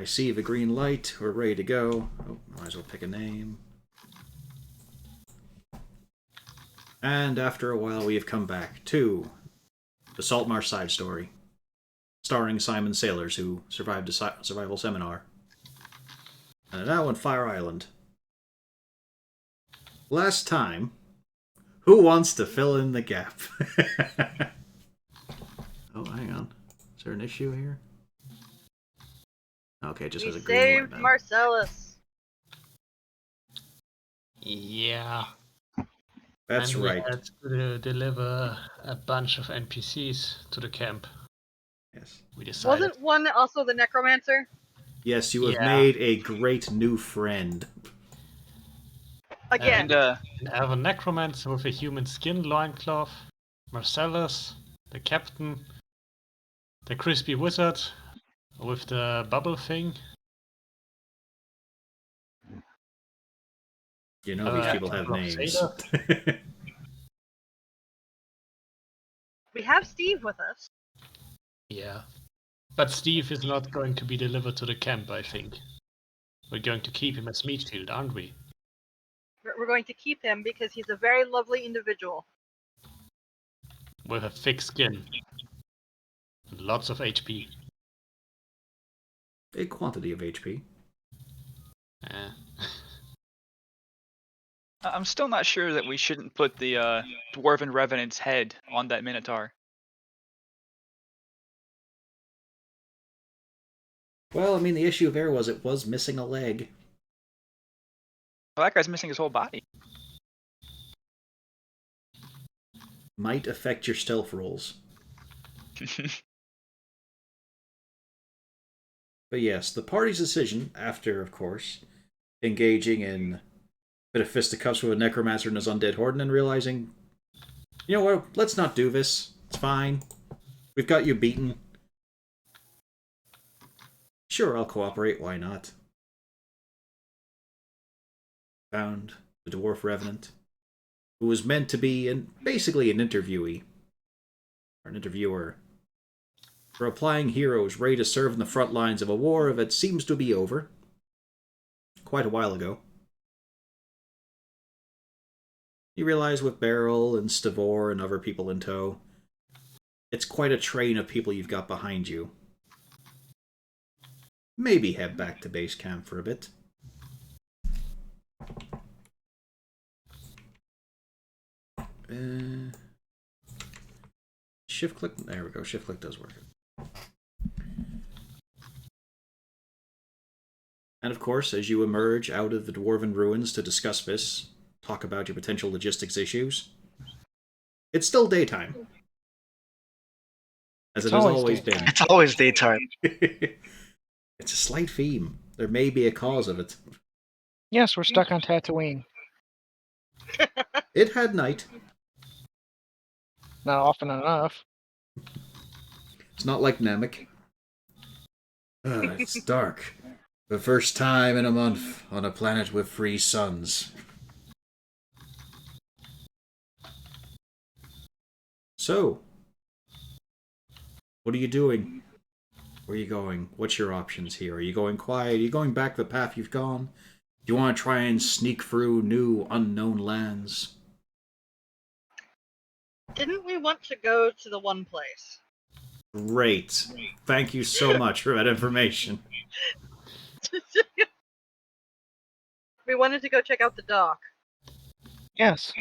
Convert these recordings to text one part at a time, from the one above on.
I see the green light. We're ready to go. Oh, might as well pick a name. And after a while, we have come back to the Saltmarsh Sidestory, starring Simon Sailors, who survived a survival seminar. And now on Fire Island. Last time, who wants to fill in the gap? Oh, hang on. Is there an issue here? Okay, it just has a green light saved now. Marcellus. Yeah. That's and right. We had to deliver a bunch of NPCs to the camp. Yes. We decided. Wasn't one also the necromancer? Yes, you have Yeah. made a great new friend. Again. And I have a necromancer with a human skin loincloth, Marcellus, the captain, the crispy wizard with the bubble thing. You know these people have names. We have Steve with us. Yeah. But Steve is not going to be delivered to the camp, I think. We're going to keep him at Smithfield, aren't we? We're going to keep him because he's a very lovely individual. With a thick skin. And lots of HP. A quantity of HP. I'm still not sure that we shouldn't put the Dwarven Revenant's head on that Minotaur. Well, I mean, the issue there was it was missing a leg. Well, that guy's missing his whole body. Might affect your stealth rolls. But yes, the party's decision, after, of course, engaging in a bit of fisticuffs with a necromancer and his undead horde, and then realizing, you know what, let's not do this. It's fine. We've got you beaten. Sure, I'll cooperate, why not? Found the Dwarf Revenant, who was meant to be basically an interviewee, or an interviewer, for applying heroes ready to serve in the front lines of a war that seems to be over. Quite a while ago. You realize with Beryl and Stavor and other people in tow, it's quite a train of people you've got behind you. Maybe head back to base camp for a bit. Shift click. There we go. Shift click does work. And of course, as you emerge out of the Dwarven ruins to discuss this, talk about your potential logistics issues, it's still daytime. As it has always been. It's always daytime. It's a slight theme. There may be a cause of it. Yes, we're stuck on Tatooine. It had night. Not often enough. It's not like Namek. It's dark. The first time in a month on a planet with 3 suns. So, what are you doing? Where are you going? What's your options here? Are you going quiet? Are you going back the path you've gone? Do you want to try and sneak through new, unknown lands? Didn't we want to go to the one place? Great. Thank you so much for that information. We wanted to go check out the dock. Yes.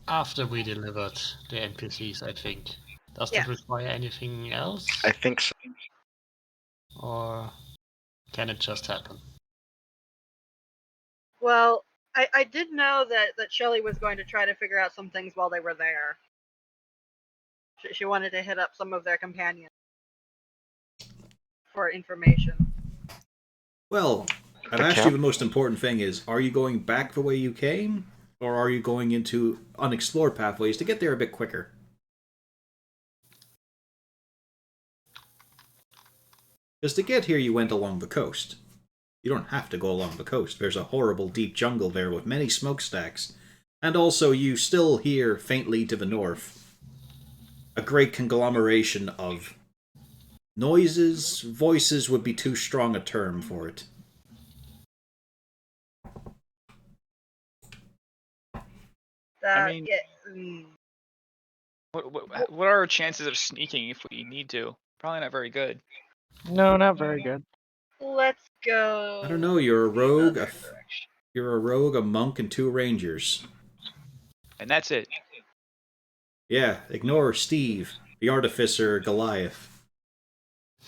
After we delivered the NPCs, I think. Does Yeah. that require anything else? I think so. Or can it just happen? Well, I did know that Shelley was going to try to figure out some things while they were there. She wanted to hit up some of their companions for information. Well, I've asked you the most important thing is, are you going back the way you came? Or are you going into unexplored pathways to get there a bit quicker? Because to get here you went along the coast. You don't have to go along the coast. There's a horrible deep jungle there with many smokestacks. And also you still hear faintly to the north a great conglomeration of Noises, voices would be too strong a term for it. That, mean- yeah, What are our chances of sneaking if we need to? Probably not very good. No, not very good. let's go. I don't know, you're a rogue, another direction. you're a rogue, a monk, and 2 rangers. And that's it. Yeah, ignore Steve, the artificer Goliath.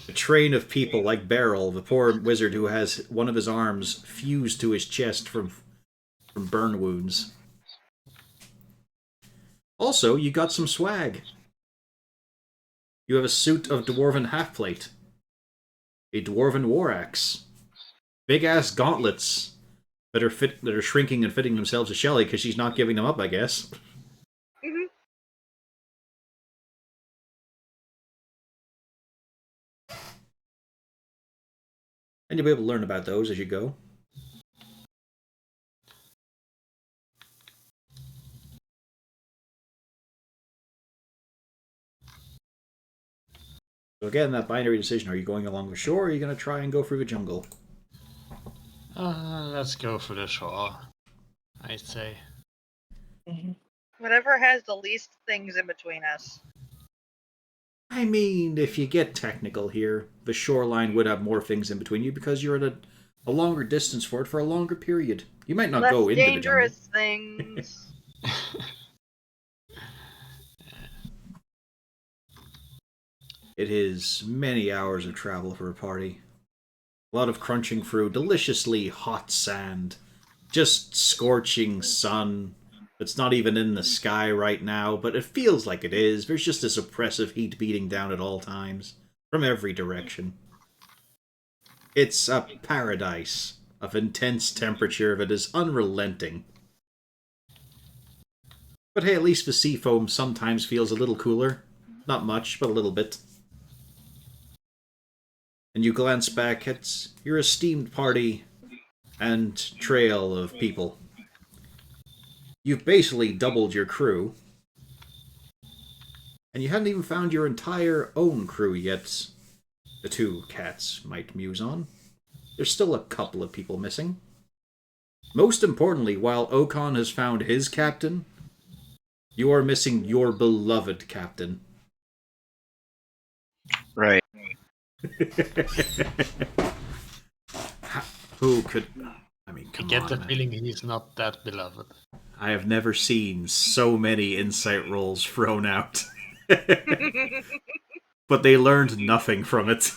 A train of people like Beryl, the poor wizard who has one of his arms fused to his chest from burn wounds. Also, you got some swag. You have a suit of dwarven half-plate, a dwarven war axe, big-ass gauntlets that are shrinking and fitting themselves to Shelley because she's not giving them up, I guess. Mhm. And you'll be able to learn about those as you go. So again, that binary decision, are you going along the shore or are you going to try and go through the jungle? Let's go for the shore, I'd say. Whatever has the least things in between us. I mean, if you get technical here, the shoreline would have more things in between you because you're at a longer distance for it for a longer period. You might not Less go into the jungle. dangerous things. It is many hours of travel for a party. A lot of crunching through deliciously hot sand. Just scorching sun that's not even in the sky right now, but it feels like it is. There's just this oppressive heat beating down at all times, from every direction. It's a paradise of intense temperature that is unrelenting. But hey, at least the sea foam sometimes feels a little cooler. Not much, but a little bit. And you glance back at your esteemed party and trail of people. You've basically doubled your crew. And you hadn't even found your entire own crew yet, the 2 cats might muse on. There's still a couple of people missing. Most importantly, while Okon has found his captain, you are missing your beloved captain. Right. Who could... I mean, I come get on, the man. feeling he's not that beloved. I have never seen so many insight rolls thrown out. But they learned nothing from it.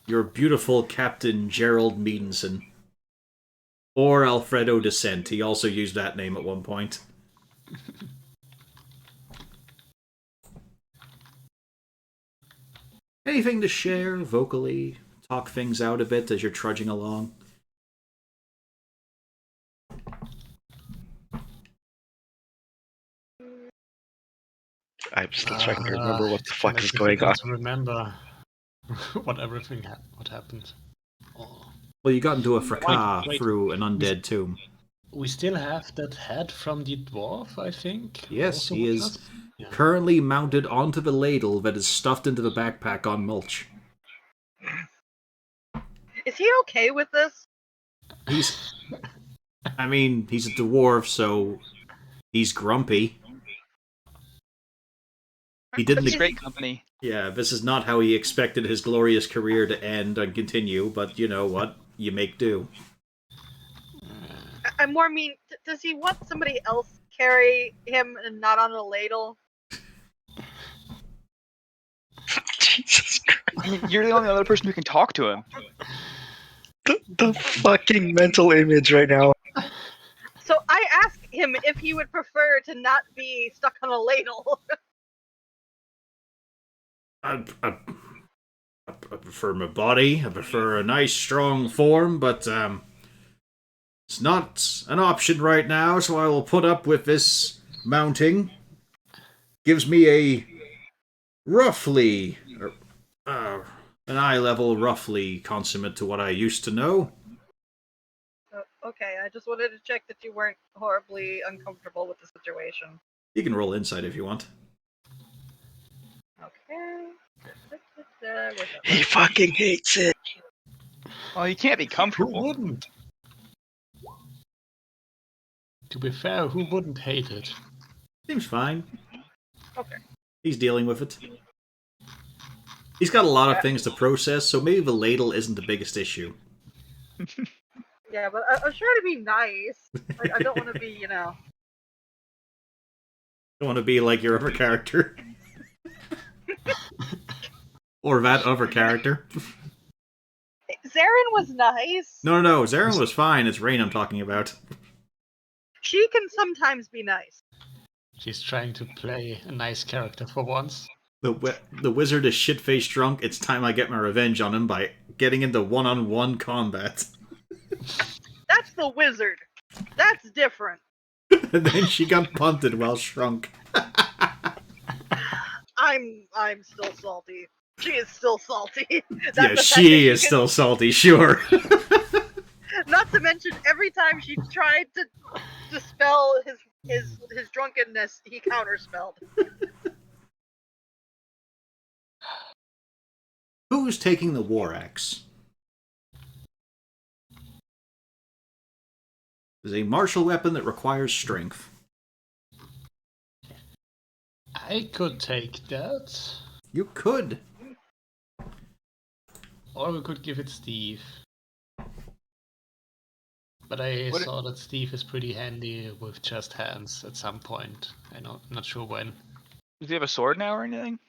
Your beautiful Captain Gerald Meadenson. Or Alfredo Descent. He also used that name at one point. Anything to share vocally? Talk things out a bit as you're trudging along? I'm still trying to remember what the fuck kinda is going on. difficult to remember what happened. Oh. Well, you got into a fracas Wait. through an undead tomb. We still have that head from the dwarf, I think. Yes, also he with is us. Yeah. currently mounted onto the ladle that is stuffed into the backpack on Mulch. Is he okay with this? He's... I mean, he's a dwarf, so he's grumpy. He didn't... It's great company. Yeah, this is not how he expected his glorious career to end and continue, but you know what? You make do. I more mean, does he want somebody else carry him and not on a ladle? Jesus Christ. I mean, you're the only other person who can talk to him. The fucking mental image right now. So I asked him if he would prefer to not be stuck on a ladle. I prefer my body. I prefer a nice, strong form, but it's not an option right now, so I will put up with this mounting. Gives me a roughly, an eye level roughly consummate to what I used to know. Okay, I just wanted to check that you weren't horribly uncomfortable with the situation. You can roll insight if you want. Okay. Where's that? He fucking hates it. Well, you can't be Who comfortable. wouldn't? To be fair, who wouldn't hate it? Seems fine. Okay. He's dealing with it. He's got a lot of things to process, so maybe the ladle isn't the biggest issue. Yeah, but I was trying to be nice. Like, I don't want to be, you know. Don't want to be like your other character. Or that other character. Zarin was nice. No, Zarin was fine. It's Rain I'm talking about. She can sometimes be nice. She's trying to play a nice character for once. The wizard is shit-faced drunk. It's time I get my revenge on him by getting into one-on-one combat. That's the wizard. That's different. And then she got punted while shrunk. I'm still salty. She is still salty. That's Yeah, the fact that she is can- still salty, sure. Not to mention, every time she tried to dispel his drunkenness, he counterspelled. Who's taking the war axe? It's a martial weapon that requires strength. I could take that. You could. Or we could give it Steve. But I What- saw that Steve is pretty handy with just hands at some point. I'm not sure when. Does he have a sword now or anything?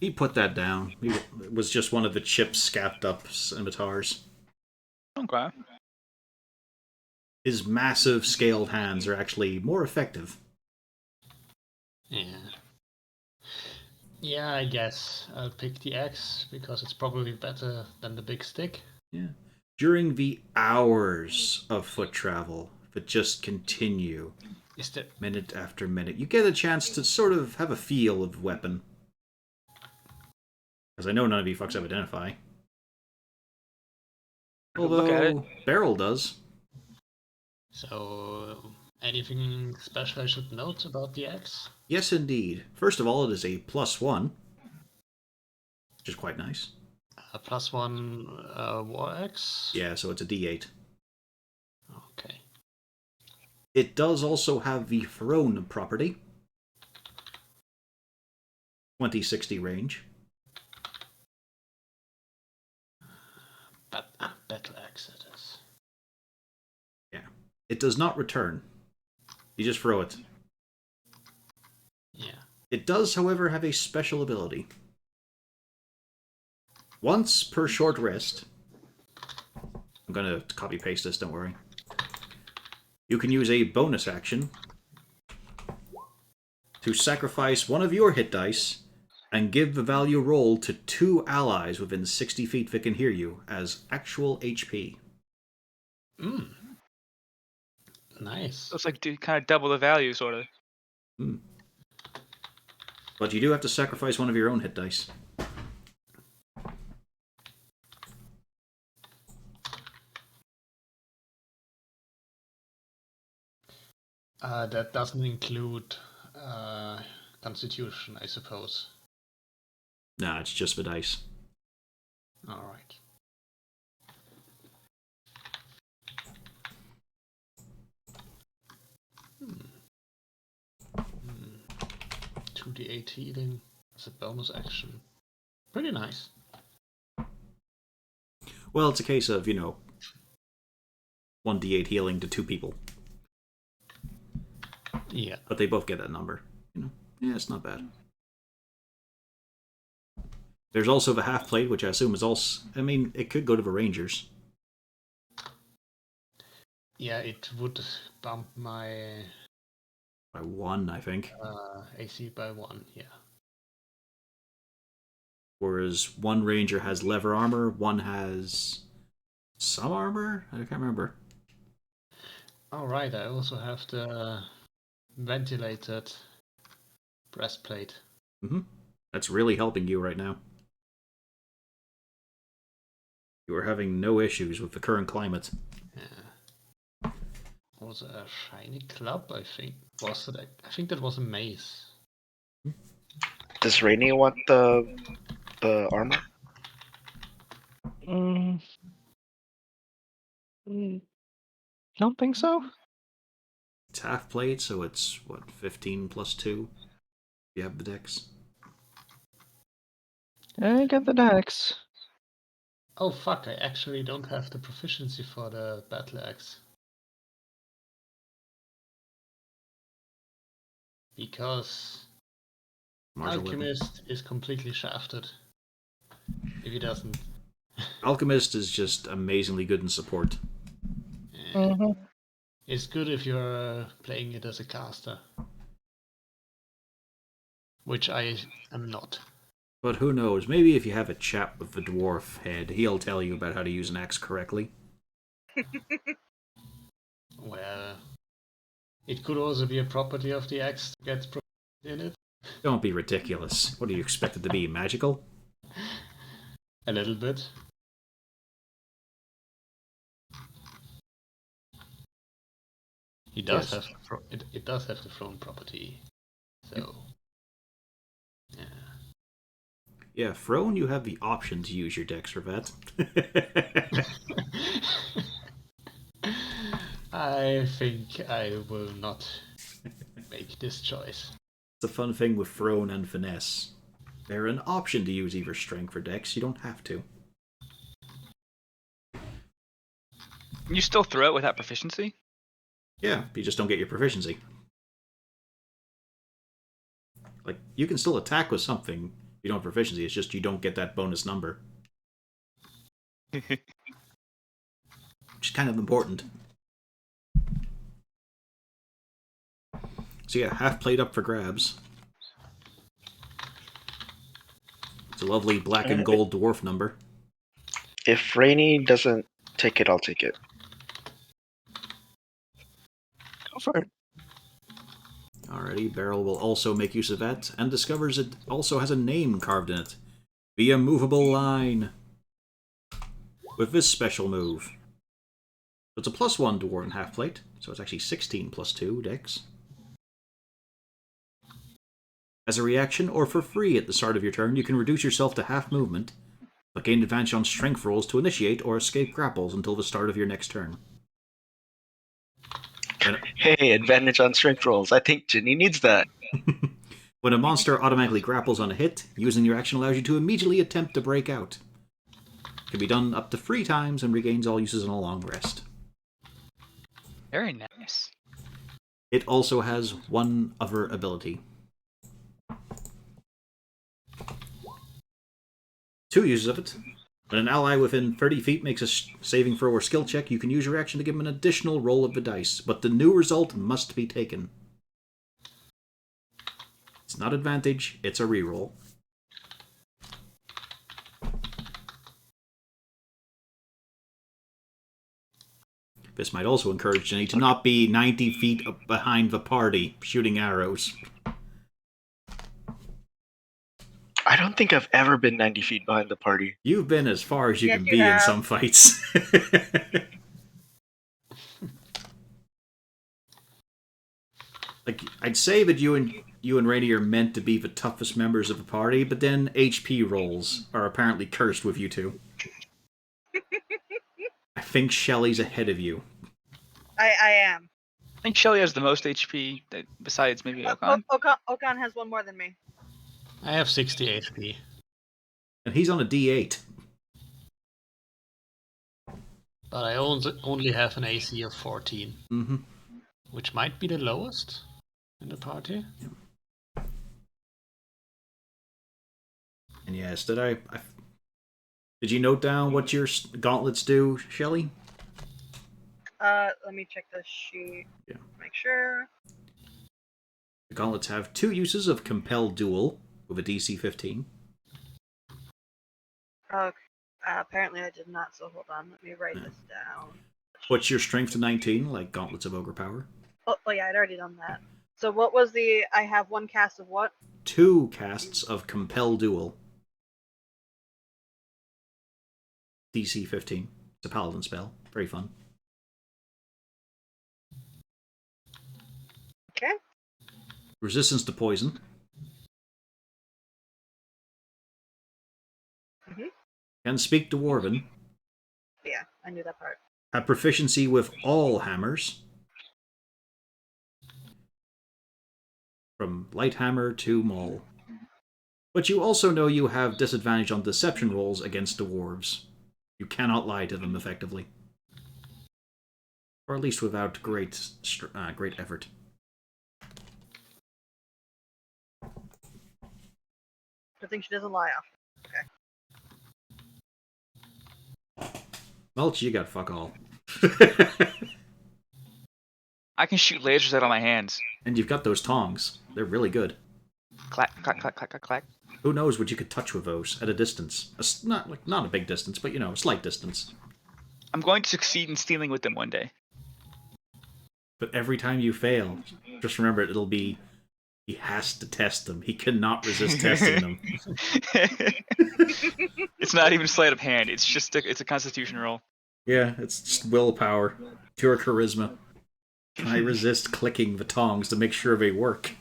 He put that down. It was just one of the chips scapped up scimitars. Okay. His massive scaled hands are actually more effective. Yeah. Yeah, I guess I'll pick the axe because it's probably better than the big stick. Yeah. During the hours of foot travel that just continue, Is there minute after minute, you get a chance to sort of have a feel of the weapon. Because I know none of you fucks have Identify. I could look at it. Although, Beryl does. so anything special I should note about the axe? Yes, indeed. First of all, it is a +1, which is quite nice. A +1 war axe? Yeah, so it's a D8. Okay. It does also have the thrown property. 20-60 range. But battle axe it is. It does not return. You just throw it. Yeah. It does, however, have a special ability. Once per short rest, I'm going to copy paste this, don't worry. You can use a bonus action to sacrifice one of your hit dice and give the value rolled to 2 allies within 60 feet that can hear you as actual HP. Mm. Nice. So it's like kind of double the value, sort of. But you do have to sacrifice one of your own hit dice. That doesn't include Constitution, I suppose. Nah, it's just the dice. Alright. Hmm. 2d8 healing as a bonus action. Pretty nice. Well, it's a case of, 1d8 healing to 2 people. Yeah. But they both get that number. Yeah, it's not bad. There's also the half plate, which I assume is also... I mean, it could go to the Rangers. Yeah, it would bump my By 1, I think. AC by 1, yeah. Whereas one Ranger has leather armor, one has... some armor? I can't remember. Alright, I also have the ventilated breastplate. That's really helping you right now. You are having no issues with the current climate. Yeah. Was a shiny club, I think. I think that was a mace. Does Rainy want the armor? Mm, don't think so. It's half plate, so it's, what, 15 plus 2? You have the dex. I got the dex. Oh fuck, I actually don't have the proficiency for the battle axe. Because Martial weapon. Alchemist is completely shafted. If he doesn't. Alchemist is just amazingly good in support. Mm-hmm. It's good if you're playing it as a caster. Which I am not. But who knows, maybe if you have a chat with the dwarf head, he'll tell you about how to use an axe correctly. Well, it could also be a property of the axe to get in it. Don't be ridiculous. What do you expect it to be, magical? A little bit. He does Yes. have it does have the throne property. So yeah. Yeah, Throne, you have the option to use your dex for that. I think I will not make this choice. It's a fun thing with Throne and Finesse. They're an option to use either strength or dex, you don't have to. Can you still throw it without proficiency? Yeah, you just don't get your proficiency. Like, you can still attack with something, you don't have proficiency, it's just you don't get that bonus number. Which is kind of important. So yeah, half plate up for grabs. It's a lovely black and gold dwarf number. If Rainy doesn't take it, I'll take it. Go for it. Alrighty, Beryl will also make use of that, and discovers it also has a name carved in it. The immovable line. With this special move. It's a +1 dwarven half plate, so it's actually 16 plus 2 dex. As a reaction, or for free at the start of your turn, you can reduce yourself to half movement, but gain advantage on strength rolls to initiate or escape grapples until the start of your next turn. Hey, advantage on strength rolls. I think Jinny needs that. When a monster automatically grapples on a hit, using your action allows you to immediately attempt to break out. It can be done up to 3 times and regains all uses on a long rest. Very nice. It also has one other ability. 2 uses of it. When an ally within 30 feet makes a saving throw or skill check, you can use your action to give him an additional roll of the dice, but the new result must be taken. It's not advantage, it's a reroll. This might also encourage Jinny to not be 90 feet behind the party, shooting arrows. I don't think I've ever been 90 feet behind the party. You've been as far as you Yes, can you be in have. some fights. Like, I'd say that you and Rainy are meant to be the toughest members of the party, but then HP rolls are apparently cursed with you two. I think Shelly's ahead of you. I am. I think Shelly has the most HP, besides maybe Okan. Okan has one more than me. I have 60 HP. And he's on a D8. But I only have an AC of 14. Mm-hmm. Which might be the lowest in the party. And yes, did you note down what your gauntlets do, Shelly? Let me check the sheet. Yeah. Make sure. The gauntlets have 2 uses of Compel Duel with a DC 15. Apparently I did not, so hold on. Let me write this down. What's your strength to 19, like Gauntlets of Ogre Power? Oh yeah, I'd already done that. So what was I have one cast of what? 2 casts of Compel Duel. DC 15. It's a paladin spell. Very fun. Okay. Resistance to poison. can speak Dwarven, Yeah, I knew that part. have proficiency with all hammers, from light hammer to maul. But you also know you have disadvantage on deception rolls against dwarves. You cannot lie to them effectively. Or at least without great effort. Good thing she doesn't lie off. Mulch, you got fuck all. I can shoot lasers out of my hands. And you've got those tongs. They're really good. Clack, clack, clack, clack, clack, clack. Who knows what you could touch with those at a distance? Not a big distance, but a slight distance. I'm going to succeed in stealing with them one day. But every time you fail, just remember it'll be he has to test them. He cannot resist testing them. It's not even sleight of hand. It's just it's a constitution roll. Yeah, it's just willpower, pure charisma. Can I resist clicking the tongs to make sure they work?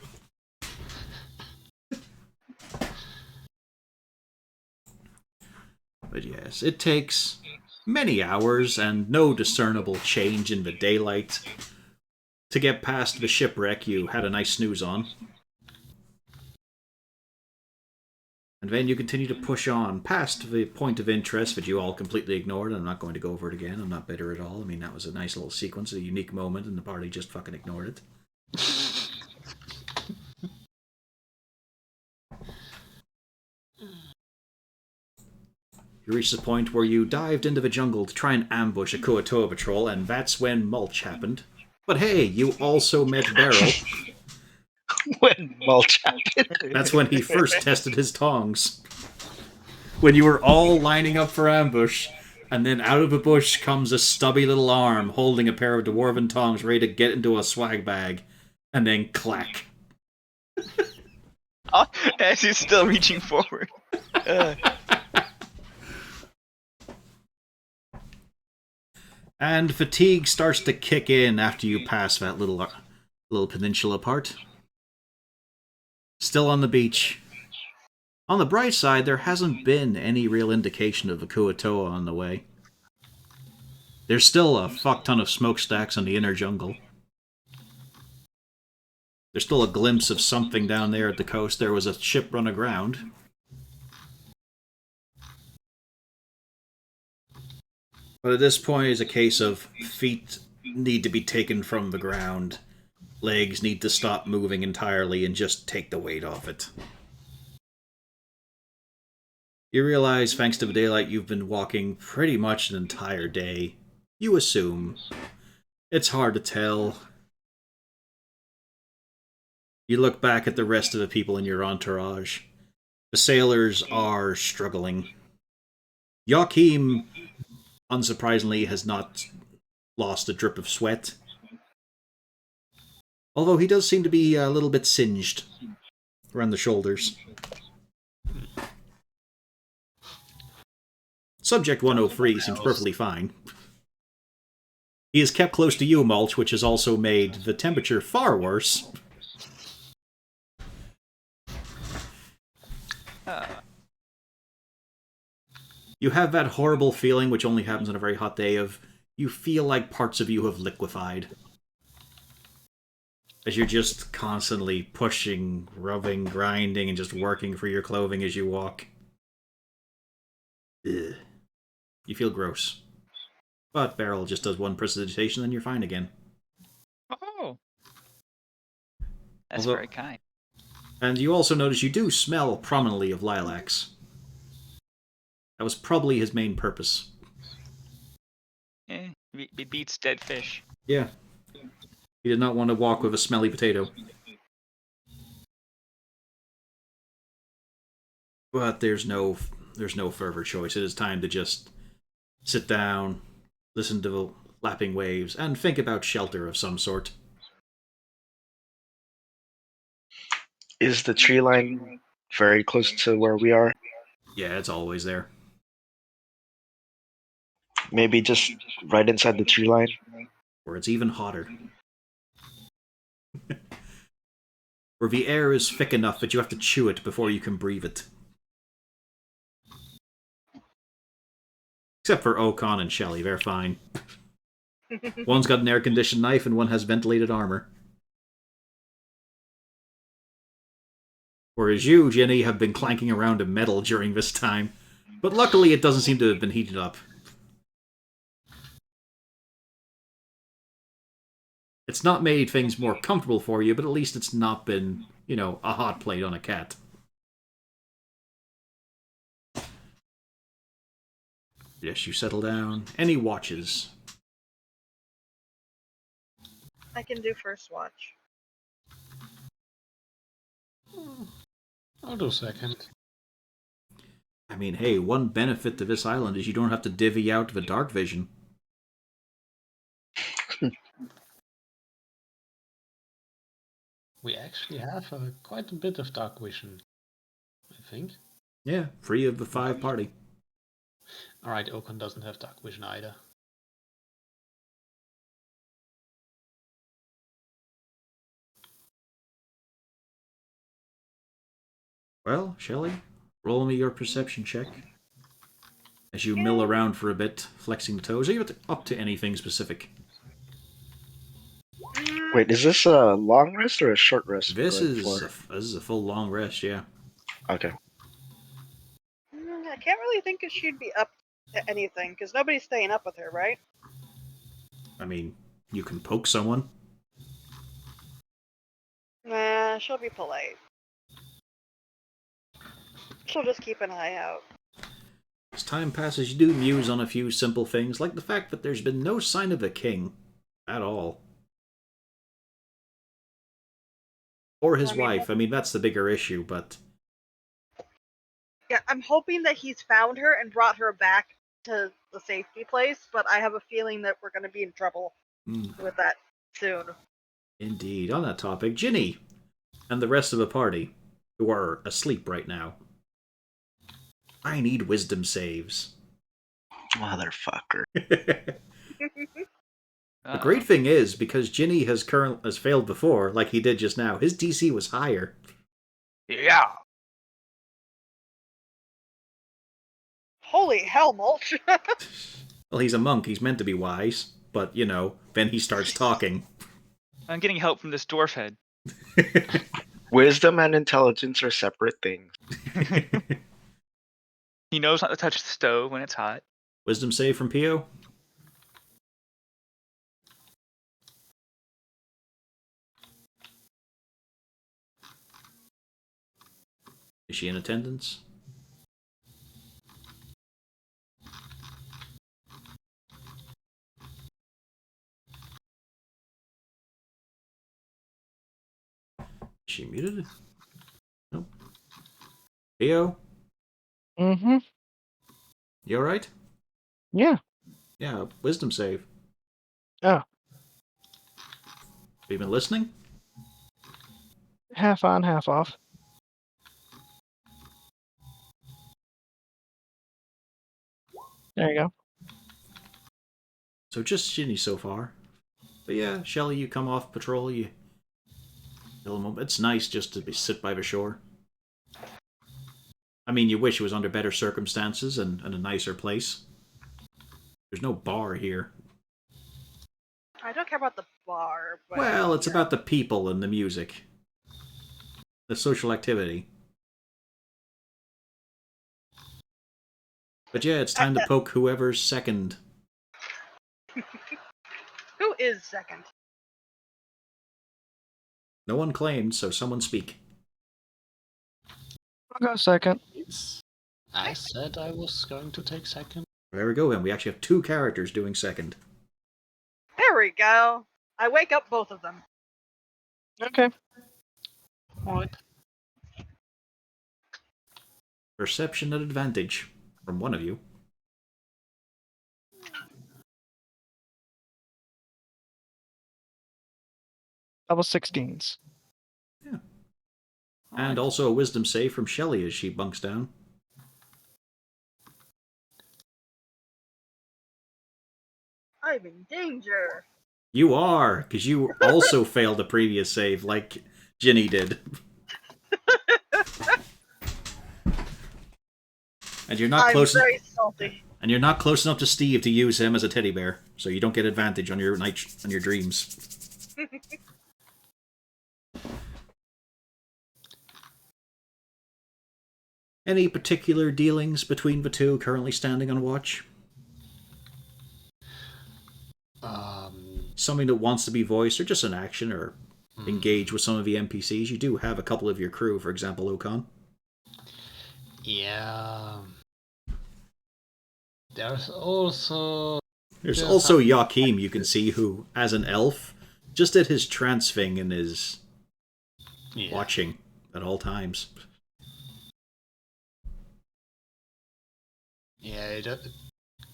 But yes, it takes many hours and no discernible change in the daylight to get past the shipwreck you had a nice snooze on. And then you continue to push on past the point of interest that you all completely ignored. I'm not going to go over it again. I'm not bitter at all. I mean, that was a nice little sequence, a unique moment, and the party just fucking ignored it. You reached the point where you dived into the jungle to try and ambush a Kuatoa patrol, and that's when Mulch happened. But hey, you also met Beryl. When mulch happened. That's when he first tested his tongs. When you were all lining up for ambush, and then out of a bush comes a stubby little arm holding a pair of dwarven tongs ready to get into a swag bag, and then clack. As he's still reaching forward. And fatigue starts to kick in after you pass that little peninsula part. Still on the beach. On the bright side, there hasn't been any real indication of a Kuatoa on the way. There's still a fuck ton of smokestacks on the inner jungle. There's still a glimpse of something down there at the coast. There was a ship run aground. But at this point, it's a case of feet need to be taken from the ground. Legs need to stop moving entirely and just take the weight off it. You realize, thanks to the daylight, you've been walking pretty much an entire day. You assume. It's hard to tell. You look back at the rest of the people in your entourage. The sailors are struggling. Joachim, unsurprisingly, has not lost a drip of sweat. Although he does seem to be a little bit singed around the shoulders. Subject 103 seems perfectly fine. He is kept close to you, Mulch, which has also made the temperature far worse. You have that horrible feeling, which only happens on a very hot day, of you feel like parts of you have liquefied. As you're just constantly pushing, rubbing, grinding, and just working for your clothing as you walk. Ugh. You feel gross. But Beryl just does one precipitation, then you're fine again. Oh. That's Although- very kind. And you also notice you do smell prominently of lilacs. That was probably his main purpose. It beats dead fish. Yeah. He did not want to walk with a smelly potato. But there's no further choice. It is time to just sit down, listen to the lapping waves, and think about shelter of some sort. Is the tree line very close to where we are? Yeah, it's always there. Maybe just right inside the tree line? Where it's even hotter. Where the air is thick enough that you have to chew it before you can breathe it. Except for Okon and Shelly, they're fine. One's got an air-conditioned knife and one has ventilated armor. Whereas you, Jinny, have been clanking around a metal during this time. But luckily it doesn't seem to have been heated up. It's not made things more comfortable for you, but at least it's not been, a hot plate on a cat. Yes, you settle down. Any watches? I can do first watch. I'll do second. I mean, hey, one benefit to this island is you don't have to divvy out the dark vision. We actually have quite a bit of dark vision, I think. Yeah, 3 of the 5 party. Alright, Okon doesn't have dark vision either. Well, Shelly, roll me your perception check. As you mill around for a bit, flexing the toes. Are you up to anything specific? Wait, is this a long rest or a short rest? This going is for? this is a full long rest, yeah. Okay. I can't really think if she'd be up to anything, because nobody's staying up with her, right? I mean, you can poke someone. Nah, she'll be polite. She'll just keep an eye out. As time passes, you do muse on a few simple things, like the fact that there's been no sign of the king. At all. Or his wife. I mean, that's the bigger issue, but... Yeah, I'm hoping that he's found her and brought her back to the safety place, but I have a feeling that we're going to be in trouble with that soon. Indeed. On that topic, Jinny and the rest of the party, who are asleep right now. I need wisdom saves. Motherfucker. The great thing is, because Jinny has failed before, like he did just now, his DC was higher. Yeah. Holy hell, Mulch! Well, he's a monk, he's meant to be wise, but, then he starts talking. I'm getting help from this dwarf head. Wisdom and intelligence are separate things. He knows not to touch the stove when it's hot. Wisdom save from Pio? Is she in attendance? Is she muted? Nope. Pio? Mm-hmm. You alright? Yeah. Yeah, wisdom save. Oh. Have you been listening? Half on, half off. There you go. So just Jinny so far. But yeah, Shelly, you come off patrol, you... It's nice just to sit by the shore. I mean, you wish it was under better circumstances and a nicer place. There's no bar here. I don't care about the bar. But Well, it's about the people and the music. The social activity. But yeah, it's time to poke whoever's second. Who is second? No one claimed, so someone speak. I'll go second. I said I was going to take second. There we go, then. We actually have 2 characters doing second. There we go. I wake up both of them. Okay. Alright. Perception at advantage from one of you. Double 16s. Yeah. And also a wisdom save from Shelly as she bunks down. I'm in danger. You are, because you also failed the previous save, like Jinny did. And you're not I'm close. very salty. And you're not close enough to Steve to use him as a teddy bear, so you don't get advantage on your dreams. Any particular dealings between the two currently standing on watch? Something that wants to be voiced, or just an action, or engage with some of the NPCs? You do have a couple of your crew, for example, Okan. Yeah. There's also Joachim, you can see, who, as an elf, just did his trance thing and is watching at all times. Yeah,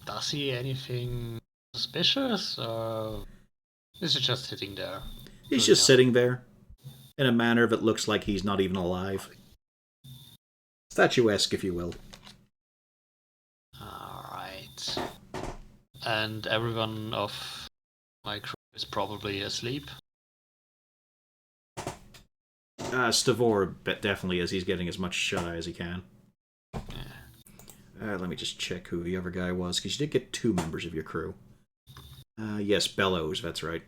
does he anything suspicious, or is he just sitting there? He's just sitting there, in a manner that looks like he's not even alive. Statuesque, if you will. Alright. And everyone of my crew is probably asleep? Stavor definitely is. He's getting as much shut-eye as he can. Let me just check who the other guy was, because you did get 2 members of your crew. Yes, Bellows, that's right.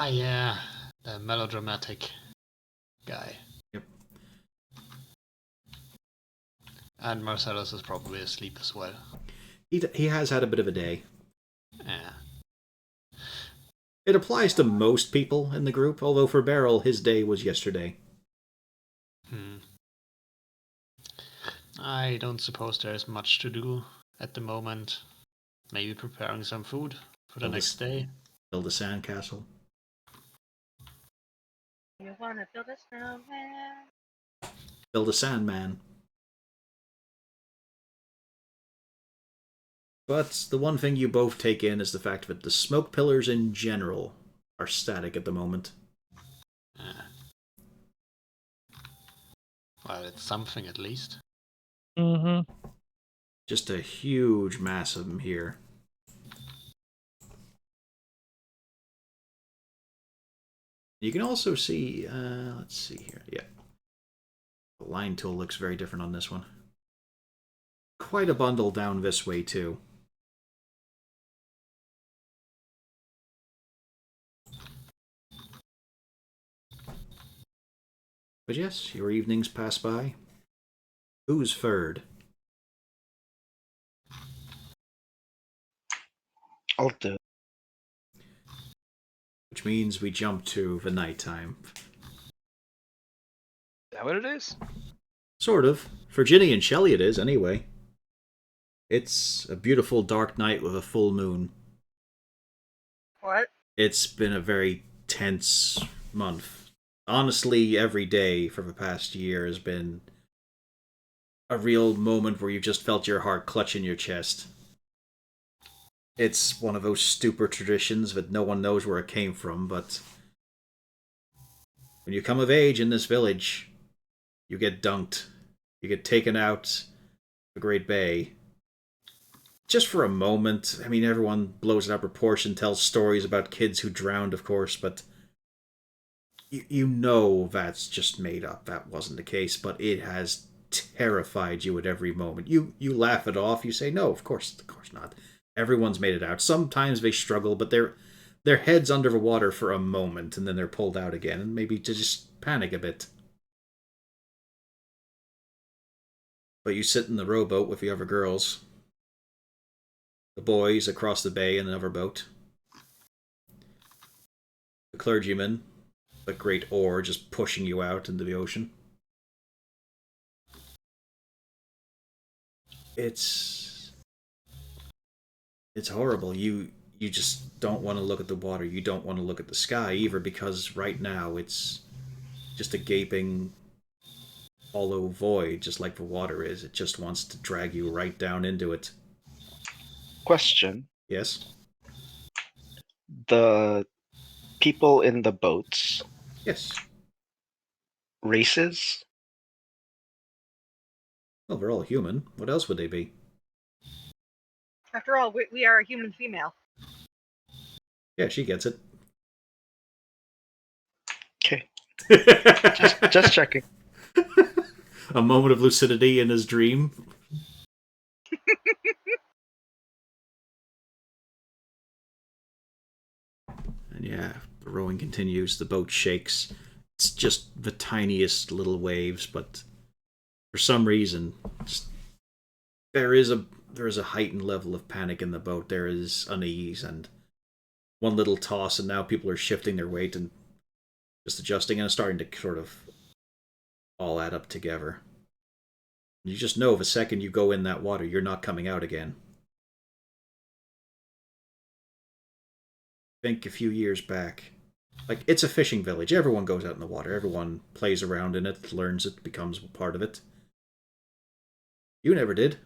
Yeah, the melodramatic guy. Yep. And Marcellus is probably asleep as well. He has had a bit of a day. Yeah. It applies to most people in the group, although for Beryl, his day was yesterday. I don't suppose there's much to do at the moment. Maybe preparing some food for the next day. Build a sandcastle. You wanna build a snowman? Build a sandman. But the one thing you both take in is the fact that the smoke pillars in general are static at the moment. Well, it's something at least. Mm-hmm. Just a huge mass of them here. You can also see, let's see here, yeah. The line tool looks very different on this one. Quite a bundle down this way too. But yes, your evenings pass by. Who's third? I'll do it. Which means we jump to the nighttime. Is that what it is? Sort of. For Jinny and Shelley it is, anyway. It's a beautiful dark night with a full moon. What? It's been a very tense month. Honestly, every day for the past year has been a real moment where you've just felt your heart clutch in your chest. It's one of those stupid traditions that no one knows where it came from, but when you come of age in this village, you get dunked. You get taken out the Great Bay. Just for a moment. I mean, everyone blows it out of proportion, tells stories about kids who drowned, of course, but you know that's just made up. That wasn't the case, but it has terrified you at every moment. You laugh it off. You say, no, of course not. Everyone's made it out. Sometimes they struggle, but their head's under the water for a moment, and then they're pulled out again, and maybe to just panic a bit. But you sit in the rowboat with the other girls. The boys across the bay in another boat. The clergyman, a great oar, just pushing you out into the ocean. It's horrible. You just don't want to look at the water. You don't want to look at the sky either, because right now it's just a gaping hollow void, just like the water is. It just wants to drag you right down into it. Question. Yes? The people in the boats, Yes. races? Well, they're all human. What else would they be? After all, we are a human female. Yeah, she gets it. Okay. Just checking. a moment of lucidity in his dream. And yeah, the rowing continues. The boat shakes. It's just the tiniest little waves, but for some reason, there is a heightened level of panic in the boat. There is unease, and one little toss, and now people are shifting their weight and just adjusting, and it's starting to sort of all add up together. You just know the second you go in that water, you're not coming out again. Think a few years back. Like, it's a fishing village. Everyone goes out in the water. Everyone plays around in it, learns it, becomes part of it. You never did.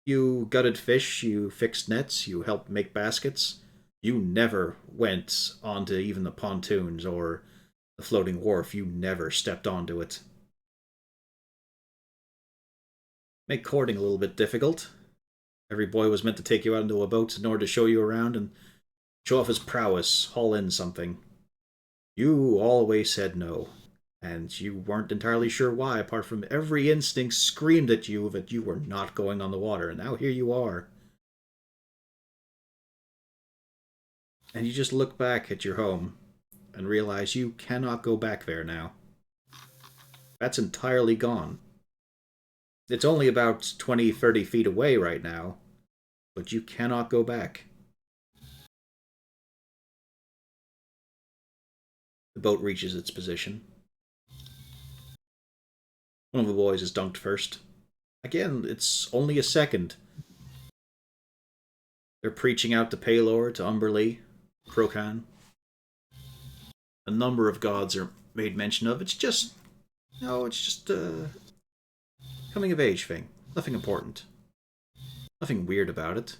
You gutted fish, you fixed nets, you helped make baskets. You never went onto even the pontoons or the floating wharf. You never stepped onto it. Make courting a little bit difficult. Every boy was meant to take you out into a boat in order to show you around and show off his prowess, haul in something. You always said no, and you weren't entirely sure why, apart from every instinct screamed at you that you were not going on the water, and now here you are. And you just look back at your home and realize you cannot go back there now. That's entirely gone. It's only about 20, 30 feet away right now, but you cannot go back. The boat reaches its position. One of the boys is dunked first. Again, it's only a second. They're preaching out to Palor, to Umberlee, Krokan. A number of gods are made mention of. It's just a coming of age thing. Nothing important. Nothing weird about it.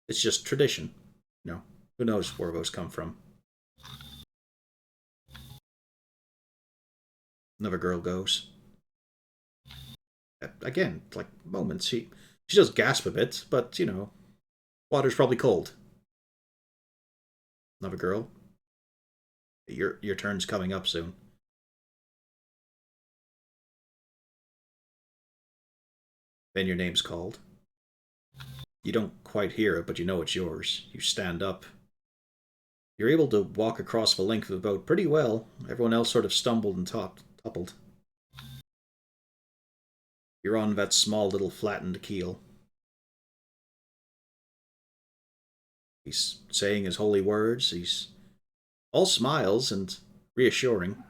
It's just tradition. Who knows where those come from. Another girl goes. Again, like moments. She does gasp a bit, but water's probably cold. Another girl. Your turn's coming up soon. Then your name's called. You don't quite hear it, but you know it's yours. You stand up. You're able to walk across the length of the boat pretty well. Everyone else sort of stumbled and toppled. You're on that small little flattened keel. He's saying his holy words. He's all smiles and reassuring.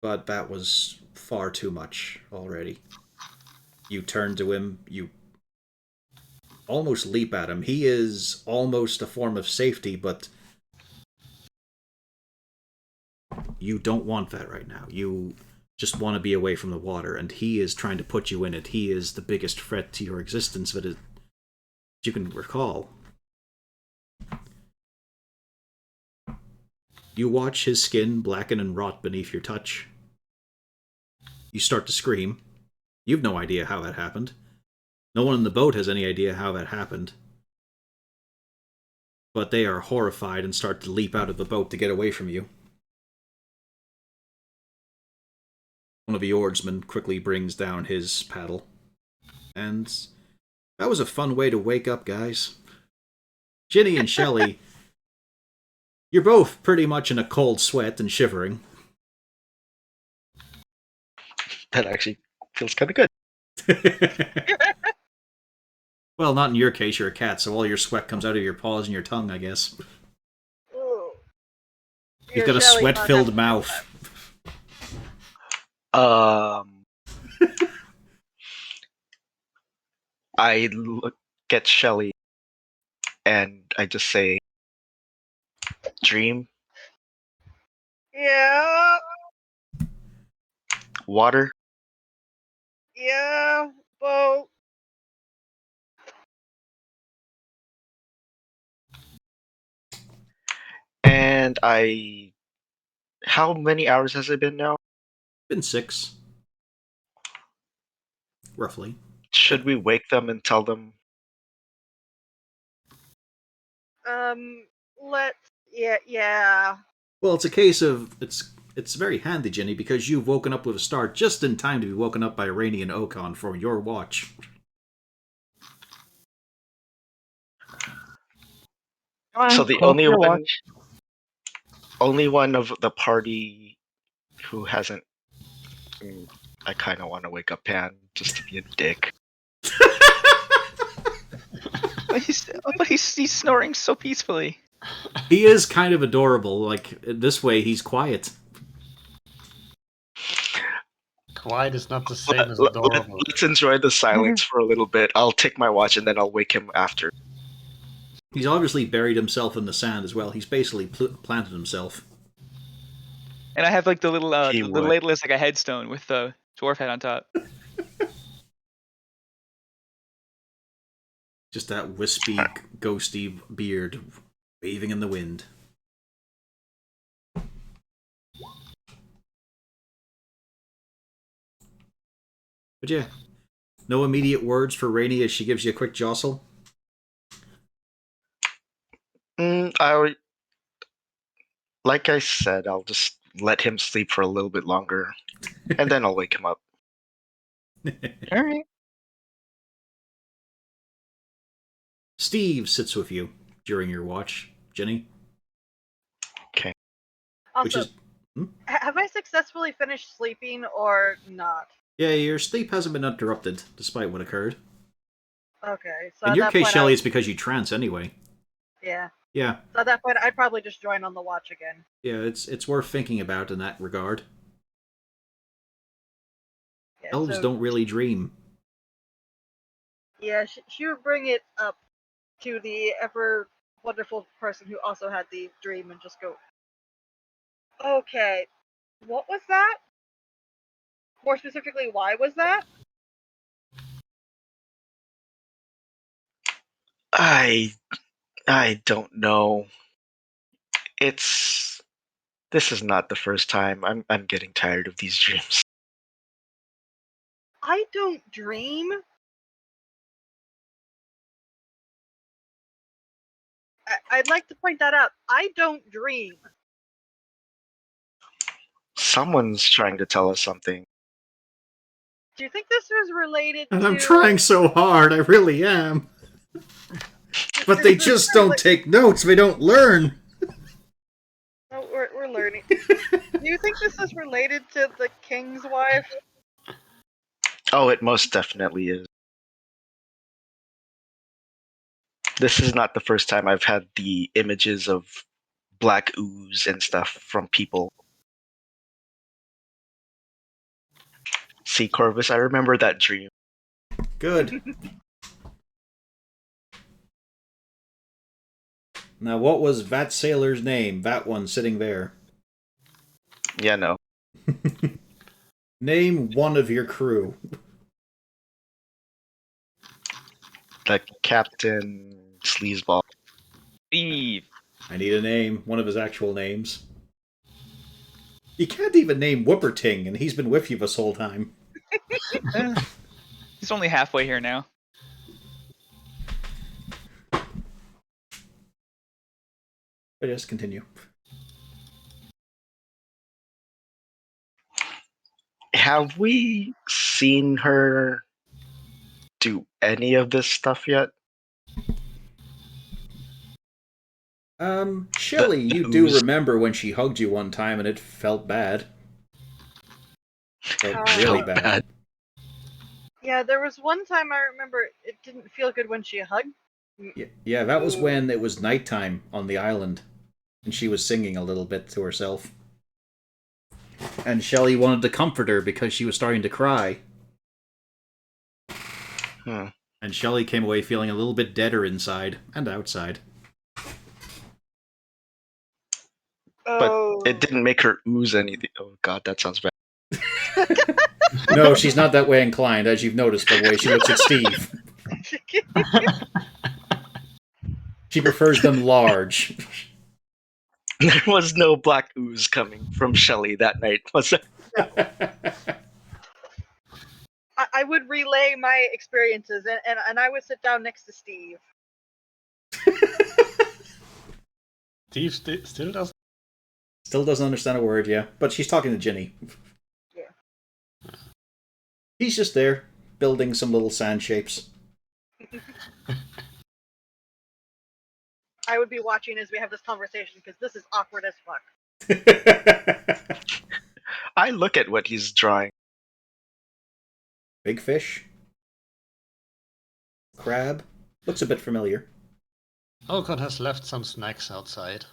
But that was far too much already. You turn to him, you almost leap at him. He is almost a form of safety, but you don't want that right now. You just want to be away from the water, and he is trying to put you in it. He is the biggest threat to your existence that you can recall. You watch his skin blacken and rot beneath your touch. You start to scream. You've no idea how that happened. No one in the boat has any idea how that happened. But they are horrified and start to leap out of the boat to get away from you. One of the oarsmen quickly brings down his paddle. And that was a fun way to wake up, guys. Jinny and Shelley, you're both pretty much in a cold sweat and shivering. That actually feels kind of good. Well, not in your case, you're a cat, so all your sweat comes out of your paws and your tongue, I guess. Ooh. You've got a Shelley sweat-filled not mouth. I look at Shelly and I just say, dream, Yeah, water, yeah, boat. and how many hours has it been now? Been 6. Roughly. Should we wake them and tell them? Let's Yeah. Well, it's a case of it's very handy, Jinny, because you've woken up with a star just in time to be woken up by Rainey and Okon for your watch. Come So on, the close your only watch. one of the party who hasn't. I kind of want to wake up Pan just to be a dick. He's snoring so peacefully. He is kind of adorable. Like, this way, he's quiet. Quiet is not the same as adorable. Let's enjoy the silence for a little bit. I'll take my watch and then I'll wake him after. He's obviously buried himself in the sand as well. He's basically planted himself. And I have like the little He the would. ladle is like a headstone with the dwarf head on top. Just that wispy, ghosty beard waving in the wind. But yeah, no immediate words for Rainey as she gives you a quick jostle. Like I said, I'll just let him sleep for a little bit longer, and then I'll wake him up. All right. Steve sits with you during your watch, Jinny. Okay. Which Also, is have I successfully finished sleeping or not? yeah, your sleep hasn't been interrupted despite what occurred. Okay, so In at your that case, point, Shelley, it's because you trance anyway. yeah. Yeah, So at that point, I'd probably just join on the watch again. yeah, it's worth thinking about in that regard. Yeah, Elves so, don't really dream. Yeah, she would bring it up to the ever wonderful person who also had the dream and just go, okay, what was that? More specifically, why was that? I don't know. This is not the first time. I'm getting tired of these dreams. I don't dream. I'd like to point that out. I don't dream. Someone's trying to tell us something. Do you think this was related And to... I'm trying so hard, I really am. But they just don't take notes, they don't learn. Oh, we're learning. Do you think this is related to the king's wife? Oh, it most definitely is. This is not the first time I've had the images of black ooze and stuff from people. See, Corvus, I remember that dream. Good. Now, what was Vat Sailor's name? That one sitting there. Yeah, no. Name one of your crew. The Captain Sleazeball. Steve. I need a name. One of his actual names. You can't even name Whooperting, and he's been with you this whole time. He's only halfway here now. But yes, continue. Have we seen her do any of this stuff yet? Shelley, The you do ooze. remember when she hugged you one time and it felt bad. Felt really bad. Yeah, there was one time I remember it didn't feel good when she hugged. Yeah, that was when it was nighttime on the island, and she was singing a little bit to herself. And Shelley wanted to comfort her because she was starting to cry. And Shelley came away feeling a little bit deader inside and outside. But it didn't make her ooze anything. Oh god, that sounds bad. No, she's not that way inclined, as you've noticed by the way she looks at Steve. She prefers them large. There was no black ooze coming from Shelley that night, was there? I would relay my experiences, and I would sit down next to Steve. Steve still doesn't. Still doesn't understand a word, yeah. But she's talking to Jinny. Yeah. He's just there, building some little sand shapes. I would be watching as we have this conversation because this is awkward as fuck. I look at what he's drawing. Big fish. Crab. Looks a bit familiar. Olcott has left some snacks outside.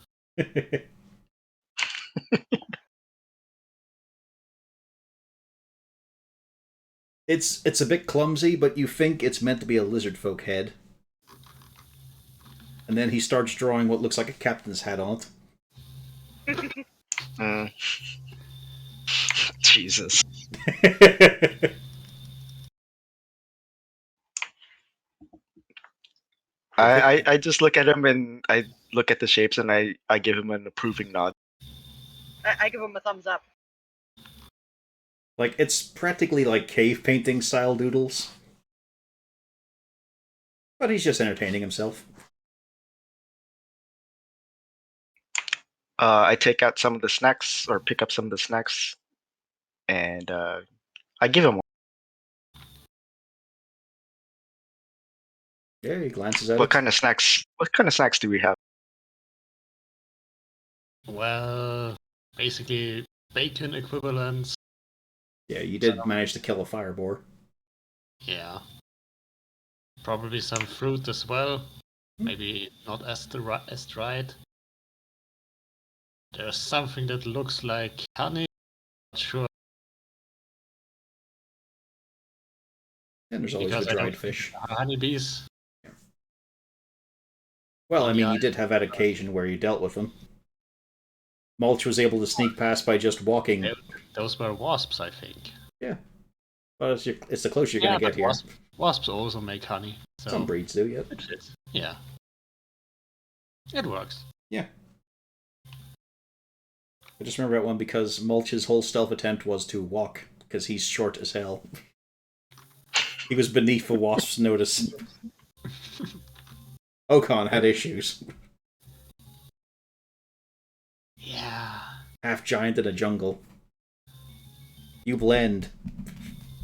It's a bit clumsy, but you think it's meant to be a lizard folk head. And then he starts drawing what looks like a captain's hat on Mm. Jesus. it. I just look at him and I look at the shapes and I give him an approving nod. I give him a thumbs up. Like, it's practically like cave painting style doodles. But he's just entertaining himself. I take out some of the snacks or pick up some of the snacks, and I give him one. Yeah, he glances at What it. kind of snacks? What kind of snacks do we have? Well, basically bacon equivalents. Yeah, you did manage to kill a fireboar. Yeah. Probably some fruit as well. Maybe not as dried. There's something that looks like honey. Not sure. And there's always Because the I dried don't fish. think there are honeybees. Well, I mean, Yeah. you did have that occasion where you dealt with them. Mulch was able to sneak past by just walking. Those were wasps, I think. Well, it's the closest you're going to get but here. Wasps also make honey. So Some breeds do, yeah. it fits. Yeah. It works. I just remember that one because Mulch's whole stealth attempt was to walk, because he's short as hell. He was beneath a wasp's notice. Okon had issues. Yeah. Half giant in a jungle. You blend.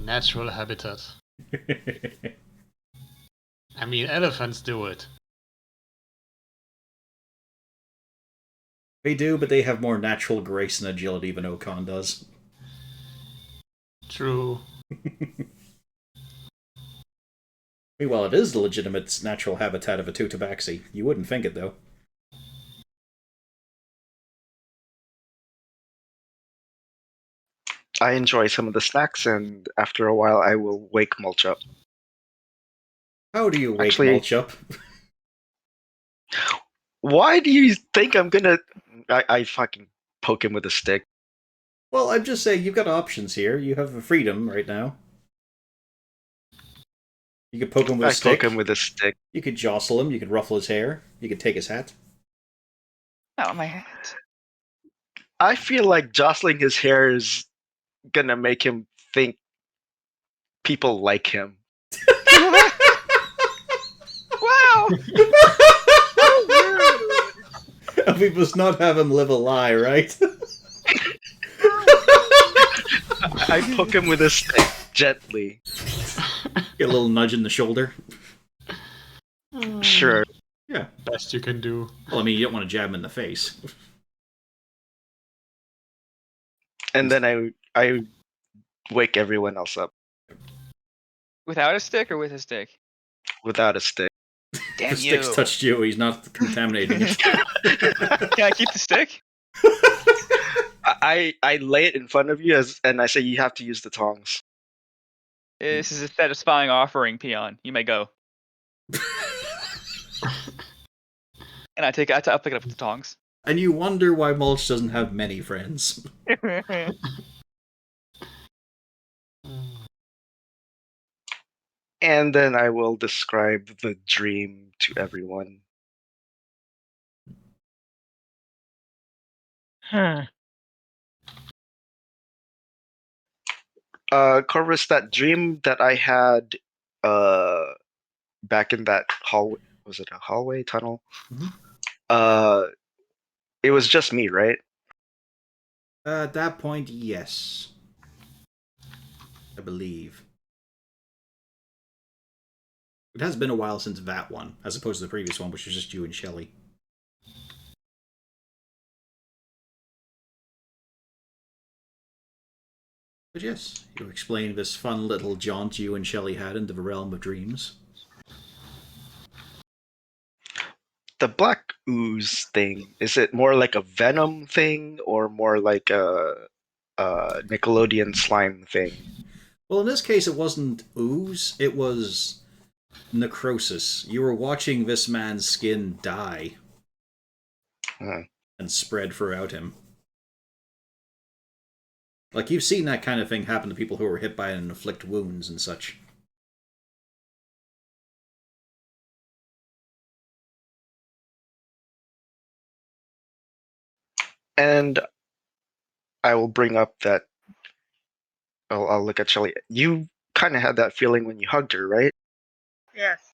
Natural habitat. I mean, elephants do it. They do, but they have more natural grace and agility than Okon does. True. Well, it is the legitimate natural habitat of a Tutabaxi. You wouldn't think it, though. I enjoy some of the snacks, and after a while, I will wake Mulch up. How do you wake Actually- Mulch up? Why do you think I'm gonna? I fucking poke him with a stick. Well, I'm just saying, you've got options here. You have a freedom right now. You could poke him with I a stick. poke him with a stick. You could jostle him. You could ruffle his hair. You could take his hat. Not my hat. I feel like jostling his hair is gonna make him think people like him. Wow! We must not have him live a lie, right? I poke him with a stick gently. Get a little nudge in the shoulder. Sure. Yeah. Best you can do. Well, I mean, you don't want to jab him in the face. And then I wake everyone else up Without a stick or with a stick? without a stick. Damn The stick's you. touched you. He's not contaminating it. Can I keep the stick? I lay it in front of you and I say you have to use the tongs. This is a satisfying offering, peon. You may go. And I pick it up with the tongs. And you wonder why Mulch doesn't have many friends. And then I will describe the dream to everyone. Huh. Corvus, that dream that I had back in that hallway, was it a hallway tunnel? Mhm. It was just me, right? At that point, yes. I believe. It has been a while since that one, as opposed to the previous one, which was just you and Shelley. But yes, you explained this fun little jaunt you and Shelley had into the realm of dreams. The black ooze thing, is it more like a venom thing or more like a Nickelodeon slime thing? Well, in this case, it wasn't ooze, it was necrosis. You were watching this man's skin die Hmm. and spread throughout him. Like, you've seen that kind of thing happen to people who were hit by it and inflict wounds and such. And I will bring up that I'll look at Shelly. You kind of had that feeling when you hugged her, right? Yes.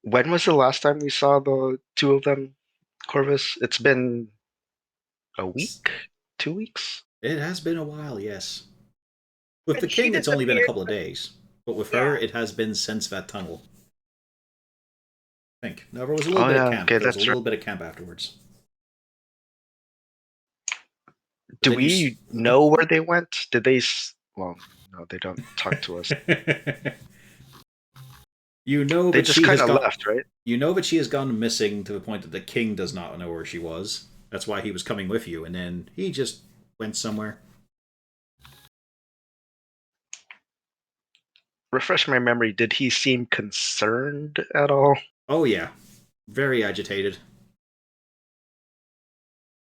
When was the last time we saw the two of them, Corvus? It's been a week, 2 weeks. It has been a while, yes. With the And she king, it's only been a disappeared. couple of days. But with Yeah. her, it has been since that tunnel. I think. No, there was a little Oh bit of yeah, camp. okay, There was a that's right. little bit of camp afterwards. But Do then we know where they went? Did they? Well, no, they don't talk to us. You know They that just she has kind of gone. left, right? You know that she has gone missing to the point that the king does not know where she was. That's why he was coming with you, and then he just went somewhere. Refresh my memory. Did he seem concerned at all? Oh yeah, very agitated.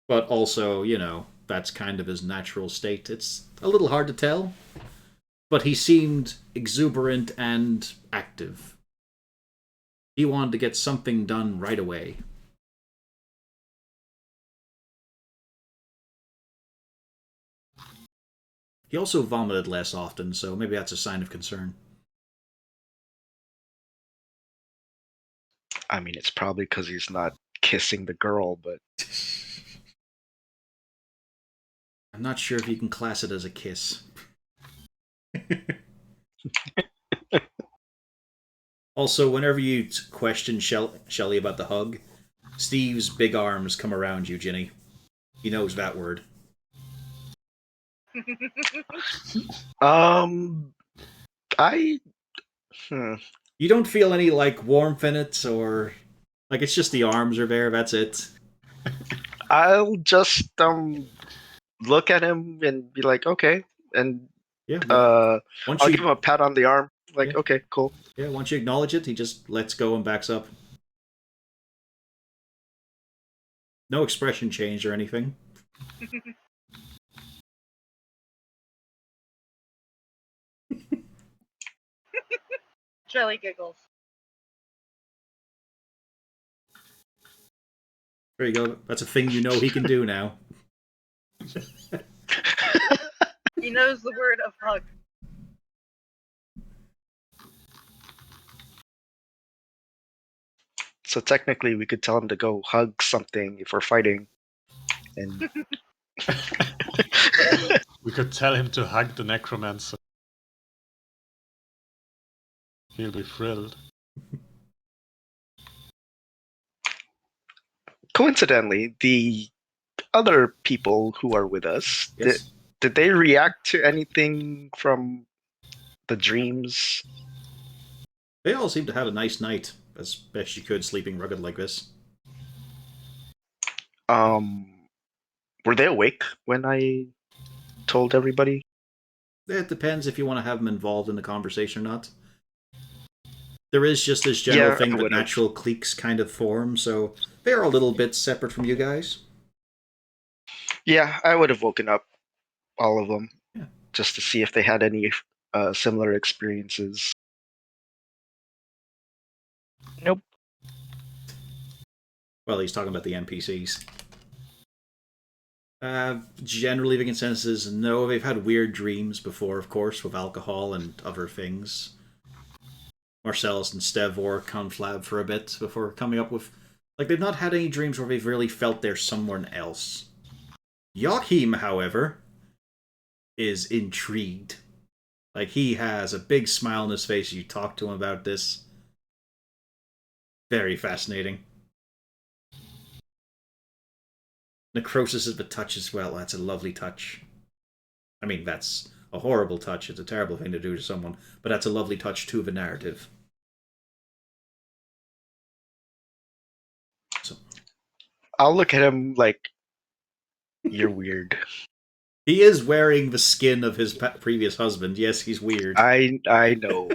But also, that's kind of his natural state. It's a little hard to tell, but he seemed exuberant and active. He wanted to get something done right away. He also vomited less often, so maybe that's a sign of concern. I mean, it's probably because he's not kissing the girl, but I'm not sure if you can class it as a kiss. Also, whenever you question Shelley about the hug, Steve's big arms come around you, Jinny. He knows that word. I You don't feel any, warmth in it, or... it's just the arms are there, that's it. I'll just look at him and be like, okay, and Yeah, once I'll give you... him a pat on the arm, like, Yeah. okay, cool. Yeah, once you acknowledge it, he just lets go and backs up. No expression change or anything. Jelly giggles. There you go. That's a thing you know he can do now. He knows the word of hug. So technically, we could tell him to go hug something if we're fighting, and We could tell him to hug the necromancer. He'll be thrilled. coincidentally, the other people who are with us, Yes. did they react to anything from the dreams? They all seem to have a nice night, as best you could, sleeping rugged like this. Were they awake when I told everybody? It depends if you want to have them involved in the conversation or not. There is just this general Yeah, thing I that would've. natural cliques kind of form, so they're a little bit separate from you guys. Yeah, I would have woken up all of them Yeah. just to see if they had any similar experiences. Nope. Well, he's talking about the NPCs. Generally, the consensus is no, they've had weird dreams before, of course, with alcohol and other things. Marcellus and Stevor conflab for a bit before coming up with... Like, they've not had any dreams where they've really felt they're someone else. Joachim, however, is intrigued. Like, he has a big smile on his face as you talk to him about this. Very fascinating. Necrosis is the touch as well. That's a lovely touch. I mean, that's a horrible touch. It's a terrible thing to do to someone. But that's a lovely touch to the narrative. So, I'll look at him like, you're weird. he is wearing the skin of his previous husband. Yes, he's weird. I know.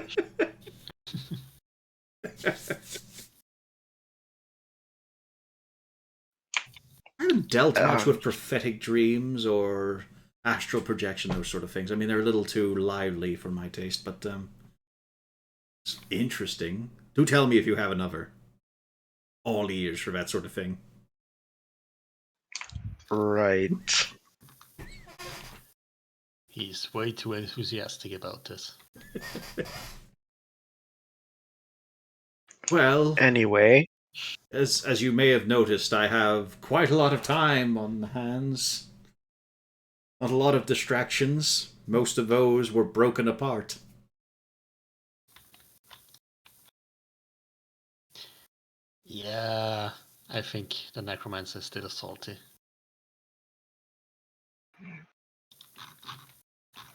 I haven't dealt much with prophetic dreams or astral projection, those sort of things. I mean, they're a little too lively for my taste, but it's interesting. Do tell me if you have another. All ears for that sort of thing. Right. He's way too enthusiastic about this. Well, Anyway, as you may have noticed, I have quite a lot of time on hands. Not a lot of distractions. Most of those were broken apart. Yeah, I think the necromancer is still salty.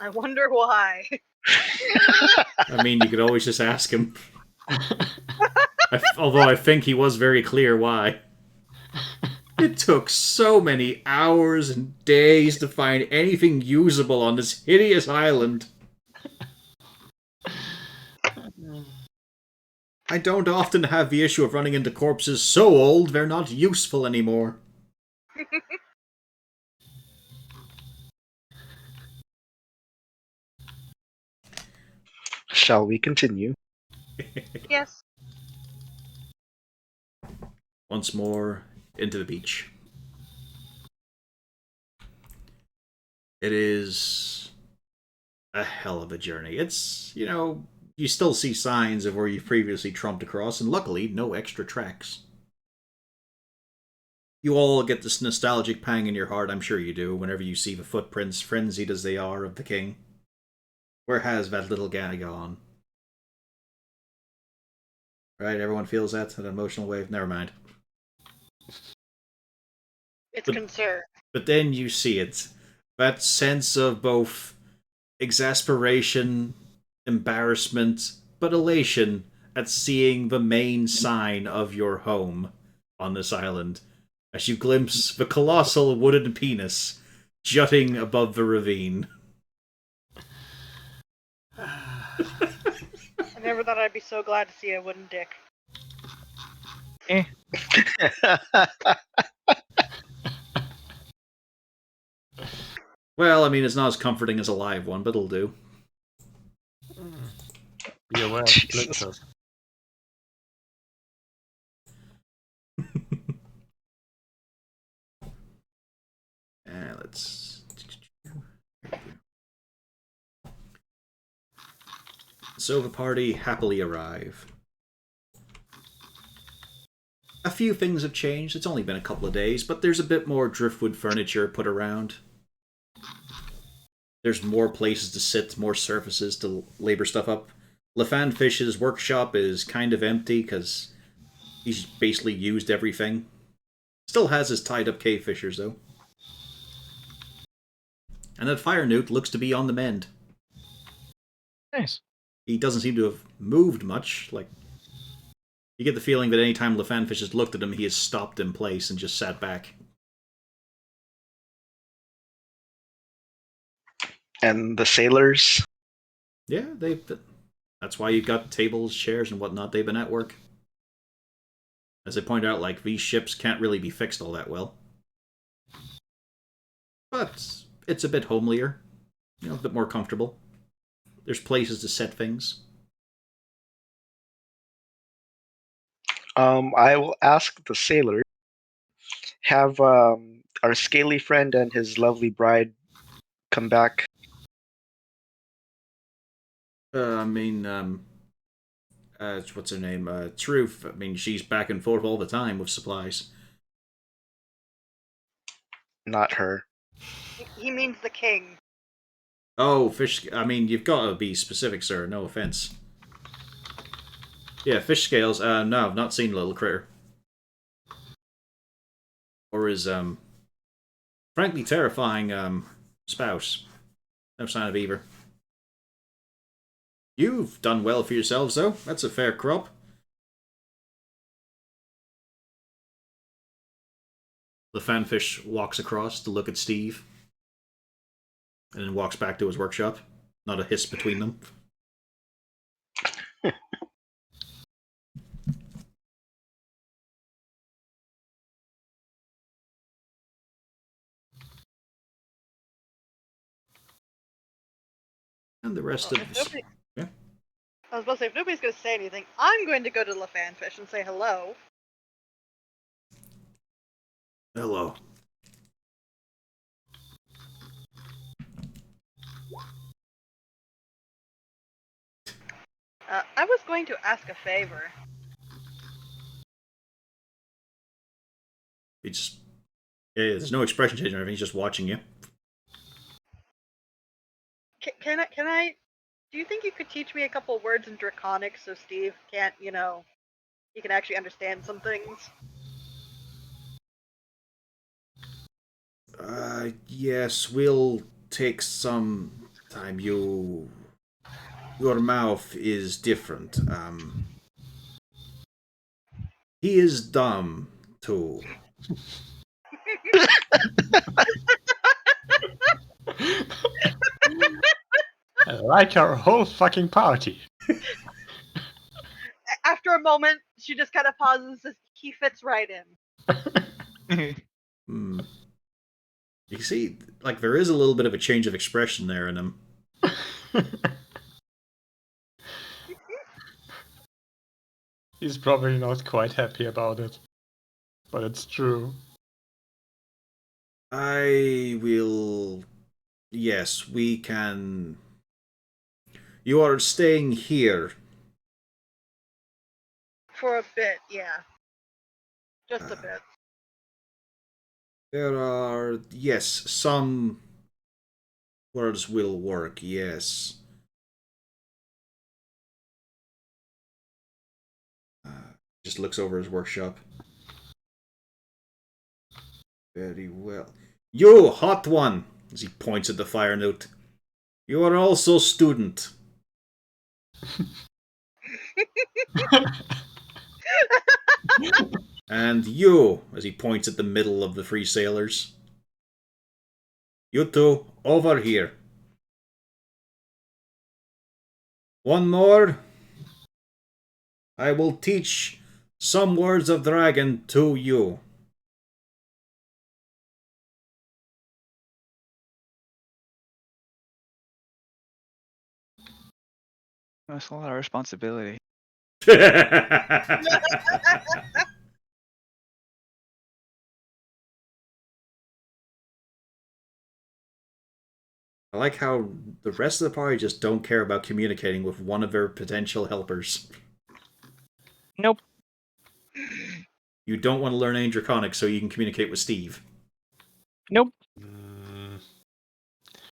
I wonder why. I mean, you could always just ask him. Although I think he was very clear why. It took so many hours and days to find anything usable on this hideous island. I don't often have the issue of running into corpses so old they're not useful anymore. shall we continue? Yes. Once more, into the beach. It is a hell of a journey. It's, you still see signs of where you've previously trumped across, and luckily, no extra tracks. You all get this nostalgic pang in your heart, I'm sure you do, whenever you see the footprints, frenzied as they are, of the king. Where has that little guy gone? Right, everyone feels that? An emotional wave? Never mind. It's But- concern. But then you see it. That sense of both exasperation, embarrassment, but elation at seeing the main sign of your home on this island, as you glimpse the colossal wooden penis jutting above the ravine. I never thought I'd be so glad to see a wooden dick. Well, I mean, it's not as comforting as a live one, but it'll do. Be aware of Jesus. splinters. Let's... So the party happily arrive. A few things have changed. It's only been a couple of days, but there's a bit more driftwood furniture put around. There's more places to sit, more surfaces to labor stuff up. Lefanfish's workshop is kind of empty because he's basically used everything. Still has his tied up cave fishers, though. And that fire newt looks to be on the mend. Nice. He doesn't seem to have moved much. Like, you get the feeling that any time Lefanfish has looked at him, he has stopped in place and just sat back. And the sailors? Yeah, that's why you've got tables, chairs, and whatnot. They've been at work. As I point out, like, these ships can't really be fixed all that well. But it's a bit homelier. A bit more comfortable. There's places to set things. I will ask the sailor. Have our scaly friend and his lovely bride come back? I mean, what's her name? Truth. I mean, she's back and forth all the time with supplies. Not her. He means the king. Oh, fish. I mean, you've got to be specific, sir. No offense. Yeah, fish scales. No, I've not seen Little Critter. Or his, frankly terrifying, spouse. No sign of either. You've done well for yourselves, though. That's a fair crop. The fanfish walks across to look at Steve. And then walks back to his workshop. Not a hiss between them. And the rest Well, of if this. nobody- Yeah. I was about to say, if nobody's going to say anything, I'm going to go to the fanfish and say hello. Hello. I was going to ask a favor. He just. Yeah, there's no expression change or anything. He's just watching you. Can I? Do you think you could teach me a couple words in Draconic so Steve can't, he can actually understand some things? Yes, we'll take some time. Your mouth is different. He is dumb, too. Like our whole fucking party. After a moment, she just kind of pauses and says, he fits right in. Hmm. You can see, like, there is a little bit of a change of expression there in him. He's probably not quite happy about it. But it's true. I will... Yes, we can... You are staying here. For a bit, yeah. Just a bit. There are... Yes, some words will work, yes. Just looks over his workshop. Very well. You, hot one! As he points at the fire note. You are also student. And you, as he points at the middle of the three sailors. You two, over here. One more. I will teach some words of dragon to you. That's a lot of responsibility. I like how the rest of the party just don't care about communicating with one of their potential helpers. Nope. You don't want to learn Ancient Draconic so you can communicate with Steve. Nope. Mm,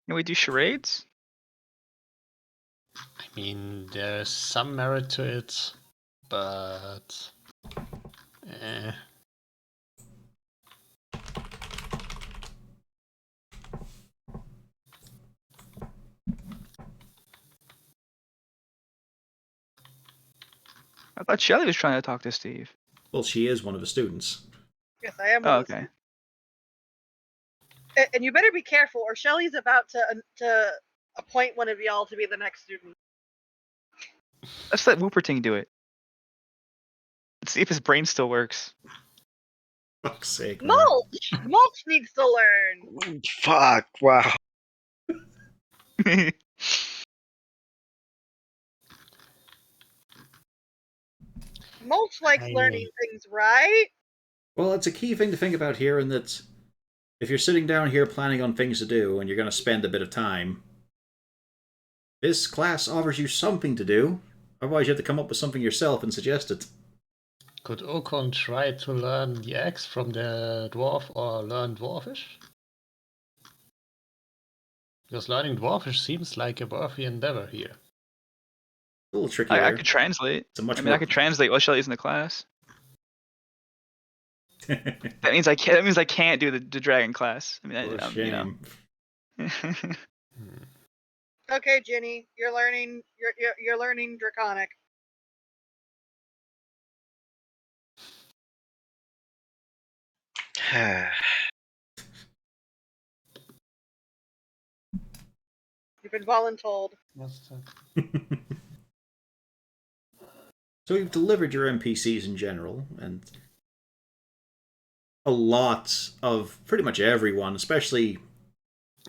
Can we do charades? I mean, there's some merit to it, but... Eh. I thought Shelly was trying to talk to Steve. Well, she is one of the students. Yes, I am. Oh, okay. And you better be careful, or Shelly's about to appoint one of y'all to be the next student. Let's let Wooperting do it. Let's see if his brain still works. Fuck's sake. Man. Mulch! Mulch needs to learn! Fuck! Wow. Mulch likes I learning things, right? Well, it's a key thing to think about here, in that if you're sitting down here planning on things to do and you're going to spend a bit of time, this class offers you something to do, Otherwise, you have to come up with something yourself and suggest it. Could Okon try to learn the axe from the dwarf or learn dwarfish? Because learning dwarfish seems like a worthy endeavor here. A little trickier. I could translate. It's a much I mean, I more. could translate what Shelly's in the class. That means I can't. That means I can't do the dragon class. I mean, What a you know. shame. Okay, Jinny, you're learning. You're learning Draconic. You've been voluntold. What's that? So you've delivered your NPCs in general, and a lot of pretty much everyone, especially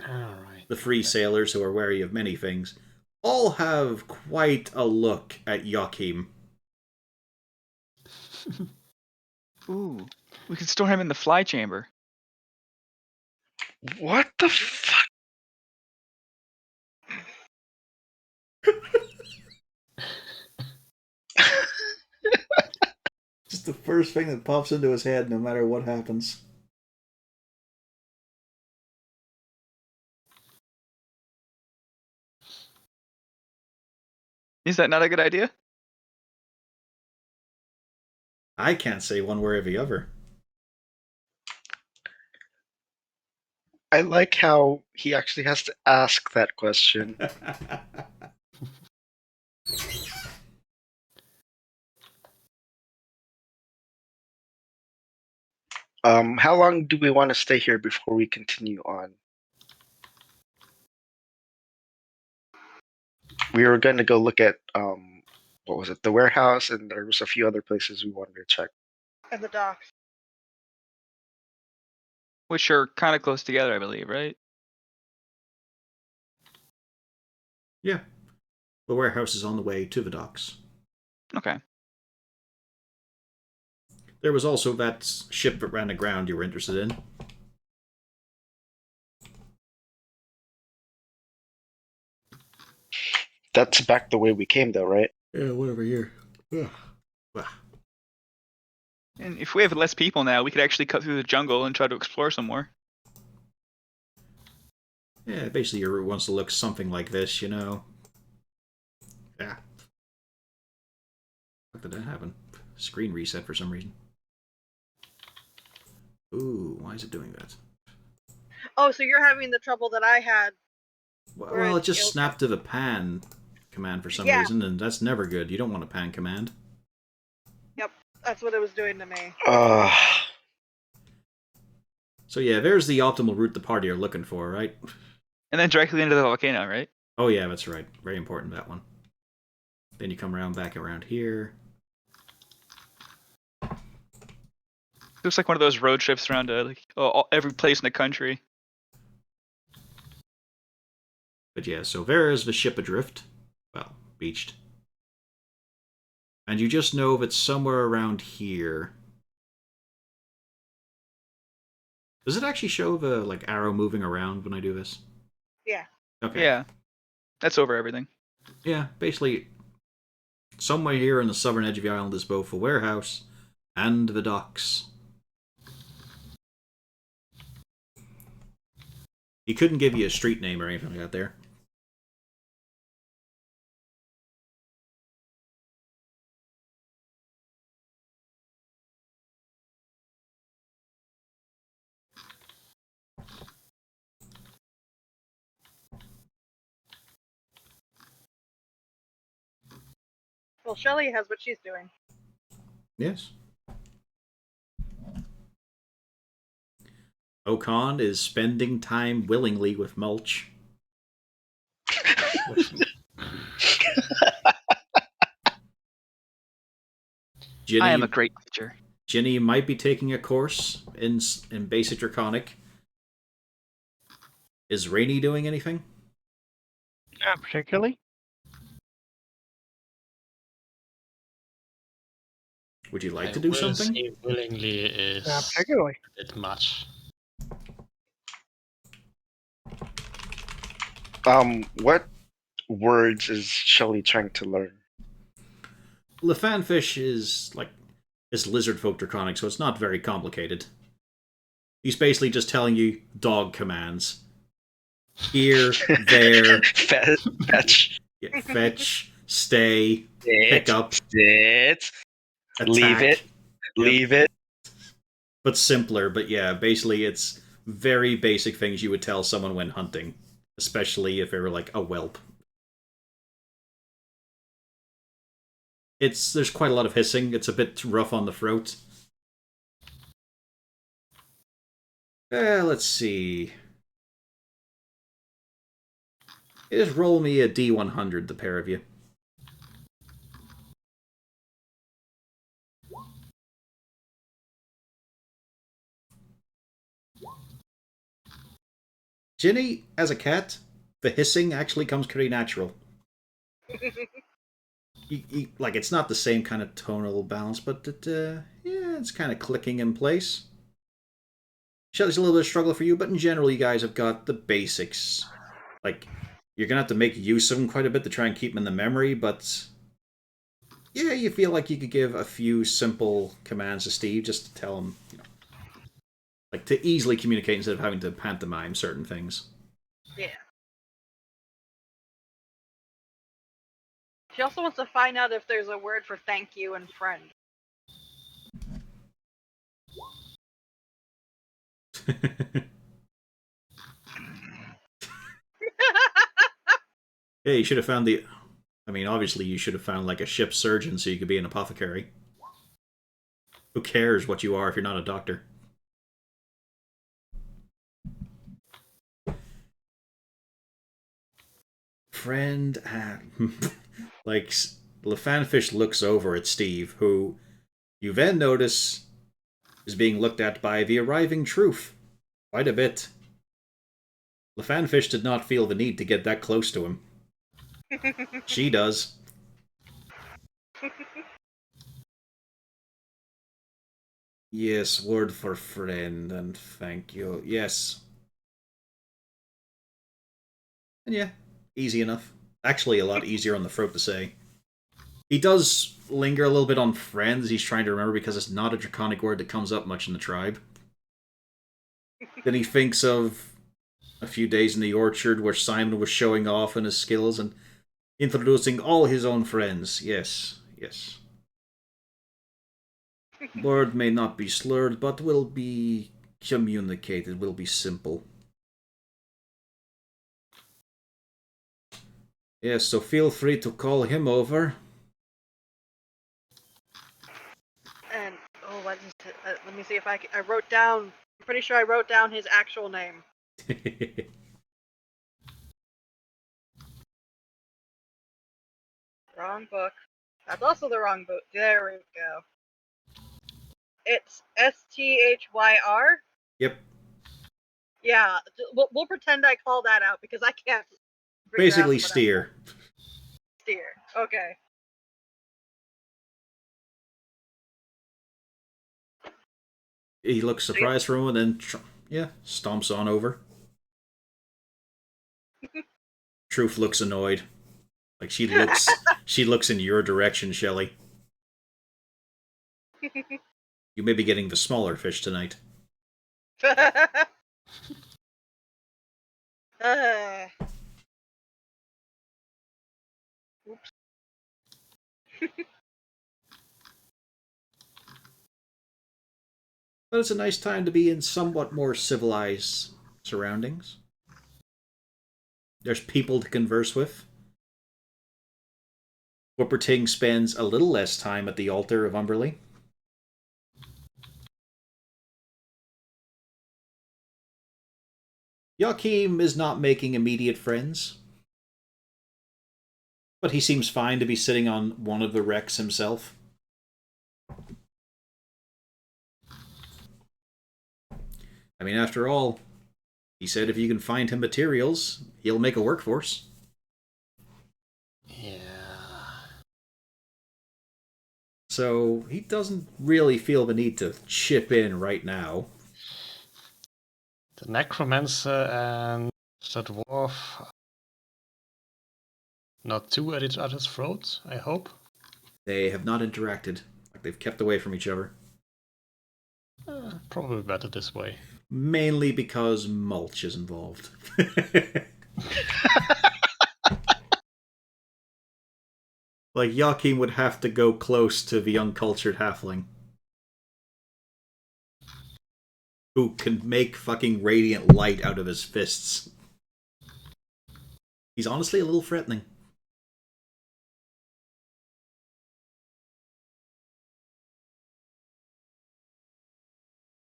Alright. the free sailors who are wary of many things, all have quite a look at Joachim. Ooh, we could store him in the fly chamber. What the fuck? Just the first thing that pops into his head, no matter what happens. Is that not a good idea? I can't say one way or the other. I like how he actually has to ask that question. How long do we want to stay here before we continue on? We were going to go look at what was it, the warehouse, and there was a few other places we wanted to check. And the docks. Which are kind of close together, I believe, right? Yeah. The warehouse is on the way to the docks. Okay. There was also that ship that ran aground you were interested in. That's back the way we came, though, right? Yeah, whatever here. And if we have less people now, we could actually cut through the jungle and try to explore some more. Yeah, basically your route wants to look something like this, you know. Yeah. What did that happen? Screen reset for some reason. Ooh, why is it doing that? Oh, so you're having the trouble that I had. Well, it just snapped to the pan command for some reason, and that's never good. You don't want a pan command. Yep, that's what it was doing to me. So yeah, there's the optimal route the party are looking for, right? And then directly into the volcano, right? Oh yeah, that's right. Very important, that one. Then you come around back around here. Looks like one of those road trips around every place in the country. But yeah, so there is the ship adrift. Well, beached. And you just know that somewhere around here. Does it actually show the arrow moving around when I do this? Yeah. Okay. Yeah. That's over everything. Yeah, basically, somewhere here on the southern edge of the island is both the warehouse and the docks. He couldn't give you a street name or anything like that there. Well, Shelly has what she's doing. Yes. Okan is spending time willingly with Mulch. Jinny, I am a great teacher. Jinny might be taking a course in Basic Draconic. Is Rainy doing anything? Not particularly. Would you like to do something? Say willingly is Not particularly. a bit much. What words is Shelly trying to learn? Lefanfish is lizard folk draconic, so it's not very complicated. He's basically just telling you dog commands. Here, there, Fetch. fetch, stay, pick up, Sit. attack. Leave it. Yep. Leave it. But simpler, but yeah, basically it's very basic things you would tell someone when hunting. Especially if they were like a whelp. There's quite a lot of hissing, it's a bit rough on the throat. Let's see. Just roll me a D100, the pair of you. Jinny, as a cat, the hissing actually comes pretty natural. Like, it's not the same kind of tonal balance, but it's kind of clicking in place. Shelly's a little bit of struggle for you, but in general, you guys have got the basics. Like, you're going to have to make use of them quite a bit to try and keep them in the memory, but yeah, you feel like you could give a few simple commands to Steve just to tell him, like, to easily communicate instead of having to pantomime certain things. Yeah. She also wants to find out if there's a word for thank you and friend. Yeah, you should have found obviously you should have found like a ship surgeon so you could be an apothecary. Who cares what you are if you're not a doctor? Friend, like, Lefanfish looks over at Steve, who you then notice is being looked at by the arriving Truth quite a bit. Lefanfish did not feel the need to get that close to him. She does. Yes, word for friend and thank you. Yes. And yeah, easy enough. Actually, a lot easier on the throat to say. He does linger a little bit on friends, he's trying to remember because it's not a draconic word that comes up much in the tribe. Then he thinks of a few days in the orchard where Simon was showing off in his skills and introducing all his own friends. Yes, yes. Word may not be slurred, but will be communicated, will be simple. Yes, so feel free to call him over. And what is it? Let me see if I wrote down. I'm pretty sure I wrote down his actual name. Wrong book. That's also the wrong book. There we go. It's Sthyr. Yep. Yeah, we'll pretend I call that out because I can't. Basically, steer. Steer. Okay. He looks surprised for a moment, and then stomps on over. Truth looks annoyed. Like she looks in your direction, Shelley. You may be getting the smaller fish tonight. Oops. But it's a nice time to be in somewhat more civilized surroundings. There's people to converse with. Whooperting spends a little less time at the altar of Umberly. Joachim is not making immediate friends, but he seems fine to be sitting on one of the wrecks himself. I mean, after all, he said if you can find him materials, he'll make a workforce. Yeah. So he doesn't really feel the need to chip in right now. The necromancer and the dwarf not too at each other's throats, I hope. They have not interacted. Like they've kept away from each other. Probably better this way. Mainly because mulch is involved. Like, Joachim would have to go close to the uncultured halfling. Who can make fucking radiant light out of his fists. He's honestly a little threatening.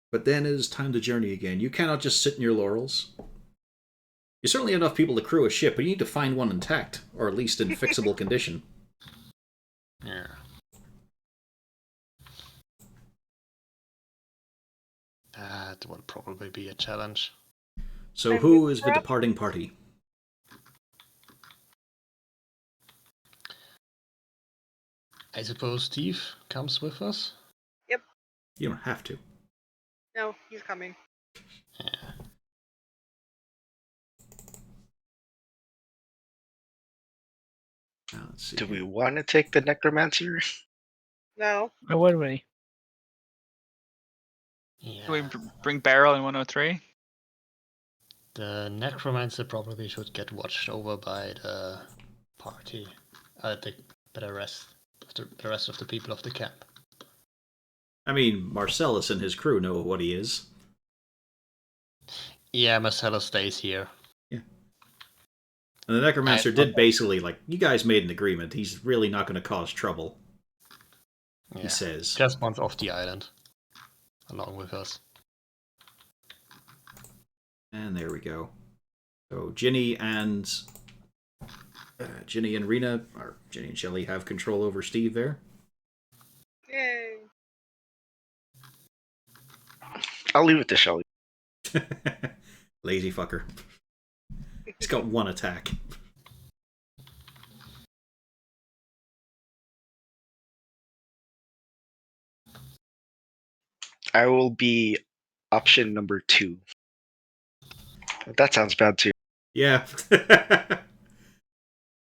But then it is time to journey again. You cannot just sit in your laurels. You certainly have enough people to crew a ship, but you need to find one intact, or at least in fixable condition. Yeah. That will probably be a challenge. So And who we is the prep- departing party? I suppose Steve comes with us? You don't have to. No, he's coming. Yeah. Now, let's see. Do we here. want to take the necromancer? No. Oh, wait a minute. Do we Yeah. bring Barrel in 103? The necromancer probably should get watched over by the party, by the rest of the people of the camp. I mean, Marcellus and his crew know what he is. Yeah, Marcelo stays here. And the necromancer did basically, like, you guys made an agreement. He's really not going to cause trouble, Yeah. he says. Just wants off the island, along with us. And there we go. So Jinny and Rena, or Jinny and Shelly, have control over Steve there. Yay. I'll leave it to Shelly. Lazy fucker. He's got one attack. I will be option number 2. That sounds bad too. Yeah.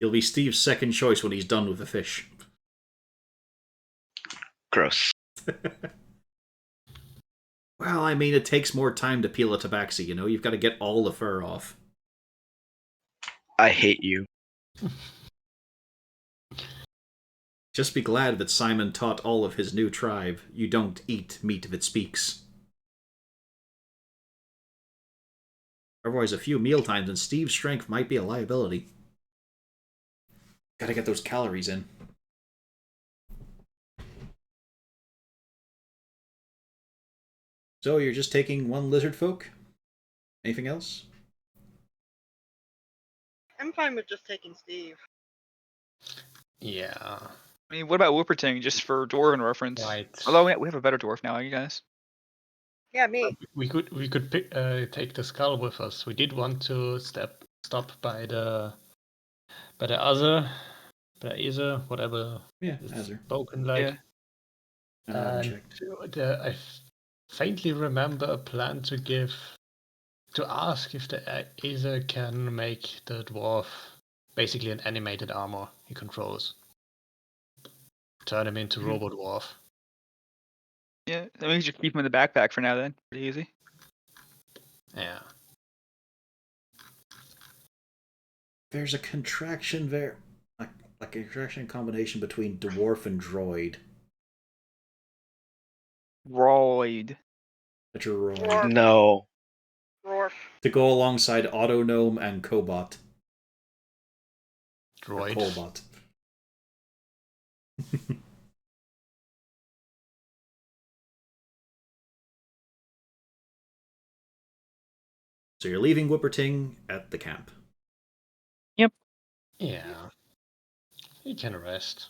He'll be Steve's second choice when he's done with the fish. Gross. Well, I mean, it takes more time to peel a tabaxi, you know? You've got to get all the fur off. I hate you. Just be glad that Simon taught all of his new tribe, you don't eat meat that speaks. Otherwise, a few mealtimes and Steve's strength might be a liability. Gotta get those calories in. So, you're just taking one lizard folk? Anything else? I'm fine with just taking Steve. Yeah. I mean, what about Whooperting, just for dwarven reference? Right. Although we have a better dwarf now, you guys. Yeah, me. We could take the skull with us. We did want to stop by the other, whatever Yeah, it's Azure. spoken like. Yeah. I And checked. I faintly remember a plan to ask if the Aether can make the dwarf basically an animated armor he controls. Turn him into Robo Dwarf. Yeah, I mean, just keep him in the backpack for now then. Pretty easy. Yeah. There's a contraction there. Like a contraction combination between dwarf and droid. Roid. That you're wrong. Roar. No. Roar. To go alongside Autognome and Cobot. Or Droid. Colbot. So you're leaving Whipperting at the camp. Yeah. He can rest.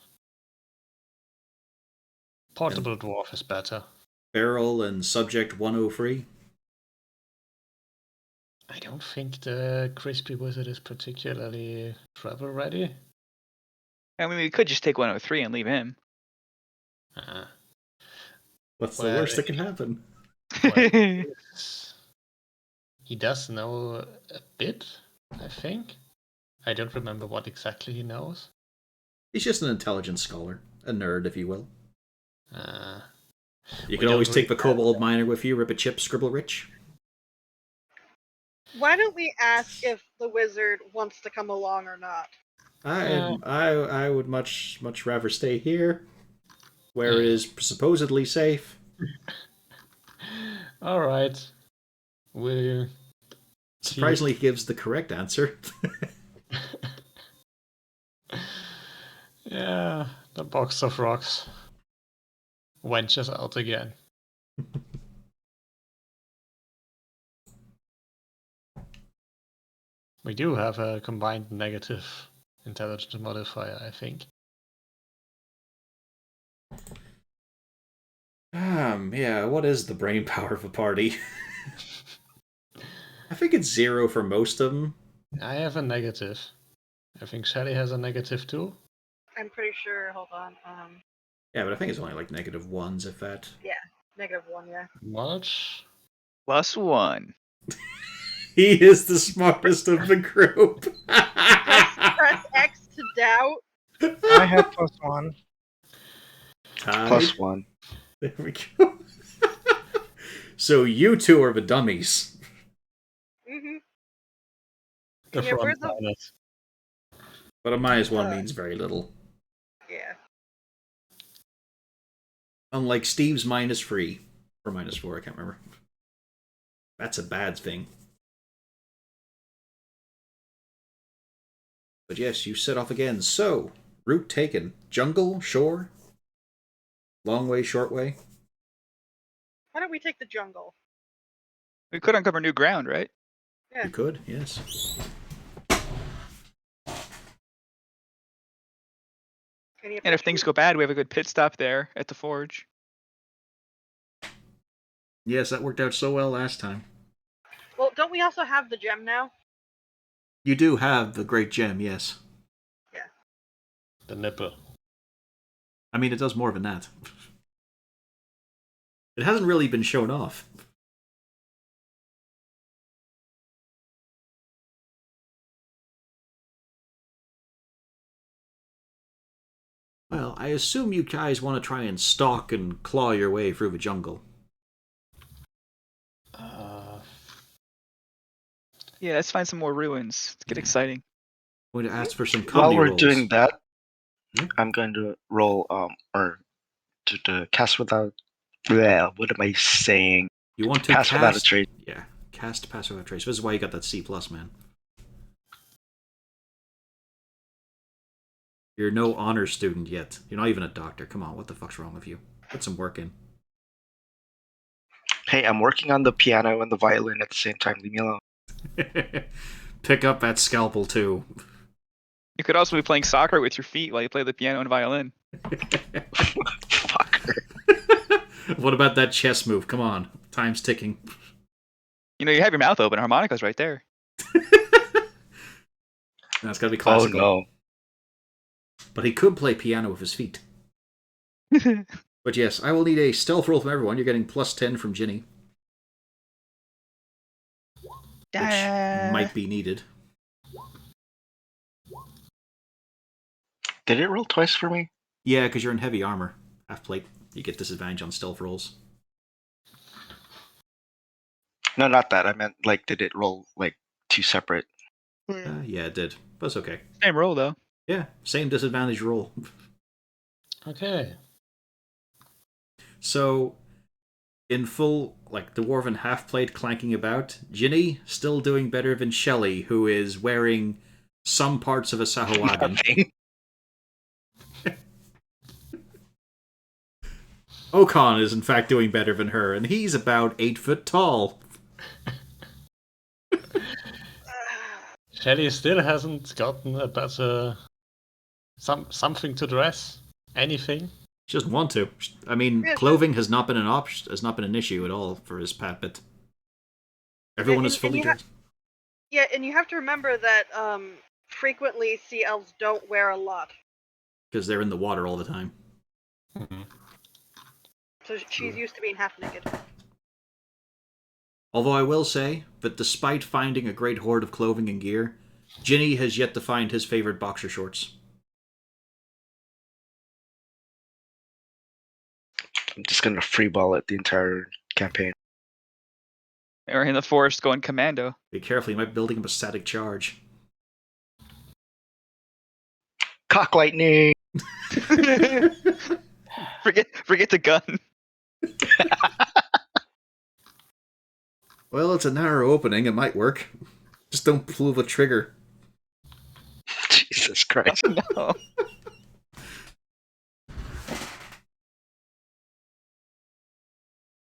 Portable dwarf is better. Barrel and Subject 103. I don't think the Crispy Wizard is particularly travel ready. I mean, we could just take 103 and leave him. What's the Well, worst that can happen? Well, he does know a bit, I think. I don't remember what exactly he knows. He's just an intelligent scholar. a nerd, if you will. You We can always don't take the really kobold miner with you, rip a chip, scribble rich. Why don't we ask if the wizard wants to come along or not? I would much rather stay here, where it is supposedly safe. All right. We Surprisingly, he gives the correct answer. Yeah, the box of rocks ventures out again. We do have a combined negative intelligence modifier, I think. Yeah, what is the brain power of a party? I think it's 0 for most of them. I have a negative. I think Shelly has a negative too. I'm pretty sure. Hold on. Yeah, but I think it's only like -1s, if that. -1. Yeah. Much? +1. He is the smartest of the group. Press X to doubt. I had +1. Tied. +1. There we go. So you two are the dummies. Mm-hmm. The Yeah, we're front the- liners. But a -1 means very little. Yeah. Unlike Steve's -3. Or -4, I can't remember. That's a bad thing. But yes, you set off again. So, route taken. Jungle, shore? Long way, short way? Why don't we take the jungle? We could uncover new ground, right? Yeah. You could, yes. And if things go bad, we have a good pit stop there at the forge. Yes, that worked out so well last time. Well, don't we also have the gem now? You do have the great gem, yes. The nipple. I mean, it does more than that. It hasn't really been shown off. Well, I assume you guys want to try and stalk and claw your way through the jungle. Yeah, let's find some more ruins. Let's get exciting. I'm going to ask for some While comedy we're rolls. doing that, Yeah. I'm going to roll or to cast without. Bleh, what am I saying? You want to Pass without a trace. Yeah, cast pass without a trace. This is why you got that C+, man. You're no honor student yet. You're not even a doctor. Come on, what the fuck's wrong with you? Put some work in. Hey, I'm working on the piano and the violin at the same time. Leave me alone. Pick up that scalpel too. You could also be playing soccer with your feet while you play the piano and violin. Fucker. What about that chess move? Come on, time's ticking. You know, you have your mouth open. Harmonica's right there. That's gotta be Oh classical. no. But he could play piano with his feet. But yes, I will need a stealth roll from everyone. You're getting +10 from Jinny, which might be needed. Did it roll twice for me? Yeah, because you're in heavy armor. Half plate. You get disadvantage on stealth rolls. No, not that. I meant like, did it roll like two separate? Yeah, it did. But it's okay. Same roll, though. Yeah, same disadvantage roll. Okay. So, in full, like, dwarven half-plate clanking about, Jinny still doing better than Shelley, who is wearing some parts of a sahuagin. Nothing. Okan is in fact doing better than her, and he's about 8 foot tall. Shelly still hasn't gotten a better something to dress. Anything. She doesn't want to. I mean, Yeah, clothing has not been an option, has not been an issue at all for his puppet. Everyone is and fully you dressed. Yeah, and you have to remember that frequently sea elves don't wear a lot. Because they're in the water all the time. So she's used to being half naked. Although I will say that despite finding a great hoard of clothing and gear, Jinny has yet to find his favorite boxer shorts. I'm just gonna freeball it the entire campaign. Or in the forest going commando. Be careful, you might be building up a static charge. Cock lightning! forget the gun. Well, it's a narrow opening, it might work. Just don't pull the trigger. Jesus Christ. No.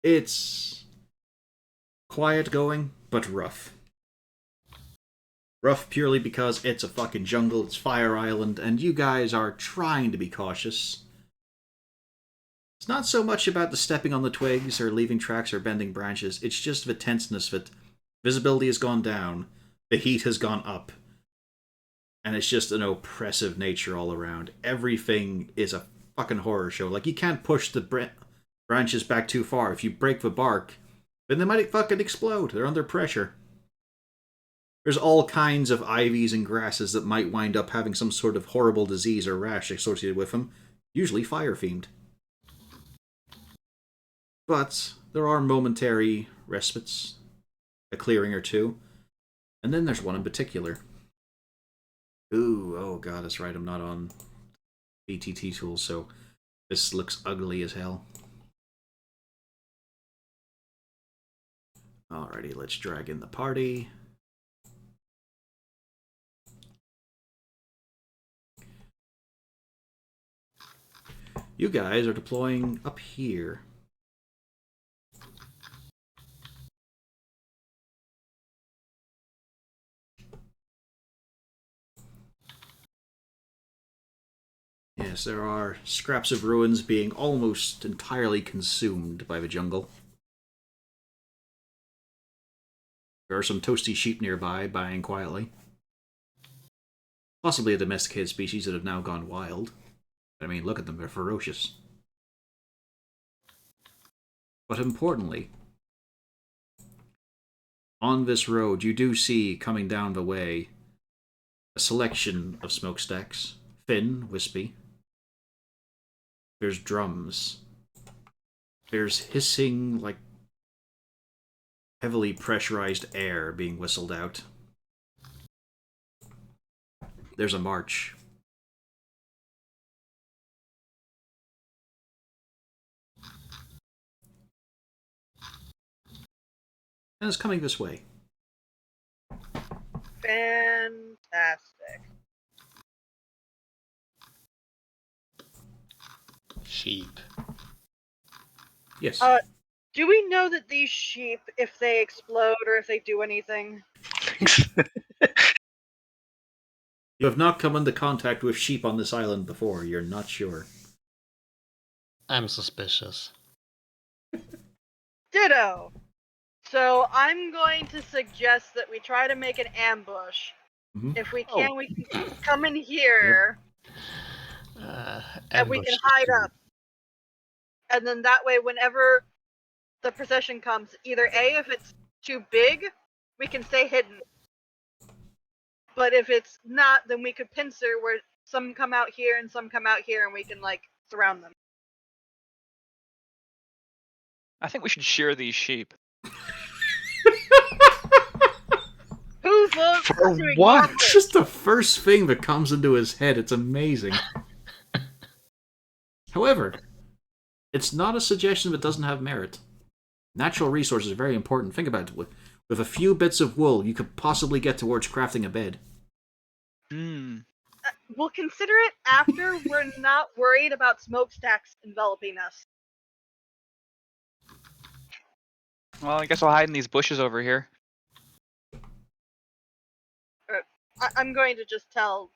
It's quiet going, but rough. Rough purely because it's a fucking jungle, it's Fire Island, and you guys are trying to be cautious. It's not so much about the stepping on the twigs or leaving tracks or bending branches, it's just the tenseness of it. Visibility has gone down, the heat has gone up, and it's just an oppressive nature all around. Everything is a fucking horror show. Like, you can't push the branches back too far. If you break the bark, then they might fucking explode. They're under pressure. There's all kinds of ivies and grasses that might wind up having some sort of horrible disease or rash associated with them, usually fire-themed. But there are momentary respites, a clearing or two, and then there's one in particular. Ooh, oh god, that's right, I'm not on BTT tools, so this looks ugly as hell. Alrighty, let's drag in the party. You guys are deploying up here. Yes, there are scraps of ruins being almost entirely consumed by the jungle. There are some toasty sheep nearby, buying quietly. Possibly a domesticated species that have now gone wild. I mean, look at them, they're ferocious. But importantly, on this road, you do see, coming down the way, a selection of smokestacks. Thin, wispy. There's drums. There's hissing, like, heavily pressurized air being whistled out. There's a march. And it's coming this way. Fantastic. Sheep. Yes. Do we know that these sheep, if they explode or if they do anything? You have not come into contact with sheep on this island before. You're not sure. I'm suspicious. Ditto. So I'm going to suggest that we try to make an ambush. Mhm. If we can, we can come in here and we Ambush can the hide sheep. up. And then that way, whenever the procession comes, either A, if it's too big, we can stay hidden. But if it's not, then we could pincer where some come out here and some come out here and we can, like, surround them. I think we should shear these sheep. Who votes For to what? ignore It's this? just the first thing that comes into his head. It's amazing. However, it's not a suggestion that doesn't have merit. Natural resources are very important. Think about it. With a few bits of wool, you could possibly get towards crafting a bed. We'll consider it after we're not worried about smokestacks enveloping us. Well, I guess I'll hide in these bushes over here. I'm going to just tell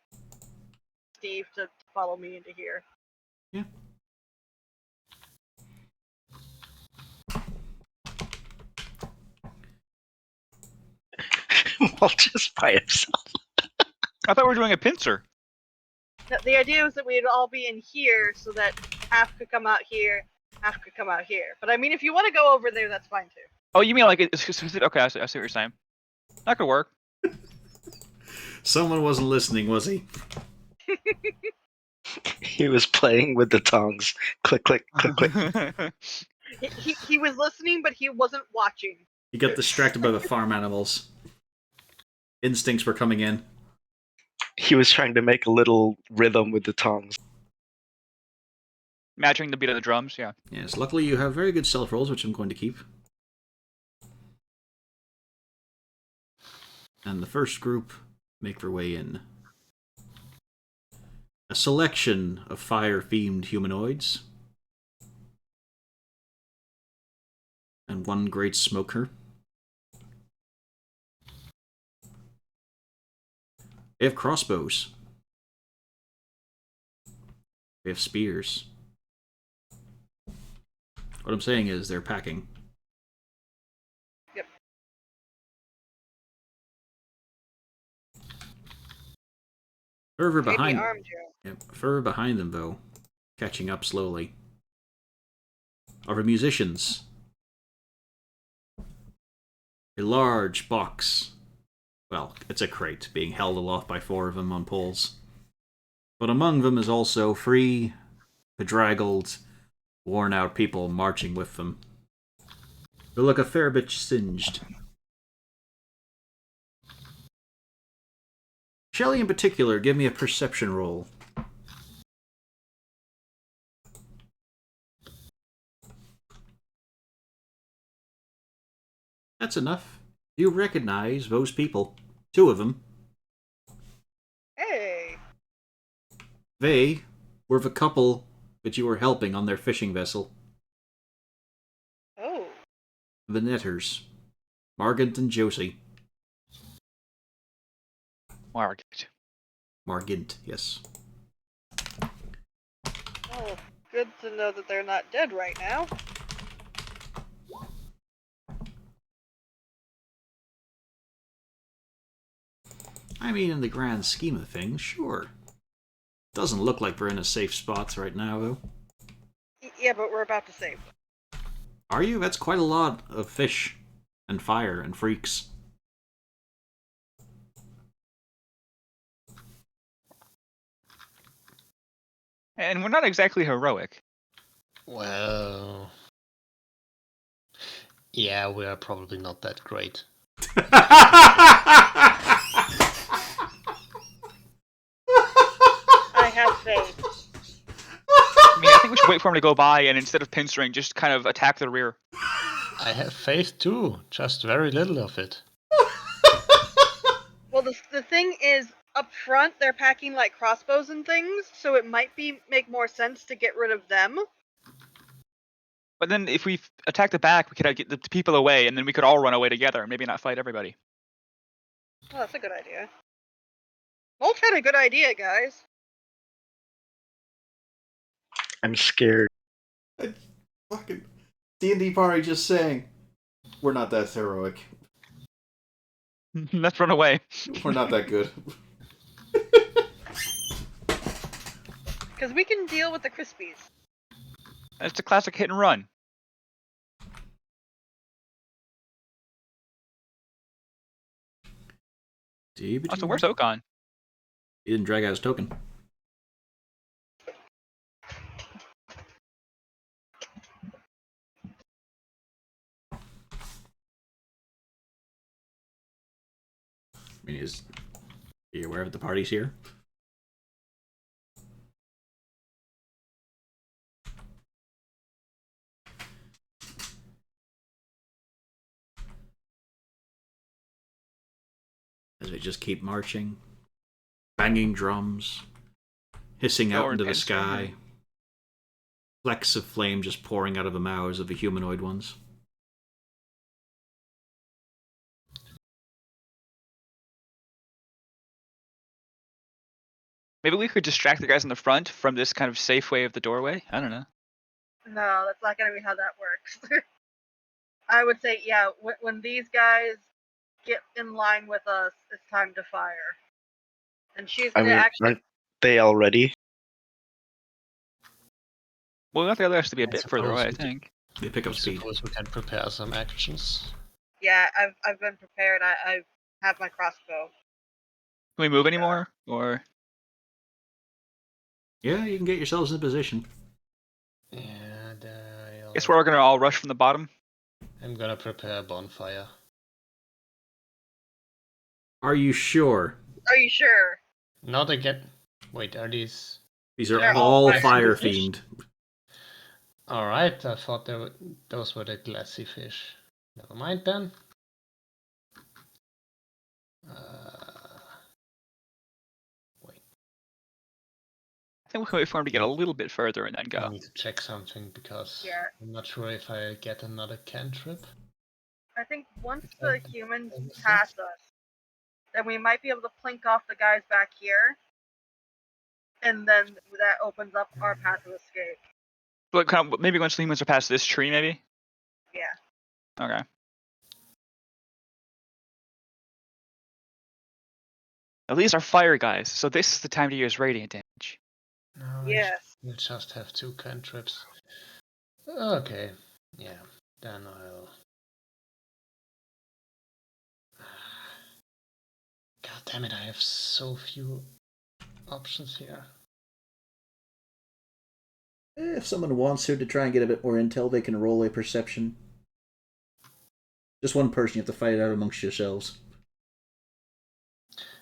Steve to follow me into here. Yeah. Well, just by himself. I thought we were doing a pincer. The idea was that we'd all be in here so that half could come out here, half could come out here. But I mean, if you want to go over there, that's fine too. Oh, you mean like okay? I see what you're saying. That could work. Someone wasn't listening, was he? He was playing with the tongs. Click, click, click, click. He was listening, but he wasn't watching. He got distracted by the farm animals. Instincts were coming in. He was trying to make a little rhythm with the tongs. Matching the beat of the drums, yeah. Yes, luckily you have very good stealth rolls, which I'm going to keep. And the first group make their way in. A selection of fire-themed humanoids. And one great smoker. They have crossbows. They have spears. What I'm saying is they're packing. Yep. Further Maybe behind, armed you. yep, further behind them, though, catching up slowly, are the musicians. A large box. Well, it's a crate being held aloft by 4 of them on poles. But among them is also 3 bedraggled, worn-out people marching with them. They look a fair bit singed. Shelley in particular, give me a perception roll. That's enough. You recognize those people. 2 of them. Hey. They were the couple that you were helping on their fishing vessel. Oh. The Netters. Margant and Josie. Margit. Margint, yes. Oh, good to know that they're not dead right now. I mean, in the grand scheme of things, sure. Doesn't look like we're in a safe spot right now, though. Yeah, but we're about to save them. Are you? That's quite a lot of fish and fire and freaks. And we're not exactly heroic. Well, yeah, we are probably not that great. I have faith. I mean, I think we should wait for him to go by and instead of pinstring, just kind of attack the rear. I have faith too, just very little of it. Well, the thing is, up front, they're packing like crossbows and things, so it might make more sense to get rid of them. But then if we attack the back, we could get the people away, and then we could all run away together and maybe not fight everybody. Oh, that's a good idea. Molt had a good idea, guys. I'm scared. Fucking D&D party just saying, we're not that heroic. Let's run away. We're not that good. Because we can deal with the Crispies. It's a classic hit and run. Also, where's Okon? He didn't drag out his token. I mean, are you aware of the parties here? As we just keep marching, banging drums, hissing out into the sky, flecks of flame just pouring out of the mouths of the humanoid ones. Maybe we could distract the guys in the front from this kind of safe way of the doorway? I don't know. No, that's not going to be how that works. I would say, yeah, when these guys get in line with us, it's time to fire. And she's I going to mean, actually... aren't they already? Well, we want the others to be a I bit further away, I suppose we think. They pick I up speed. suppose we can prepare some actions. Yeah, I've been prepared. I have my crossbow. Can we move anymore? Or Yeah, you can get yourselves in position. And Guess we're all gonna all rush from the bottom. I'm gonna prepare a bonfire. Are you sure? Are you sure? Not again. Wait, are these? These are They're all all fire fire fish? themed. All right, I thought those were the glassy fish. Never mind then. Wait, I think we want to get a little bit further and then I go. need to check something because Yeah. I'm not sure if I get another cantrip. I think once Okay. the humans Okay. pass us, then we might be able to plink off the guys back here, and then that opens up our path of escape. But kind of, maybe once the humans are past this tree, maybe. Yeah. Okay. At least our fire guys. So this is the time to use radiant damage. No, Yes. we'll just have 2 cantrips. Okay, yeah, then I'll. God damn it, I have so few options here. If someone wants to try and get a bit more intel, they can roll a perception. Just one person, you have to fight it out amongst yourselves.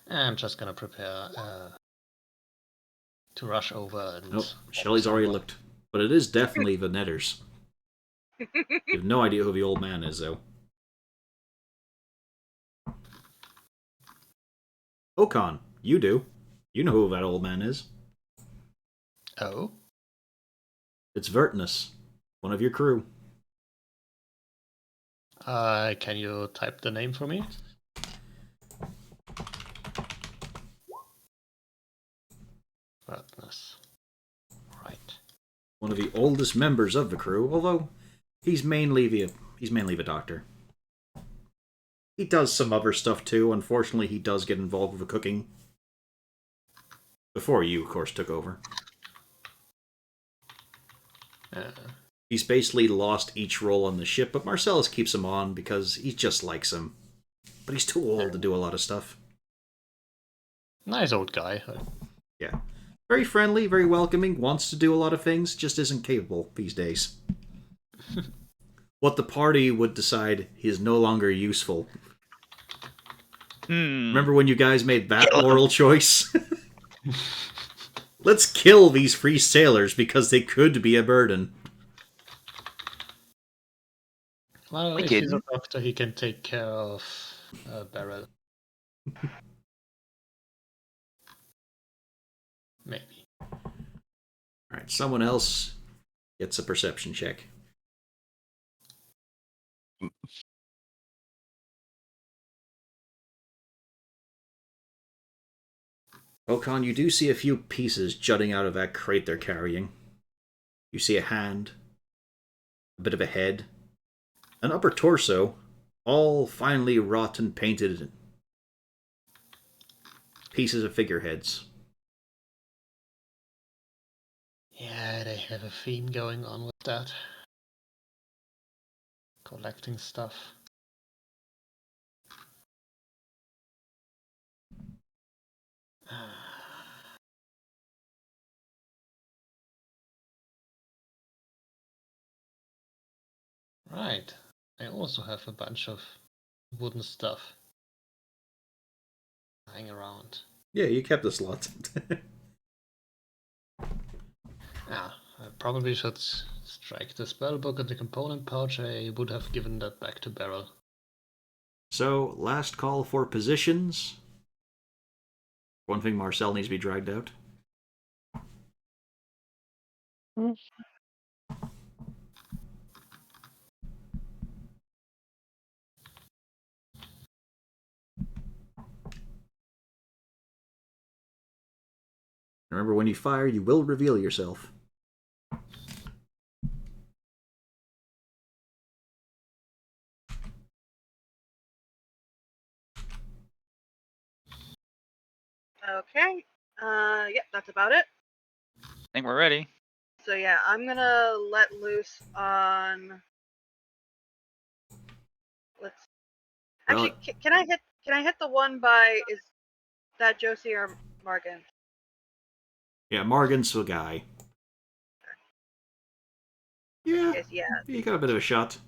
I'm just gonna prepare to rush over and. Nope, Shelley's already looked. But it is definitely the Netters. You have no idea who the old man is, though. Okan, you do. You know who that old man is. Oh? It's Vertinus, one of your crew. Can you type the name for me? Goodness. Right. One of the oldest members of the crew, although he's mainly the doctor. He does some other stuff too. Unfortunately, he does get involved with the cooking. Before you, of course, took over. He's basically lost each role on the ship, but Marcellus keeps him on because he just likes him. But he's too old to do a lot of stuff. Nice old guy. Yeah. Very friendly, very welcoming, wants to do a lot of things, just isn't capable these days. What the party would decide, he is no longer useful. Remember when you guys made that moral choice? Let's kill these free sailors because they could be a burden. Well, We if he's a didn't. doctor, he can take care of Beryl. Maybe. Alright, someone else gets a perception check. Okan, you do see a few pieces jutting out of that crate they're carrying. You see a hand, a bit of a head, an upper torso, all finely wrought and painted pieces of figureheads. Yeah, they have a theme going on with that. Collecting stuff. Right. I also have a bunch of wooden stuff lying around. Yeah, you kept this lot. I probably should strike the spellbook and the component pouch. I would have given that back to Beryl. So, last call for positions. One thing, Marcel needs to be dragged out. Remember, when you fire, you will reveal yourself. Okay. Yep, that's about it. I think we're ready. So yeah, I'm gonna let loose on. Let's. Actually, can I hit? Can I hit the one by? Is that Josie or Morgan? Yeah, Morgan's the guy. Yeah, Yes, yeah. you got a bit of a shot.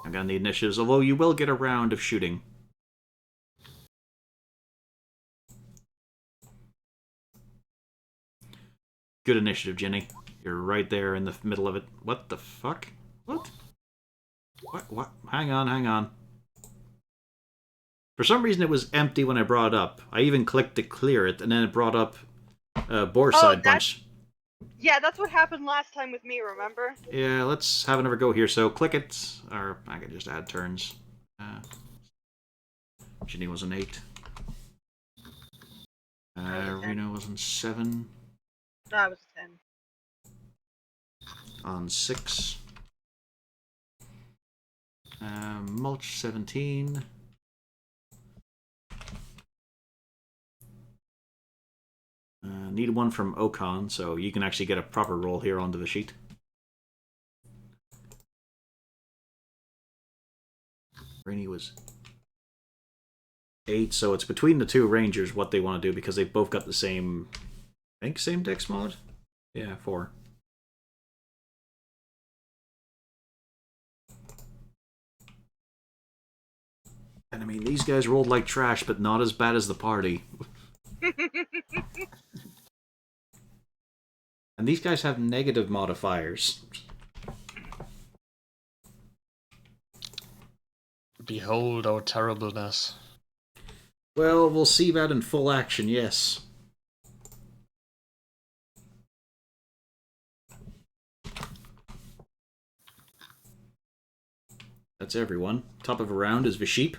I'm gonna need initiatives, although you will get a round of shooting. Good initiative, Jinny. You're right there in the middle of it. What the fuck? What? What? Hang on. For some reason, it was empty when I brought it up. I even clicked to clear it, and then it brought up Boarside Bunch. Yeah, that's what happened last time with me, remember? Yeah, let's have another go here. So click it, or I can just add turns. Jinny was an 8. Reno was on 7. No, I was a 10. On 6. Mulch 17. Need one from Ocon, so you can actually get a proper roll here onto the sheet. Rainy was 8, so it's between the two Rangers what they want to do because they both got the same, I think, same dex mod? Yeah, 4. And I mean, these guys rolled like trash, but not as bad as the party. And these guys have negative modifiers. Behold our terribleness. Well, we'll see that in full action, yes. That's everyone. Top of a round is the sheep.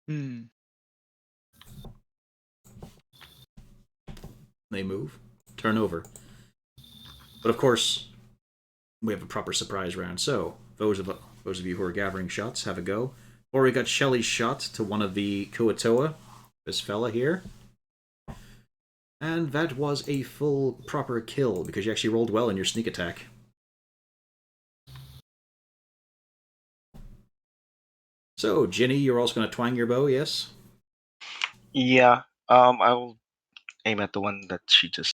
They move. Turn over. But of course, we have a proper surprise round. So, those of you who are gathering shots, have a go. Or we got Shelly's shot to one of the Kuatoa, this fella here. And that was a full proper kill, because you actually rolled well in your sneak attack. So, Jinny, you're also going to twang your bow, yes? Yeah. I will aim at the one that she just.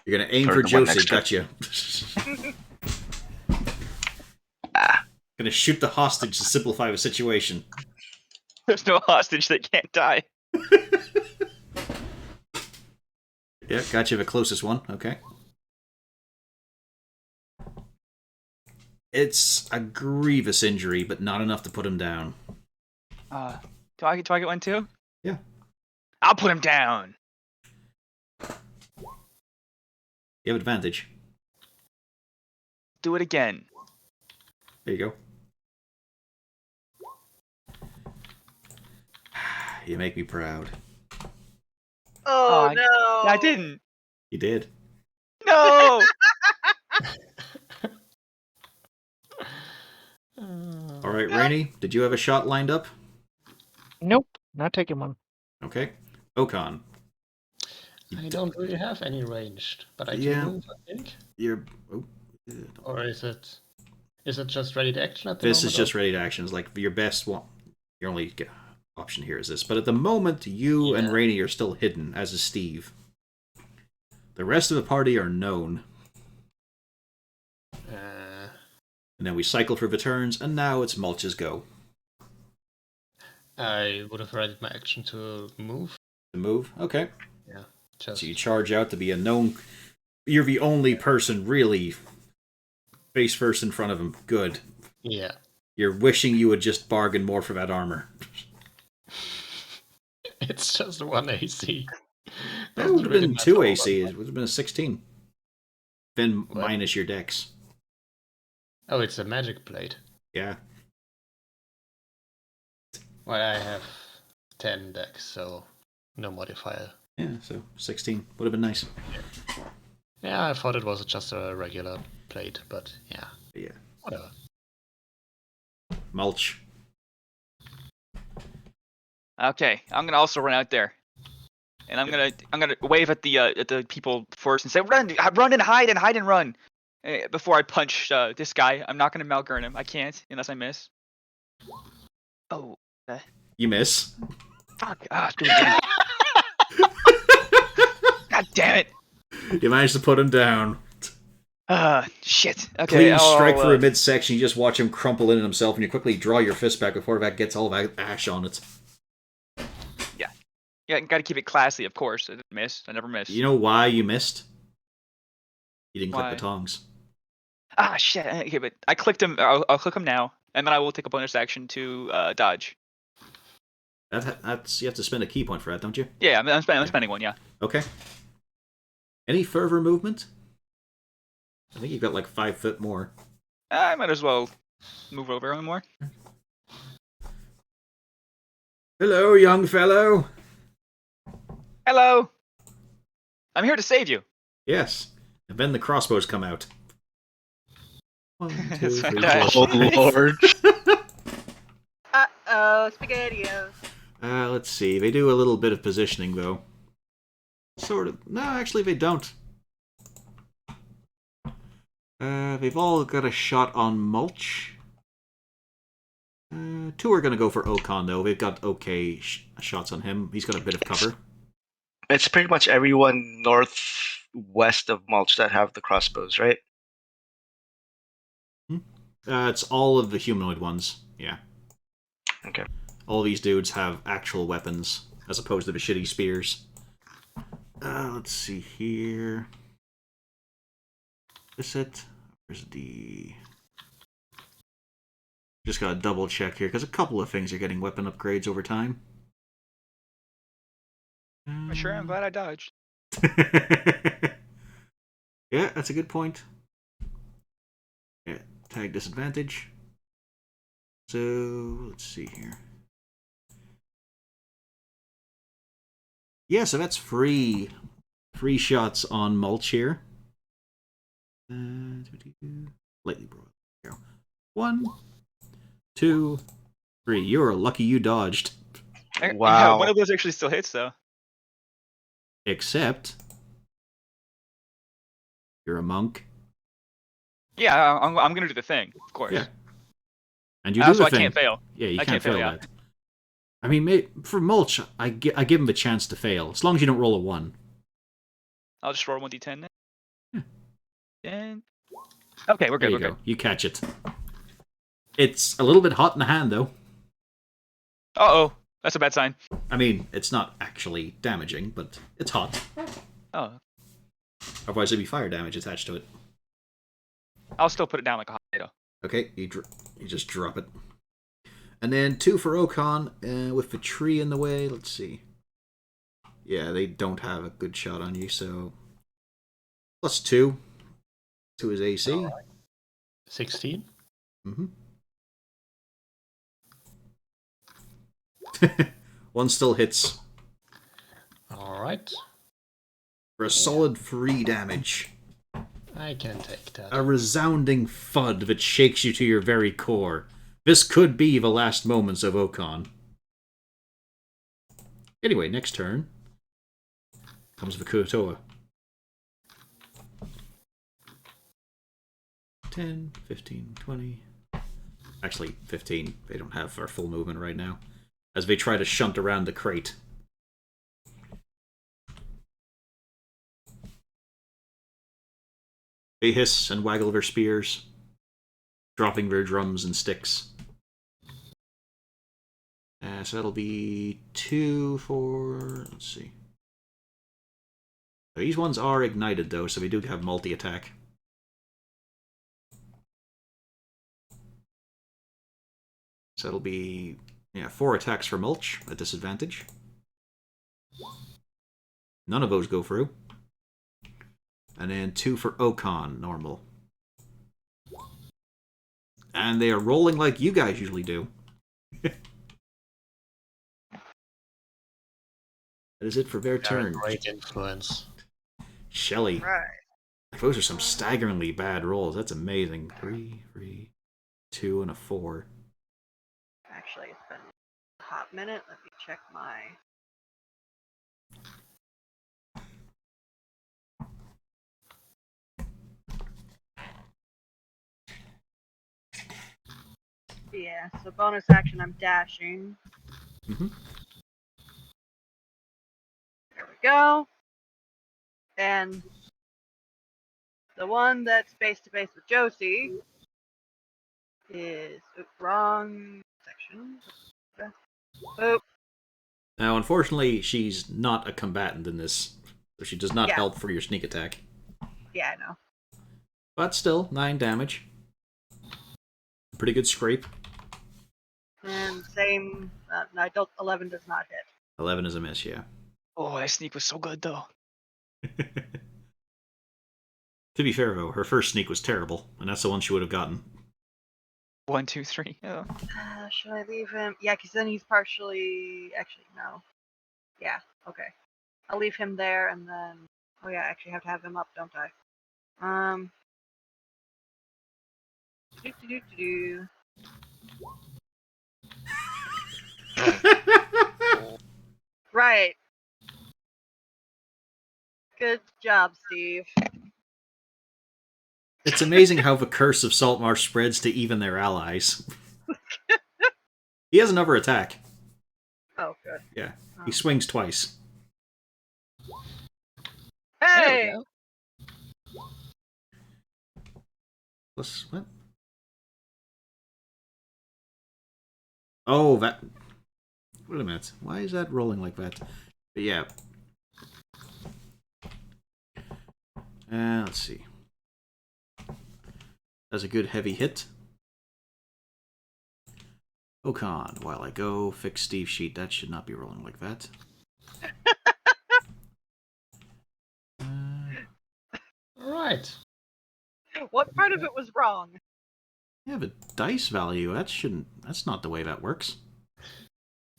You're going to aim Or for the one Josie, next to gotcha. Ah. Gonna shoot the hostage to simplify the situation. There's no hostage that can't die. Yeah, got you the closest one. Okay. It's a grievous injury, but not enough to put him down. Do I get one too? Yeah. I'll put him down. You have advantage. Do it again. There you go. You make me proud. Oh, Oh, no. I didn't. You did. No. All right, Rainey, did you have a shot lined up? Nope, not taking one. Okay. Ocon. I don't really have any ranged, but I can Yeah. move, I think. You're. Oh, Or is it just ready to action at the this moment? is just ready to action. It's like your best one. Your only option here is this. But at the moment, you and Yeah. Rainey are still hidden, as is Steve. The rest of the party are known. And then we cycle through the turns, and now it's Mulch's go. I would have readied my action to move. To move? Okay. Yeah. Just So you charge out to be a known. You're the only person really face first in front of him. Good. yeah. You're wishing you would just bargain more for that armor. It's just 1 AC. That Doesn't would have really been matter 2 all AC. that It would have been a 16. Then What? minus your dex. Oh, it's a magic plate. Yeah. Well, I have 10 decks, so no modifier. Yeah, so 16. Would have been nice. Yeah, I thought it was just a regular plate, but yeah, Yeah. whatever. Mulch. Okay, I'm gonna also run out there, and I'm gonna wave at the people first and say, run and hide and run, before I punch this guy. I'm not gonna Malgurn him. I can't unless I miss. Oh. You miss. Fuck. Ah, do it again. God damn it. You managed to put him down. Shit. Okay. Clean strike for a I'll, midsection. You just watch him crumple in himself, and you quickly draw your fist back before that gets all that ash on it. Yeah, gotta keep it classy, of course. I didn't miss. I never miss. You know why you missed? You didn't click Why? the tongs. Ah, shit. Okay, but I clicked him. I'll click him now, and then I will take a bonus action to dodge. That's you have to spend a key point for that, don't you? Yeah, I'm spending one. Yeah. Okay. Any further movement? I think you've got like 5 foot more. I might as well move over one more. Hello, young fellow. Hello. I'm here to save you. Yes. And then the crossbows come out. 1, 2, It's 3, fantastic. 4. Oh lord. Uh-oh, SpaghettiOs. Let's see. They do a little bit of positioning, though. Sort of. No, actually, they don't. They've all got a shot on Mulch. 2 are going to go for Okon, though. They've got okay shots on him. He's got a bit of cover. It's pretty much everyone northwest of Mulch that have the crossbows, right? It's all of the humanoid ones. Yeah. Okay. All these dudes have actual weapons, as opposed to the shitty spears. Let's see here. Is it? Where's the... Just gotta double check here, because a couple of things are getting weapon upgrades over time. Sure, I'm glad I dodged. Yeah, that's a good point. Yeah, tag disadvantage. So, let's see here. Yeah, so that's free shots on Mulch here. Lightly broad. There we go. 1, 2, 3. You're lucky you dodged. Yeah, Wow. one of those actually still hits, though. Except you're a monk. Yeah, I'm gonna do the thing, of course. Yeah. And you do Also, the I thing. can't fail. Yeah, you I can't can't fail, fail yeah. that. I mean, for Mulch, I give him a chance to fail, as long as you don't roll a 1. I'll just roll 1d10 then. Yeah. And... Okay, we're There good. you We're go. good. You catch it. It's a little bit hot in the hand, though. Uh-oh, that's a bad sign. I mean, it's not actually damaging, but it's hot. Oh, Otherwise, there'd be fire damage attached to it. I'll still put it down like a hot potato. Okay, you just drop it. And then 2 for Okon, with the tree in the way. Let's see. Yeah, they don't have a good shot on you, so... +2 to his AC. All right. 16. Mm-hmm. 1 still hits. All right. For a solid 3 damage. I can take that. A resounding thud that shakes you to your very core. This could be the last moments of Okon. Anyway, next turn comes the Kuotoa. 10, 15, 20. Actually, 15. They don't have our full movement right now. As they try to shunt around the crate. They hiss and waggle their spears, dropping their drums and sticks. So that'll be 2 for... let's see. These ones are ignited, though, so we do have multi-attack. So it'll be 4 attacks for Mulch at disadvantage. None of those go through. And then 2 for Okon, normal. And they are rolling like you guys usually do. That is it for their turn. Great influence. Shelley. Right. Those are some staggeringly bad rolls. That's amazing. 3, 2, and a 4. Actually, it's been a hot minute. Let me check my... Yeah, so bonus action, I'm dashing. Mm-hmm. we go. And the one that's face to face with Josie is wrong section. Oh, Now, unfortunately, she's not a combatant in this, so she does not Yeah. help for your sneak attack. yeah, I know. But still, 9 damage. Pretty good scrape. And same. No, 11 does not hit. 11 is a miss, yeah. Oh, that sneak was so good though. To be fair, though, her first sneak was terrible, and that's the one she would have gotten. 1, 2, 3. Oh. Should I leave him? Yeah, because then he's partially. Actually, no. Yeah, okay. I'll leave him there, and then. Oh yeah, I actually have to have him up, don't I? Do. Right. Good job, Steve. It's amazing how the curse of Saltmarsh spreads to even their allies. He has another attack. Oh, good. Yeah, he swings twice. Hey! There we Plus, what? Oh, that... Wait a minute. Why is that rolling like that? But yeah. Let's see. That's a good heavy hit. Okan, while I go, fix Steve's sheet. That should not be rolling like that. Right. What part of it was wrong? Yeah, but dice value, that shouldn't... That's not the way that works.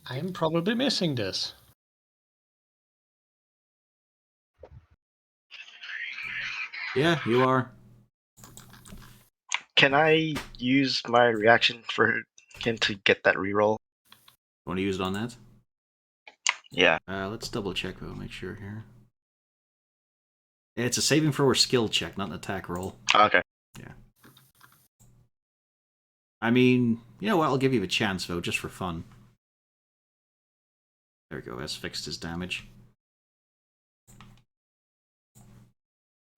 I'm probably missing this. Yeah, you are. Can I use my reaction for him to get that reroll? Want to use it on that? Yeah. Let's double check though, make sure here. It's a saving throw or skill check, not an attack roll. Okay. Yeah. I mean, you know what? I'll give you a chance though, just for fun. There we go. That's fixed his damage.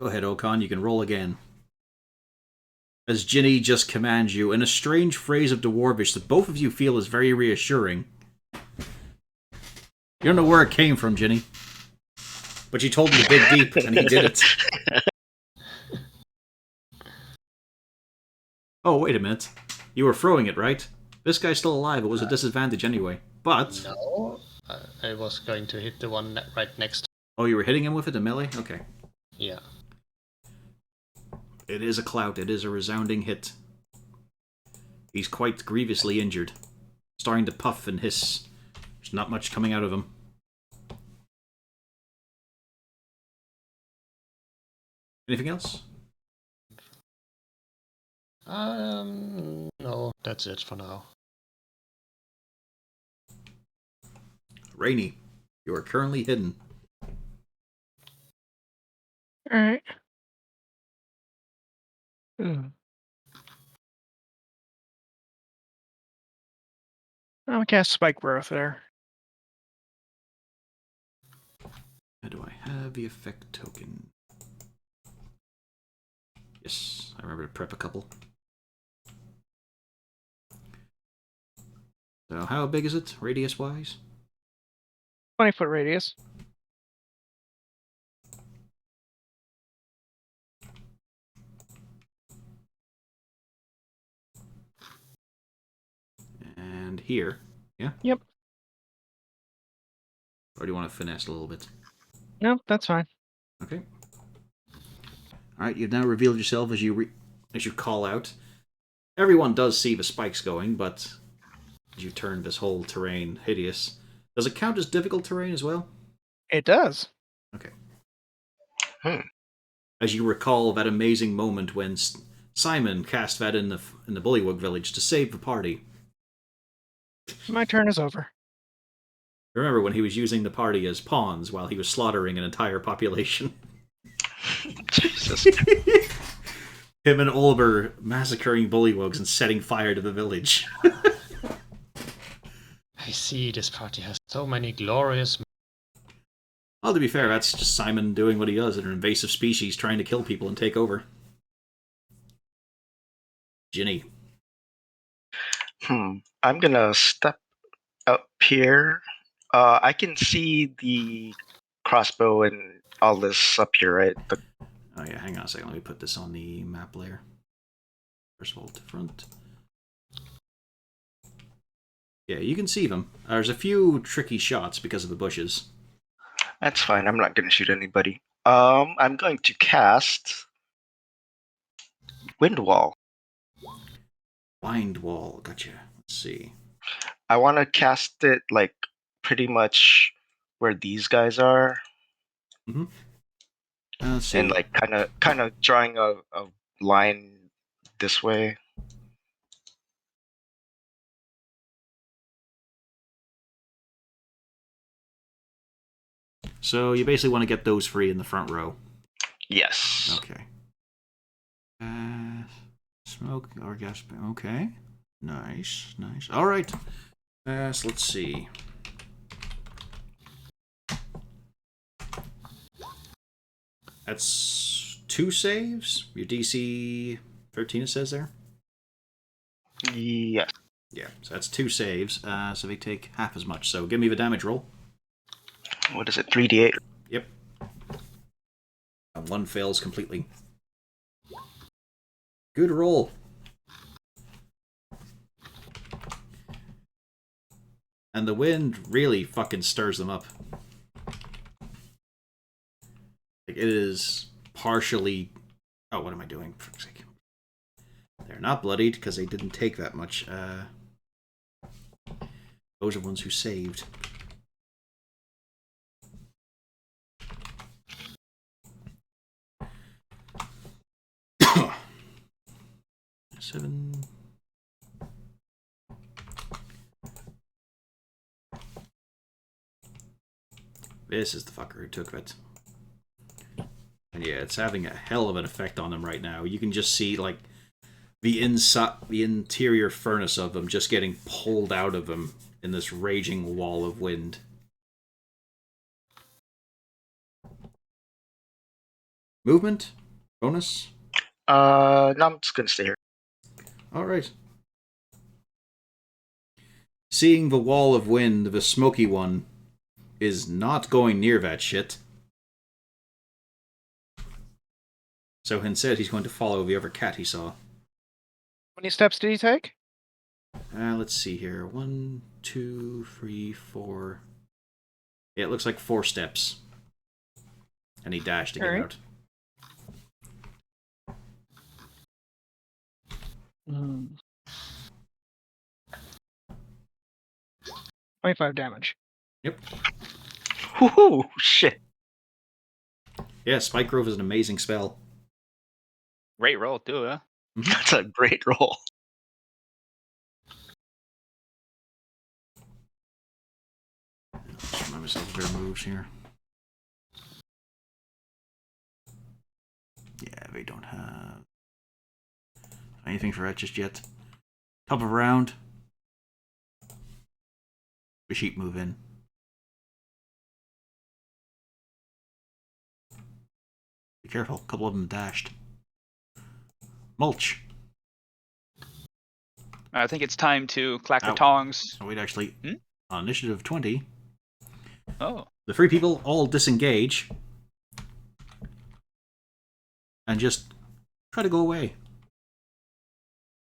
Go ahead, Okan. You can roll again. As Jinny just commands you in a strange phrase of Dwarvish that both of you feel is very reassuring. You don't know where it came from, Jinny. But you told him to dig deep, and he did it. Oh, wait a minute. You were throwing it, right? This guy's still alive. It was a disadvantage anyway. But... No, I was going to hit the one right next. Oh, you were hitting him with it, a melee? Okay. Yeah. It is a clout. It is a resounding hit. He's quite grievously injured. Starting to puff and hiss. There's not much coming out of him. Anything else? No, that's it for now. Rainy, you are currently hidden. Alright. I'll cast Spike Growth there. How do I have the effect token? Yes, I remember to prep a couple. So how big is it, radius-wise? 20-foot radius. And here, yeah? Yep. Or do you want to finesse a little bit? Nope, that's fine. Okay. Alright, you've now revealed yourself as you call out. Everyone does see the spikes going, but as you turn this whole terrain hideous. Does it count as difficult terrain as well? It does. Okay. Hmm. As you recall that amazing moment when Simon cast that in the Bullywug village to save the party. My turn is over. Remember when he was using the party as pawns while he was slaughtering an entire population? Jesus. Him and Olber massacring Bullywugs and setting fire to the village. I see this party has so many glorious. Well, to be fair, that's just Simon doing what he does, an invasive species trying to kill people and take over. Jinny. I'm gonna step up here. I can see the crossbow and all this up here, right? Oh yeah, hang on a second. Let me put this on the map layer. First of all, to front. Yeah, you can see them. There's a few tricky shots because of the bushes. That's fine. I'm not gonna shoot anybody. I'm going to cast Wind Wall. Blind wall, gotcha. Let's see. I want to cast it like pretty much where these guys are, Let's see. and like kind of drawing a line this way. So you basically want to get those free in the front row. Yes. Okay. Smoke or gas. Okay. Nice, nice. All right. So let's see. That's 2 saves. Your DC 13, it says there. Yes. Yeah, so that's 2 saves. So they take half as much. So give me the damage roll. What is it? 3d8. Yep. And 1 fails completely. Good roll. And the wind really fucking stirs them up. Like, it is partially... Oh, what am I doing? For fuck's sake. They're not bloodied because they didn't take that much. Those are ones who saved. Seven. This is the fucker who took it. And yeah, it's having a hell of an effect on them right now. You can just see, like, the interior furnace of them just getting pulled out of them in this raging wall of wind. Movement? Bonus? No, I'm just gonna stay here. Alright. Seeing the wall of wind, the smoky one, is not going near that shit. So instead, he's going to follow the other cat he saw. How many steps did he take? Let's see here. 1, 2, 3, 4. Yeah, it looks like 4 steps. And he dashed to get Alright. out. 25 damage. Yep. Woohoo! Shit. Yeah, Spike Grove is an amazing spell. Great roll too, huh? That's a great roll. Just remind myself of their moves here. Yeah, they don't have anything for that just yet. Top of round. The sheep move in. Be careful, a couple of them dashed. Mulch. I think it's time to clack the Ow. tongs. Oh, wait, actually, Hmm? on initiative 20, Oh. the 3 people all disengage and just try to go away.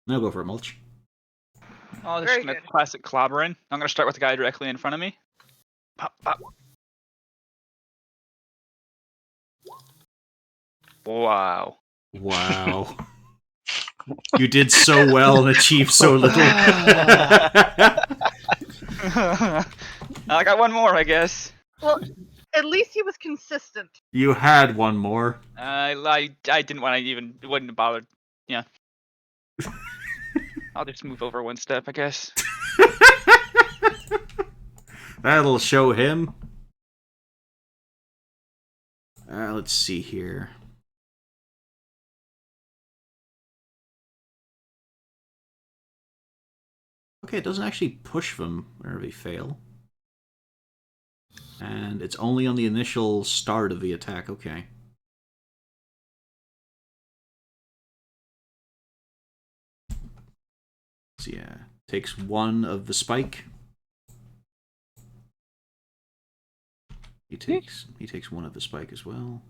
Now go for it, Mulch. Oh, this Very is my good. classic clobbering. I'm gonna start with the guy directly in front of me. Pop, pop. Wow. Wow. You did so well and achieved so little. I got one more, I guess. Well, at least he was consistent. You had one more. I didn't want to even, it wouldn't have bothered. Yeah. I'll just move over 1 step, I guess. That'll show him. Let's see here. Okay, it doesn't actually push them whenever they fail. And it's only on the initial start of the attack, okay. So yeah, takes 1 of the spike. He takes 1 of the spike as well.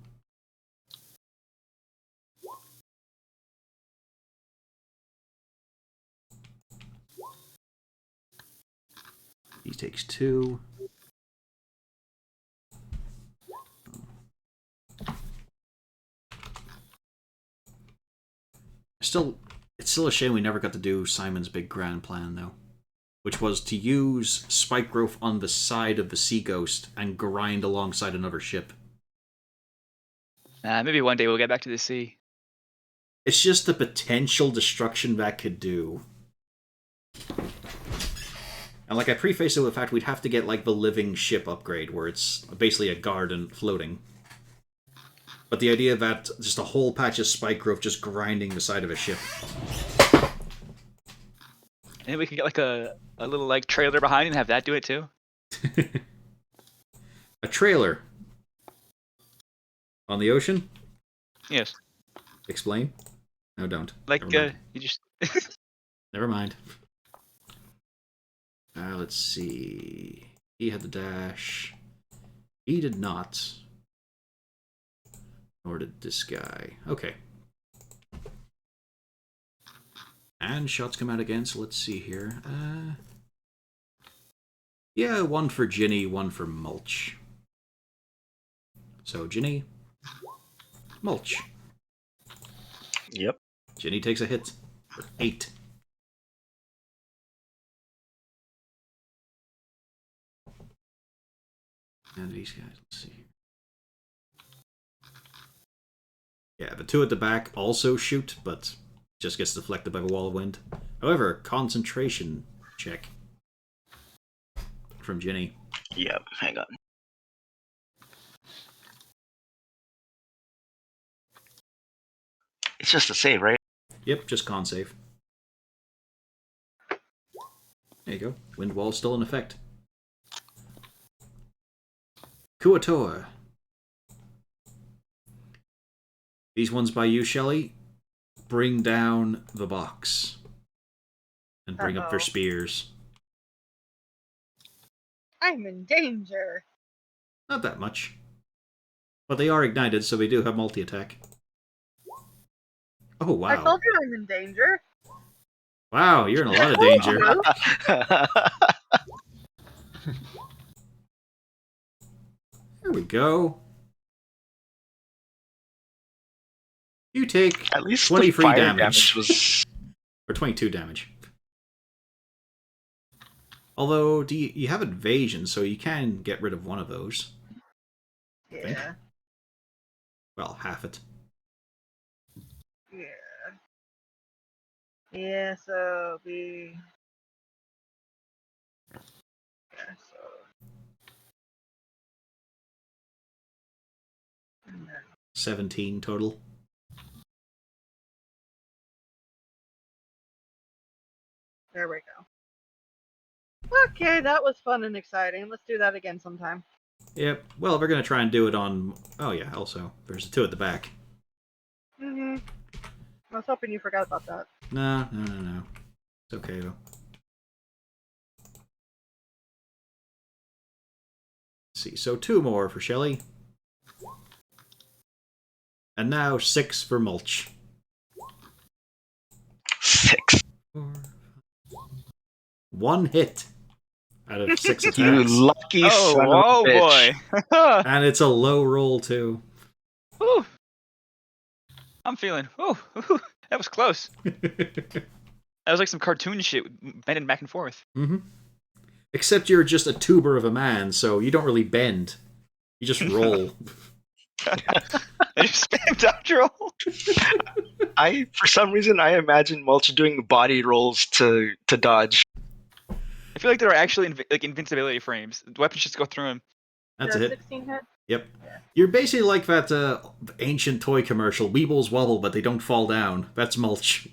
He takes 2. It's still a shame we never got to do Simon's big grand plan, though. Which was to use spike growth on the side of the Sea Ghost and grind alongside another ship. Maybe one day we'll get back to the sea. It's just the potential destruction that could do. And like I preface it with the fact we'd have to get like the living ship upgrade, where it's basically a garden floating. But the idea that just a whole patch of spike growth just grinding the side of a ship. And we could get like a little like trailer behind and have that do it too. A trailer. On the ocean? Yes. Explain? No, don't. Like Never mind. you just. Never mind. Let's see. He had the dash. He did not. Nor did this guy. Okay. And shots come out again, so let's see here. Yeah, 1 for Jinny, 1 for Mulch. So, Jinny, Mulch. Yep. Jinny takes a hit for 8. And these guys, let's see. Yeah, the 2 at the back also shoot, but just gets deflected by the wall of wind. However, concentration check from Jinny. Yep. Hang on. It's just a save, right? Yep, just con save. There you go. Wind wall still in effect. Kuator. These ones by you, Shelley. Bring down the box. And bring up their spears. I'm in danger. Not that much. But they are ignited, so they do have multi-attack. Oh, wow. I told you I'm in danger. Wow, you're in a lot of danger. There we go. You take At least 20 the free fire damage. was. Or 22 damage. Although, you have evasion, so you can get rid of one of those. Yeah. Well, half it. Yeah. Yeah, so we. Yeah, so. And then 17 total. there we go. Okay, that was fun and exciting. Let's do that again sometime. Yep. Well, we're going to try and do it on... Oh, yeah, also. There's a 2 at the back. I was hoping you forgot about that. No. It's okay, though. Let's see. So 2 more for Shelley. And now 6 for Mulch. 6. 1 hit out of 6 attacks. You lucky son Oh, of a bitch. boy. And it's a low roll, too. Whew. I'm feeling. That was close. That was like some cartoon shit, bending back and forth. Mm-hmm. Except you're just a tuber of a man, so you don't really bend. You just roll. I just spammed dodge roll. For some reason, I imagine Mulch doing body rolls to dodge. I feel like there are actually like invincibility frames. The weapons just go through him. That's a hit. 16 hit? Yep. You're basically like that ancient toy commercial, Weebles wobble, but they don't fall down. That's Mulch.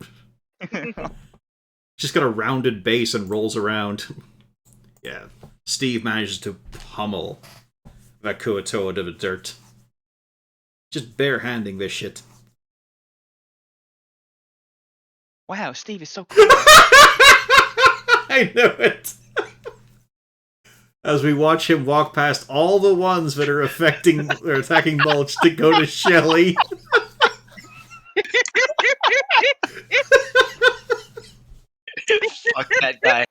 Just got a rounded base and rolls around. Yeah. Steve manages to pummel that Kuoto out of the dirt. Just barehanding this shit. Wow, Steve is so cool. I knew it. As we watch him walk past all the ones that are attacking Mulch to go to Shelly. Fuck that guy.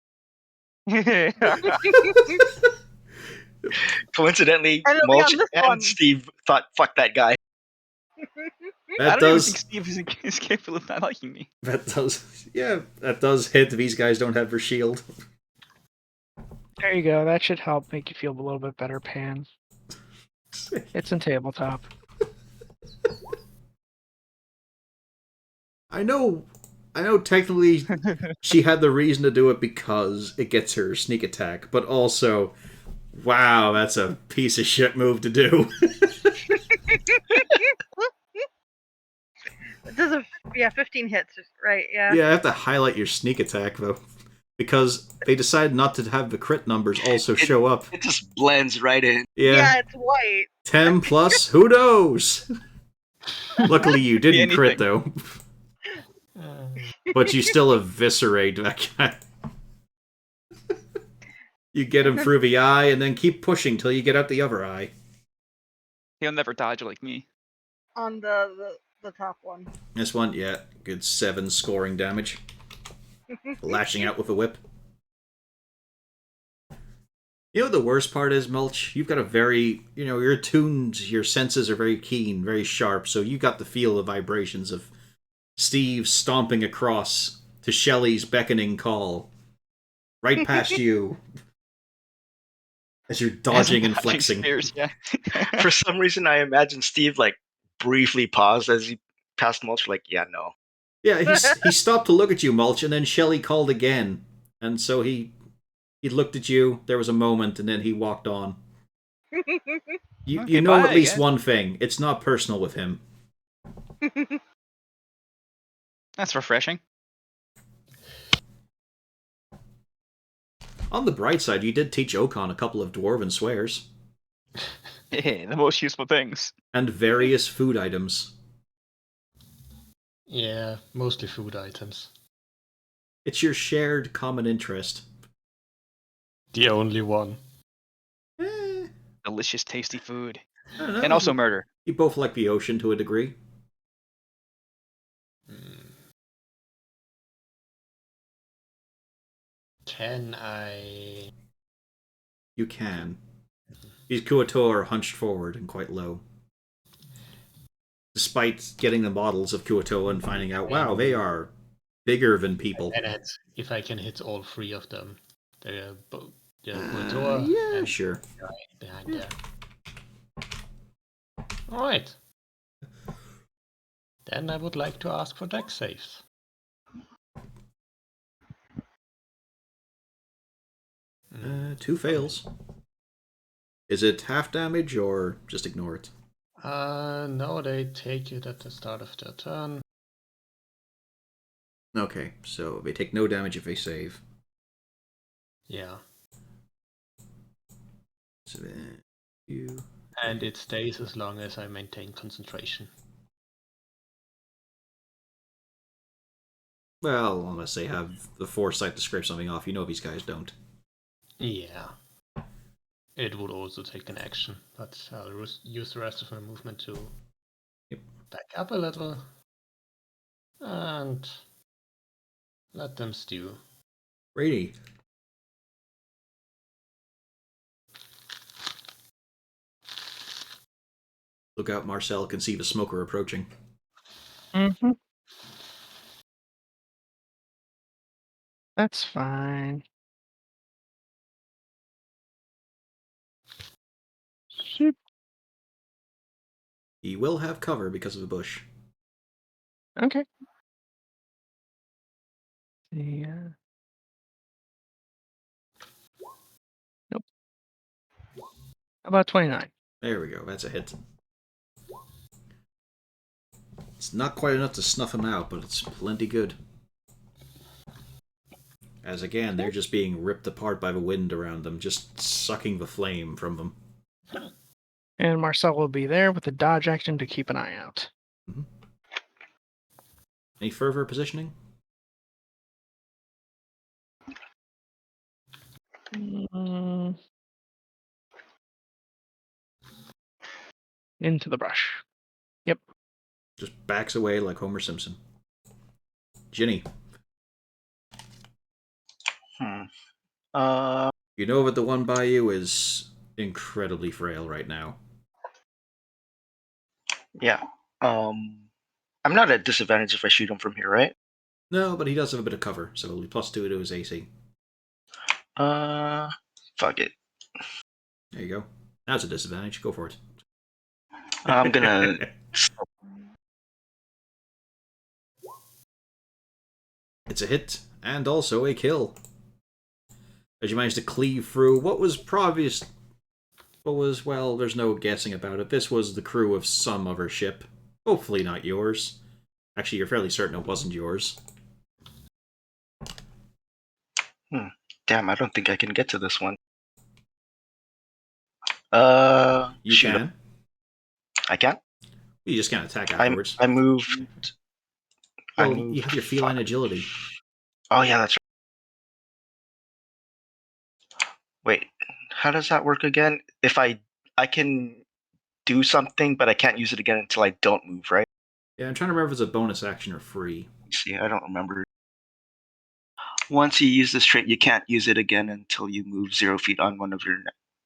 Coincidentally, And it'll be on Mulch this and one. Steve thought, fuck that guy. I That don't even does. think Steve is capable of not liking me. That does. Yeah, that does hit. These guys don't have their shield. There you go. That should help make you feel a little bit better, Pan. It's in tabletop. I know technically she had the reason to do it because it gets her sneak attack, but also, wow, that's a piece of shit move to do. It does a 15 hits, right? Yeah. Yeah, I have to highlight your sneak attack, though, because they decided not to have the crit numbers also show up. It just blends right in. Yeah, It's white. 10 plus, who knows? Luckily you didn't crit, though. But you still eviscerate that guy. You get him through the eye, and then keep pushing till you get out the other eye. He'll never dodge like me. On the top one. This one, yeah, good 7 scoring damage. Lashing out with a whip. You know what the worst part is, Mulch? You've got a very, your tunes, your senses are very keen, very sharp, so you got the feel of vibrations of Steve stomping across to Shelly's beckoning call. Right past you. As you're dodging and flexing. Spears, yeah. For some reason, I imagine Steve like briefly paused as he passed Mulch, like, yeah, no. Yeah, he stopped to look at you, Mulch, and then Shelly called again. And so he looked at you, there was a moment, and then he walked on. You Okay, know bye, at least guys. one thing. It's not personal with him. That's refreshing. On the bright side, you did teach Okon a couple of dwarven swears. The most useful things. And various food items. Yeah, mostly food items. It's your shared common interest. The only one. Delicious, tasty food. I don't know. And also murder. You both like the ocean to a degree. Can I... You can. These Kuoto are hunched forward and quite low. Despite getting the models of Kuoto and finding out, wow, they are bigger than people. And if I can hit all 3 of them. They're both... Yeah, and sure. the guy behind there. Alright. Then I would like to ask for deck saves. Two fails. Is it half damage or just ignore it? No, they take it at the start of their turn. Okay, so they take no damage if they save. Yeah. So then you... And it stays as long as I maintain concentration. Well, unless they have the foresight to scrape something off. You know these guys don't. Yeah. It would also take an action, but I'll use the rest of my movement to back up a little. And let them stew. Brady. Look out, Marcel can see the smoker approaching. Mm-hmm. That's fine. Shoop. He will have cover because of the bush. Okay. Yeah. Nope. How about 29? There we go, that's a hit. It's not quite enough to snuff him out, but it's plenty good. As again, they're just being ripped apart by the wind around them, just sucking the flame from them. And Marcel will be there with a dodge action to keep an eye out. Any further positioning? Mm, into the brush. Yep. Just backs away like Homer Simpson. Jinny, Uh, you know that the one by you is incredibly frail right now. yeah. I'm not at disadvantage if I shoot him from here, right? No, but he does have a bit of cover, so it'll be +2 to his AC. Fuck it. There you go. Now it's a disadvantage. Go for it. I'm gonna. It's a hit, and also a kill. As you manage to cleave through what was well, there's no guessing about it. This was the crew of some other ship. Hopefully not yours. Actually, you're fairly certain it wasn't yours. Damn, I don't think I can get to this one. You shoot can. him. I can. You just can't attack afterwards. I moved. Well, you have your feline agility. Oh yeah, that's right. Wait, how does that work again? If I can do something, but I can't use it again until I don't move, right? Yeah, I'm trying to remember if it's a bonus action or free. See, I don't remember. Once you use this trait, you can't use it again until you move 0 feet on one of your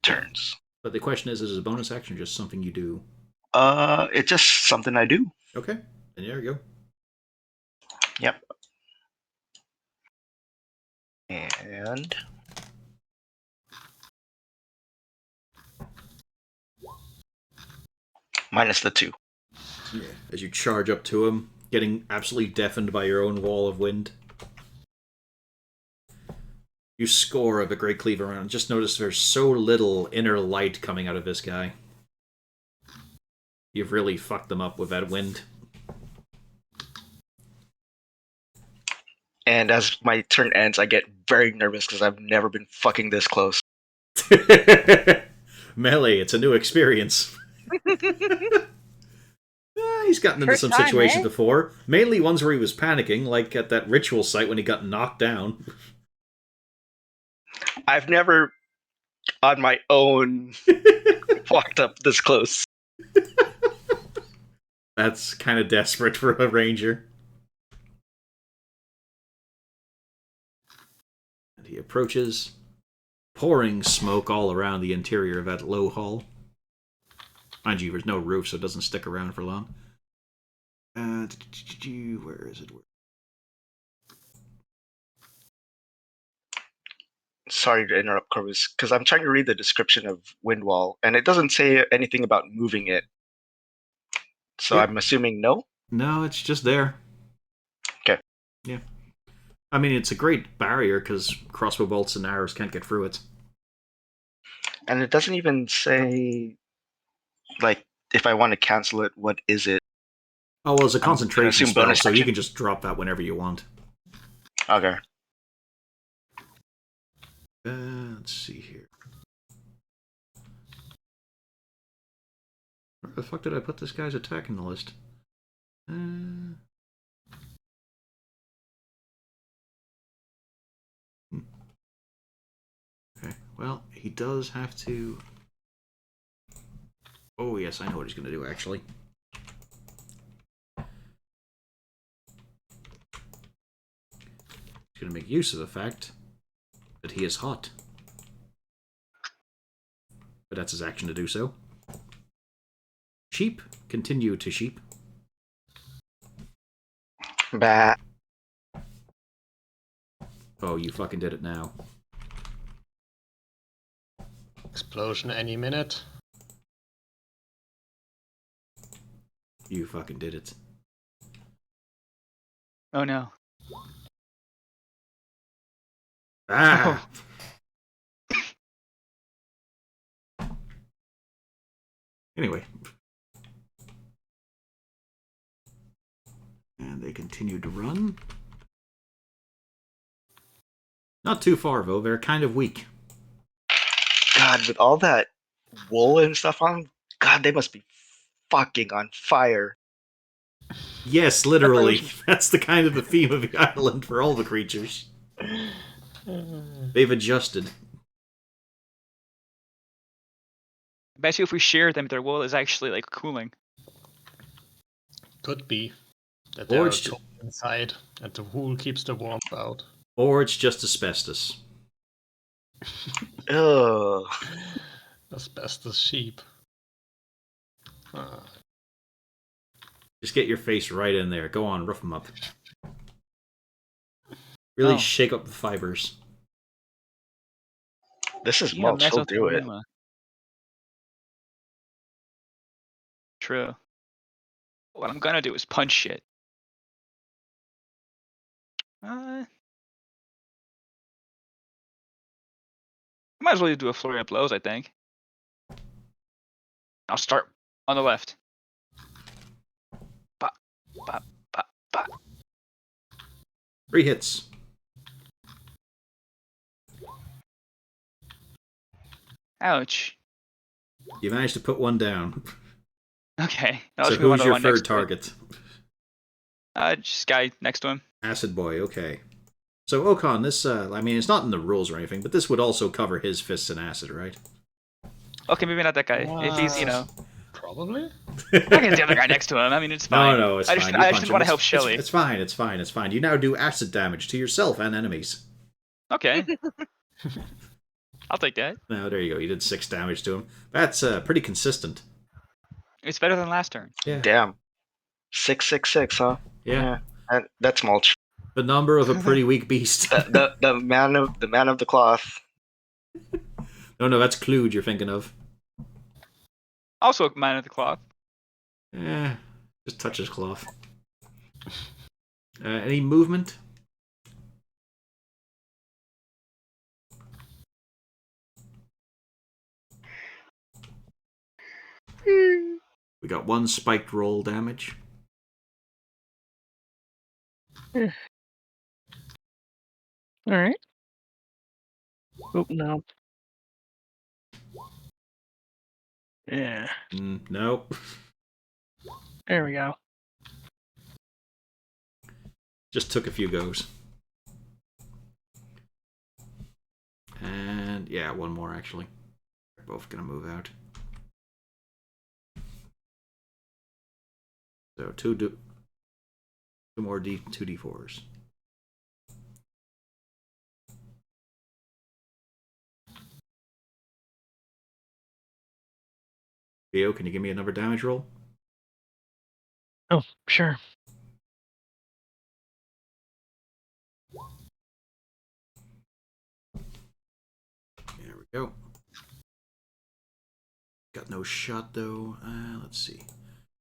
turns. But the question is it a bonus action or just something you do? It's just something I do. Okay, then there you go. Yep. And minus the 2. Yeah. As you charge up to him, getting absolutely deafened by your own wall of wind. You score a great cleave around. Just notice there's so little inner light coming out of this guy. You've really fucked them up with that wind. And as my turn ends, I get very nervous because I've never been fucking this close. Melee, it's a new experience. He's gotten into First some time, situations eh? before. Mainly ones where he was panicking, like at that ritual site when he got knocked down. I've never, on my own, walked up this close. That's kind of desperate for a ranger. And he approaches, pouring smoke all around the interior of that low hall. Mind you, there's no roof, so it doesn't stick around for long. Where is it? Sorry to interrupt, Corvus, because I'm trying to read the description of Windwall, and it doesn't say anything about moving it. So Yep. I'm assuming no? No, it's just there. Okay. Yeah. I mean, it's a great barrier because crossbow bolts and arrows can't get through it. And it doesn't even say, like, if I want to cancel it, what is it? Oh, well, it's a concentration assume spell, bonus so you action? can just drop that whenever you want. Okay. Let's see here. Where the fuck did I put this guy's attack in the list? Okay, well, he does have to... Oh, yes, I know what he's going to do, actually. He's going to make use of the fact that he is hot. But that's his action to do so. Sheep. Continue to sheep. Bah. Oh, you fucking did it now. Explosion any minute. You fucking did it. Oh no. Ah! Anyway. And they continue to run. Not too far, though. They're kind of weak. God, with all that wool and stuff on, God, they must be fucking on fire. Yes, literally. That's the kind of the theme of the island for all the creatures. They've adjusted. I bet you if we share them, their wool is actually like cooling. Could be that Or they're it's, cold inside, and the wool keeps the warmth out. or it's just asbestos. Ugh. Asbestos sheep. Just get your face right in there. Go on, rough them up. Really Oh. shake up the fibers. This is Yeah, mulch. He'll do it. mesothelioma. True. What I'm gonna do is punch shit. I might as well do a flurry of blows, I think. I'll start on the left. Ba, ba, ba, ba. 3 hits. Ouch. You managed to put one down. Okay. Now So let's move on who's to the your one next third to it. target? Just guy next to him. Acid Boy, okay. So Okan, this, I mean, it's not in the rules or anything, but this would also cover his fists in acid, right? Okay, maybe not that guy. If he's, Probably. I can the other guy next to him. I mean, it's fine. No, it's I fine. just, You I punch just him. want to help It's Shelly. It's fine, it's fine, it's fine. You now do acid damage to yourself and enemies. Okay. I'll take that. Now, there you go. You did 6 damage to him. That's pretty consistent. It's better than last turn. Yeah. Damn. 666, huh? Yeah. That's mulch. The number of a pretty weak beast. The man of the cloth. No, that's Kluge you're thinking of. Also a man of the cloth. Just touch his cloth. Any movement? We got 1 spiked roll damage. Alright. Oh, no. Yeah. Nope. There we go. Just took a few goes. And yeah, 1 more actually. They're both gonna move out. So 2 more 2d4s. Theo, can you give me another damage roll? Oh, sure. There we go. Got no shot though. Let's see.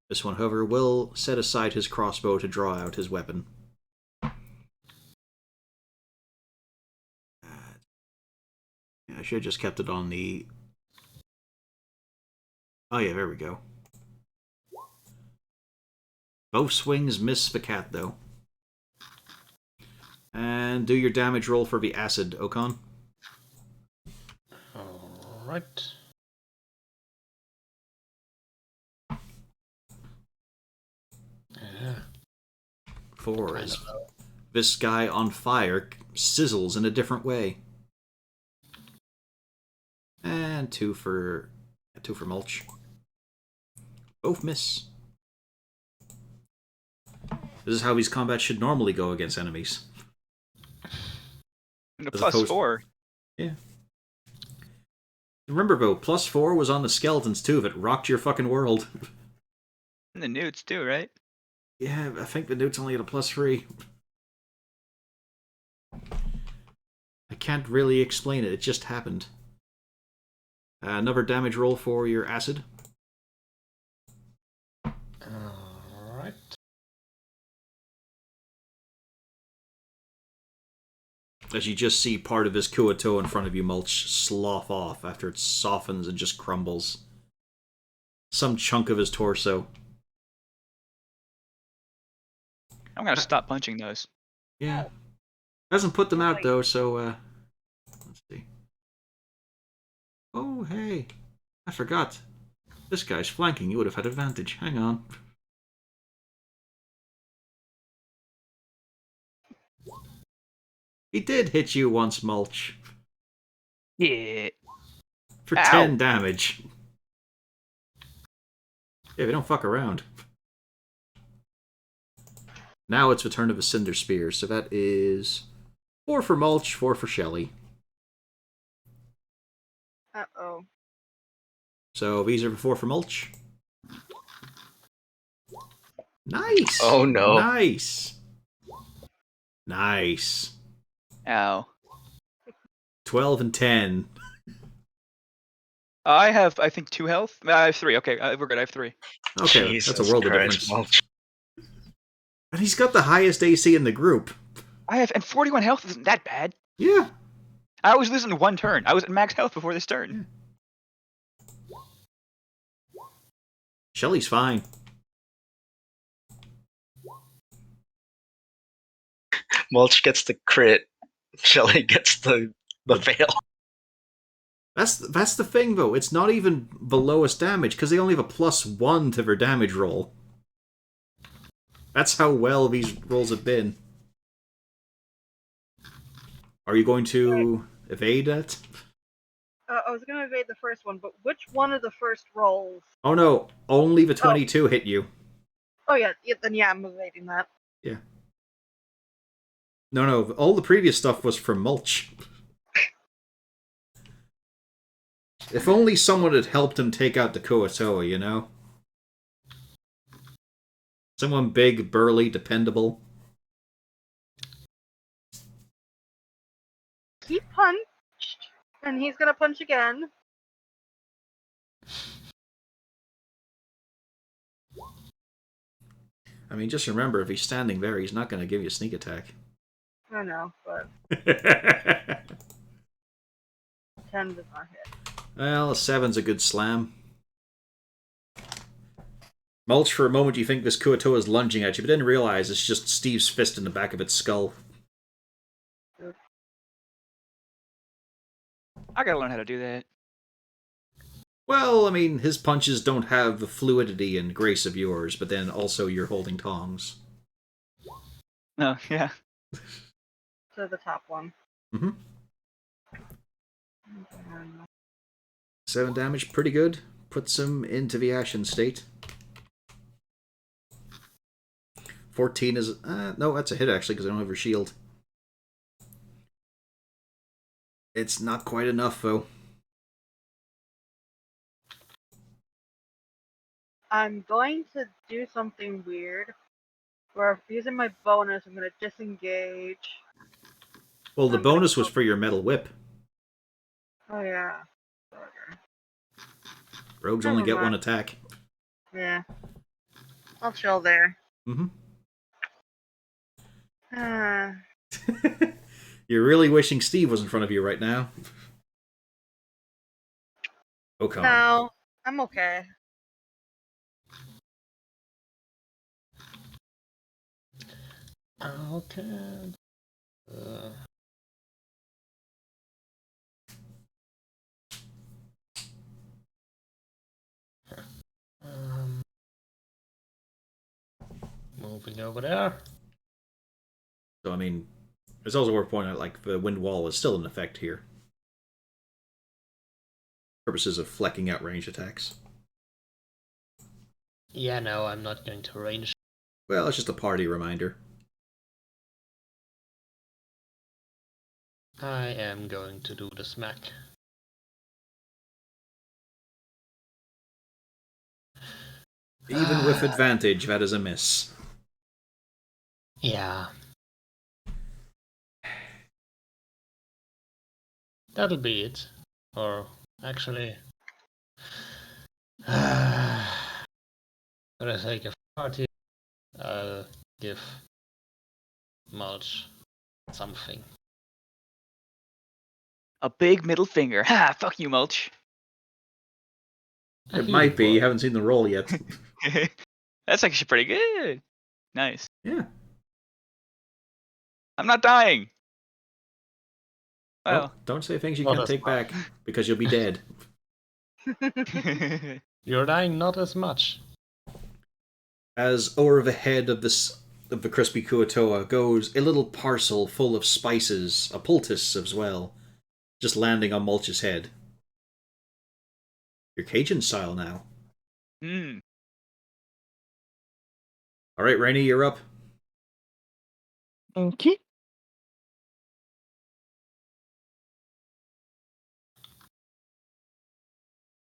This one, however, will set aside his crossbow to draw out his weapon. I should have just kept it on the... Oh yeah, there we go. Both swings miss the cat, though. And do your damage roll for the acid, Okan. Alright. Yeah. 4 is this guy on fire sizzles in a different way. And 2 for mulch. Both miss. This is how these combats should normally go against enemies. And a As plus opposed- 4. Yeah. Remember though, +4 was on the skeletons too. That rocked your fucking world. And the newts too, right? Yeah, I think the newt's only at a +3. I can't really explain it. It just happened. Another damage roll for your acid. Alright. As you just see part of his Kuato in front of you, mulch, slough off after it softens and just crumbles. Some chunk of his torso. I'm gonna stop punching those. Yeah. Doesn't put them out though, so let's see. Oh hey. I forgot. This guy's flanking. You would have had advantage. Hang on. He did hit you once, Mulch. Yeah. For Ow. 10 damage. Yeah, we don't fuck around. Now it's Return of a Cinder Spear, so that is 4 for Mulch, 4 for Shelly. Uh-oh. So these are 4 for Mulch. Nice! Oh, no. Nice! Nice. Ow. 12 and 10. I have, I think, 2 health. I have 3. Okay, we're good. I have 3. Okay, Jesus that's a world of Christ, difference. Mulch. And he's got the highest AC in the group. I have, and 41 health isn't that bad. Yeah. I was losing 1 turn. I was at max health before this turn. Shelly's fine. Mulch gets the crit. Shelly gets the fail. That's the thing, though. It's not even the lowest damage, because they only have a +1 to their damage roll. That's how well these rolls have been. Are you going to evade that? I was gonna evade the first one, but which one of the first rolls? Oh no, only the 22 hit you. Oh yeah, then yeah, I'm evading that. Yeah. No, all the previous stuff was from Mulch. If only someone had helped him take out the Kuatoa, you know? Someone big, burly, dependable. He punched, and he's gonna punch again. I mean, just remember, if he's standing there, he's not going to give you a sneak attack. I know, but 10 does not hit. Well, a 7's a good slam. Mulch, for a moment you think this Kuatoa is lunging at you, but then realize it's just Steve's fist in the back of its skull. I gotta learn how to do that. Well, I mean, his punches don't have the fluidity and grace of yours, but then also you're holding tongs. No, yeah. To the top one. Mm-hmm. 7 damage, pretty good. Puts him into the ashen state. 14 is... no, that's a hit, actually, because I don't have her shield. It's not quite enough, though. I'm going to do something weird. Where using my bonus, I'm going to disengage. Well, the I'm gonna bonus was go- for your metal whip. Oh yeah. Okay. Rogues Never only get mind. 1 attack. Yeah. I'll chill there. Mm-hmm. Ah. You're really wishing Steve was in front of you right now. Oh, come on. No, I'm okay. Okay. Um, moving over there. So, I mean, it's also worth pointing out, like, the wind wall is still in effect here. Purposes of flecking out range attacks. Yeah, no, I'm not going to range. Well, it's just a party reminder. I am going to do the smack. Even with advantage, that is a miss. Yeah. That'll be it. Or actually, for the sake of party, I'll give Mulch something. A big middle finger. Ha! Fuck you, Mulch. It might be. You haven't seen the roll yet. That's actually pretty good. Nice. Yeah. I'm not dying. Well, Well. don't say things you Well, can't that's take back, because you'll be dead. You're dying not as much. As over the head of the crispy Kuatoa goes a little parcel full of spices, a poultice as well, just landing on Mulch's head. You're Cajun style now. Hmm. All right, Rainey, you're up. Okay.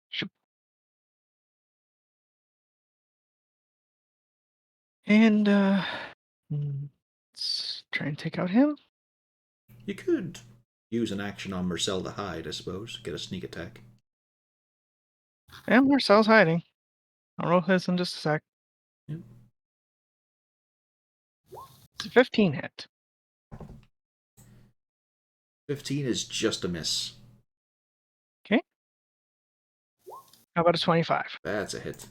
Shoop. And let's try and take out him. You could use an action on Marcel to hide, I suppose. Get a sneak attack. And Marcel's hiding. I'll roll his in just a sec. Yep. It's a 15 hit. 15 is just a miss. Okay. How about a 25? That's a hit.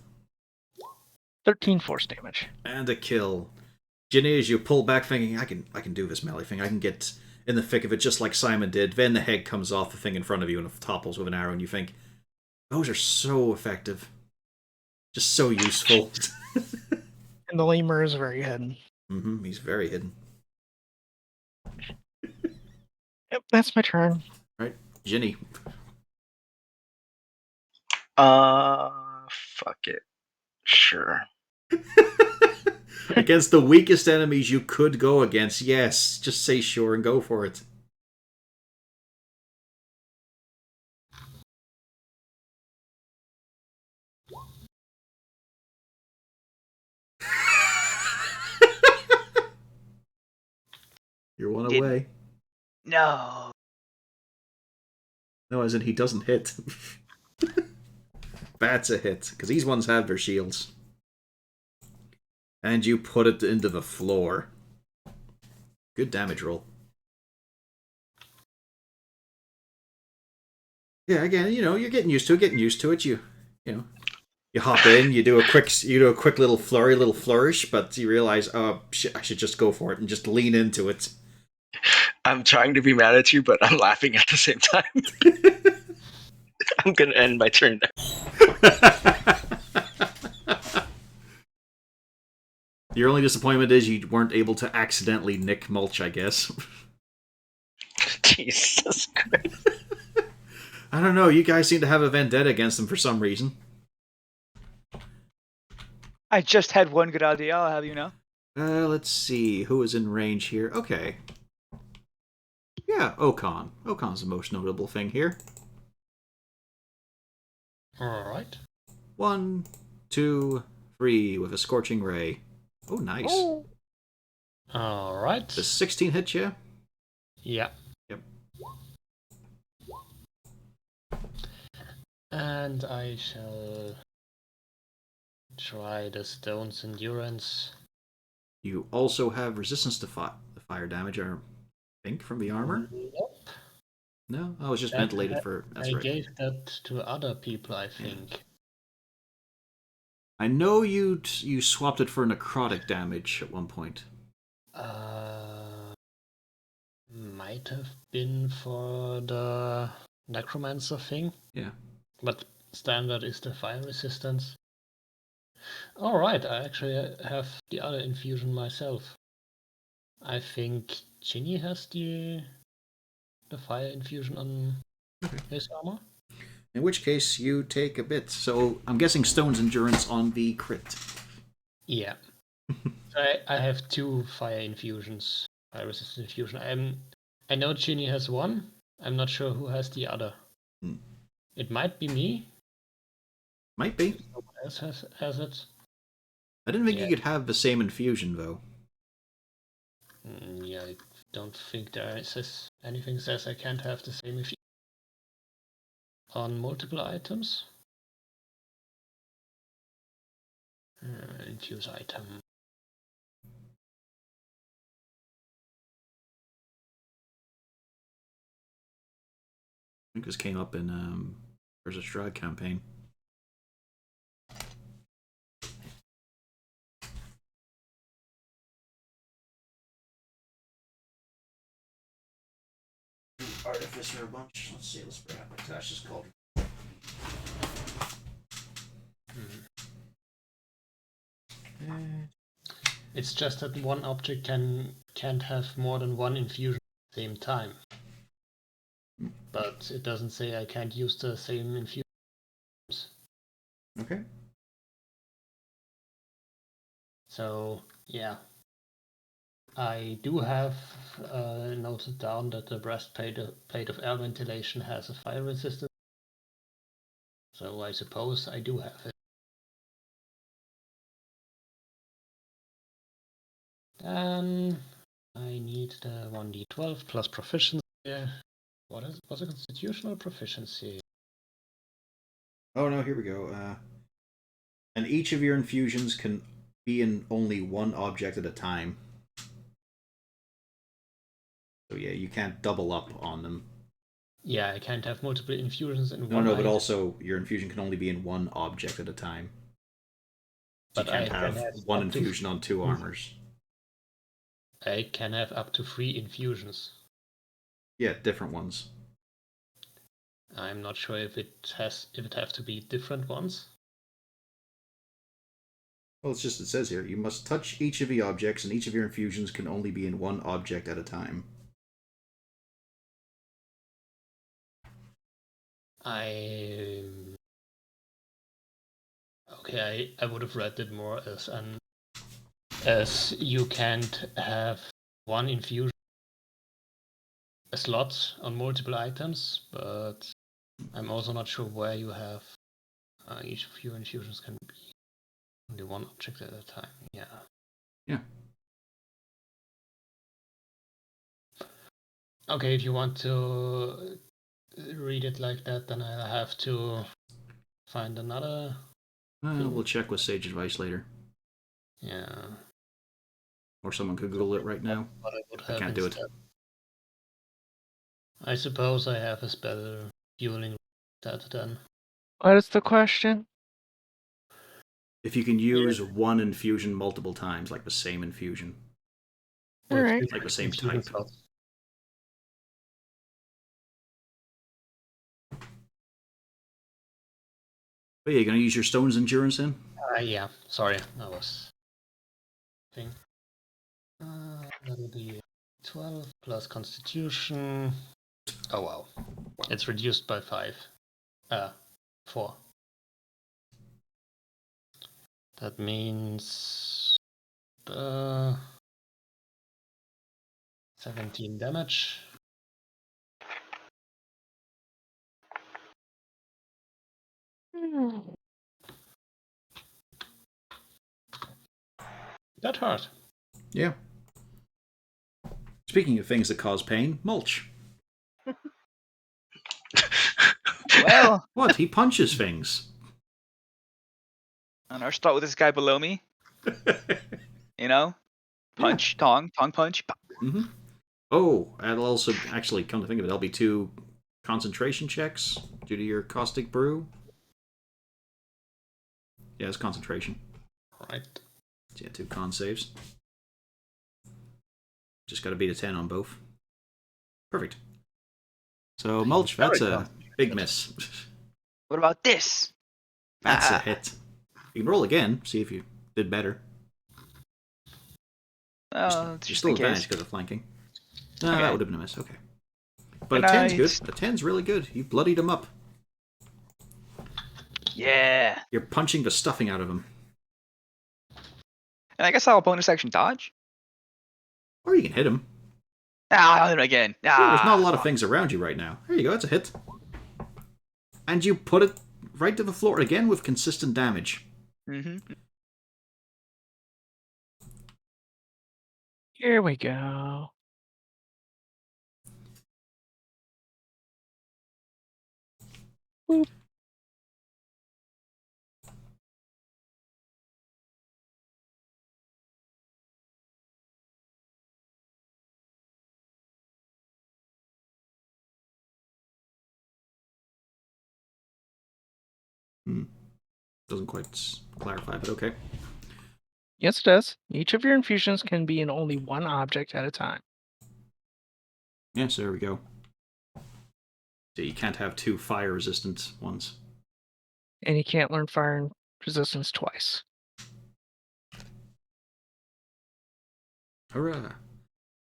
13 force damage. And a kill. Jinny, as you pull back, thinking, I can do this melee thing. I can get in the thick of it just like Simon did. Then the head comes off the thing in front of you and it topples with an arrow, and you think, those are so effective. Just so useful. And the lemur is very hidden. He's very hidden. Yep, that's my turn. Right, Jinny. Fuck it. Sure. Against the weakest enemies you could go against, yes. Just say sure and go for it. You're one Didn't. away. No. No, as in he doesn't hit. That's a hit, because these ones have their shields. And you put it into the floor. Good damage roll. Yeah, again, you're getting used to it. You hop in, you do a quick little flurry, little flourish, but you realize, oh shit, I should just go for it and just lean into it. I'm trying to be mad at you, but I'm laughing at the same time. I'm gonna end my turn now. Your only disappointment is you weren't able to accidentally nick Mulch, I guess. Jesus Christ. I don't know, you guys seem to have a vendetta against him for some reason. I just had one good idea, I'll have you know. Let's see, who is in range here? Okay. Yeah, Okan. Okan's the most notable thing here. Alright. 1, 2, 3 with a scorching ray. Oh, nice. Oh. Alright. Does 16 hit you? Yeah. Yep. And I shall try the stone's endurance. You also have resistance to fire damage, I think, from the armor? Nope. No? Oh, it's just That- ventilated for... That's I right. gave that to other people, I think. I know you swapped it for necrotic damage at one point. Might have been for the necromancer thing. Yeah. But standard is the fire resistance. Alright, I actually have the other infusion myself. I think Jinny has the fire infusion on his armor. In which case, you take a bit. So, I'm guessing Stone's Endurance on the crit. Yeah. So I have 2 fire infusions, fire resistant infusion. I know Jinny has one. I'm not sure who has the other. It might be me. Might be. Someone else has it. I didn't think Yeah. you could have the same infusion, though. Yeah, I don't think there says anything says I can't have the same infusion on multiple items. Infuse item. I think this came up in there's a Strahd campaign. Artificer a bunch. Let's see, let's bring up my Tasha's cauldron. It's just that one object can't have more than one infusion at the same time. But it doesn't say I can't use the same infusions. Okay. So, yeah. I do have noted down that the breastplate of air ventilation has a fire resistance. So I suppose I do have it. Then I need the 1d12 plus proficiency. What's a constitutional proficiency? Oh no, here we go. And each of your infusions can be in only one object at a time. So yeah, you can't double up on them. Yeah, I can't have multiple infusions in No, one no, but item, also your infusion can only be in one object at a time. So but you can't I have can have one up to infusion on two armors. I can have up to 3 infusions. Yeah, different ones. I'm not sure if it have to be different ones. Well, it says here, you must touch each of the objects, and each of your infusions can only be in one object at a time. I would have read it more as you can't have one infusion slot on multiple items, but I'm also not sure where you have each of your infusions can be only one object at a time. Yeah. Yeah. Okay, if you want to read it like that, then I'll have to find another. We'll check with Sage Advice later. Yeah. Or someone could Google it right now. What I would I have can't do it. instead. I suppose I have a better fueling that then. What is the question? If you can use one infusion multiple times, like the same infusion. All right. Like the same type. Slots. But yeah, you're gonna use your Stone's Endurance then? Yeah, sorry, that was thing. That'll be 12 plus Constitution. Oh wow, it's reduced by 5. 4. That means 17 damage. That hurt. Yeah. Speaking of things that cause pain, mulch. Well, What? He punches things. and I'll start with this guy below me. You know, punch, tong punch. Mm-hmm. Oh, that'll also actually come to think of it, there'll be 2 concentration checks due to your caustic brew. Yeah, it's concentration. Right. So yeah, 2 con saves. Just got to beat a 10 on both. Perfect. So mulch, that's a big miss. What about this? That's a hit. You can roll again, see if you did better. Oh, You're just still in advantage case. because of flanking. No, Okay. that would have been a miss. Okay. But Can a 10's I good. just- A 10's really good. You bloodied him up. Yeah. You're punching the stuffing out of him. And I guess I'll bonus action dodge. Or you can hit him. I'll hit him again. Yeah, there's not a lot of things around you right now. There you go, that's a hit. And you put it right to the floor again with consistent damage. Mm-hmm. Here we go. Boop. Doesn't quite clarify, but okay. Yes, it does. Each of your infusions can be in only one object at a time. Yeah, so there we go. So you can't have 2 fire-resistant ones. And you can't learn fire resistance twice. Hurrah!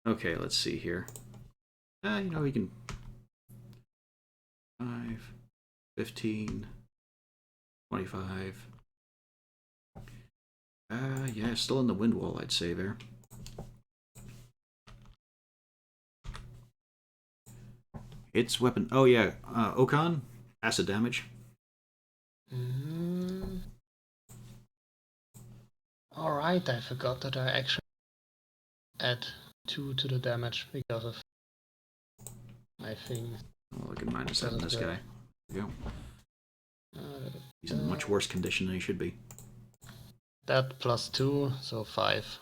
Okay, let's see here. You know, we can 5, 15, 25. Yeah, still in the wind wall, I'd say there. Its weapon. Oh yeah, Okan, acid damage. Alright, I forgot that I actually add 2 to the damage because of my thing. Oh, I can -7 this guy. There you go. Uh, He's in much worse condition than he should be. that plus 2, so 5.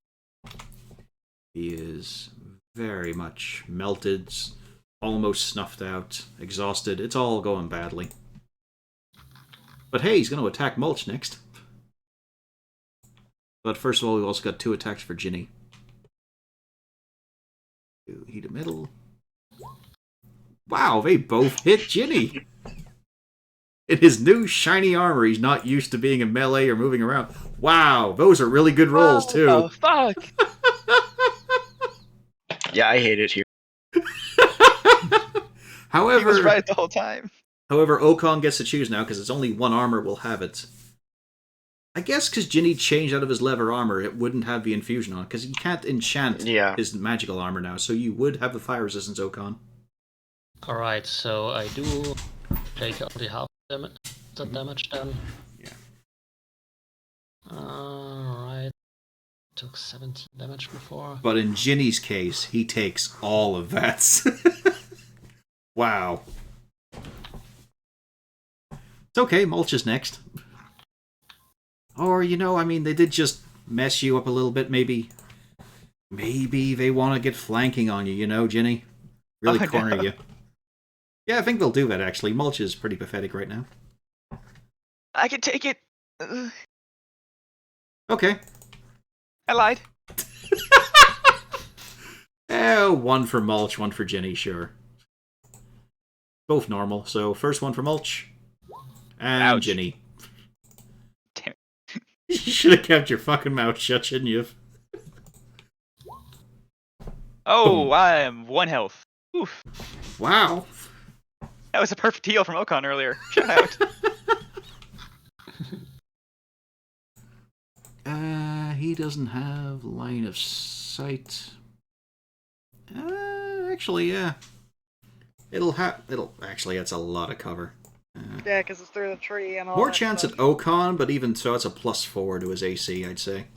He is very much melted, almost snuffed out, exhausted. It's all going badly. But hey, he's going to attack Mulch next. But first of all, we've also got 2 attacks for Jinny. Heat of middle. Wow, they both hit Jinny! In his new shiny armor, he's not used to being in melee or moving around. Wow, those are really good rolls, too. Oh, fuck! Yeah, I hate it here. However, He was right the whole time. However, Okan gets to choose now because it's only 1 armor will have it. I guess because Jinny changed out of his leather armor, it wouldn't have the infusion on because he can't enchant his magical armor now. So you would have the fire resistance, Okan. Alright, so I do take only half the damage then. Yeah. Alright. Took 17 damage before. But in Jinny's case, he takes all of that. Wow. It's okay, Mulch is next. Or, you know, I mean, they did just mess you up a little bit. Maybe they want to get flanking on you, you know, Jinny? Really corner you. Yeah, I think they'll do that, actually. Mulch is pretty pathetic right now. I can take it. Okay. I lied. 1 for Mulch, 1 for Jinny, sure. Both normal. So, first one for Mulch. And Ouch. Jinny. Damn. You should have kept your fucking mouth shut, shouldn't you? Oh, Boom. I am 1 health. Oof. Wow. That was a perfect heal from Okan earlier. Shout out. He doesn't have line of sight. Actually, yeah. Actually, that's a lot of cover. Yeah, because it's through the tree and all More that chance stuff. at Okan, but even so, it's a +4 to his AC, I'd say.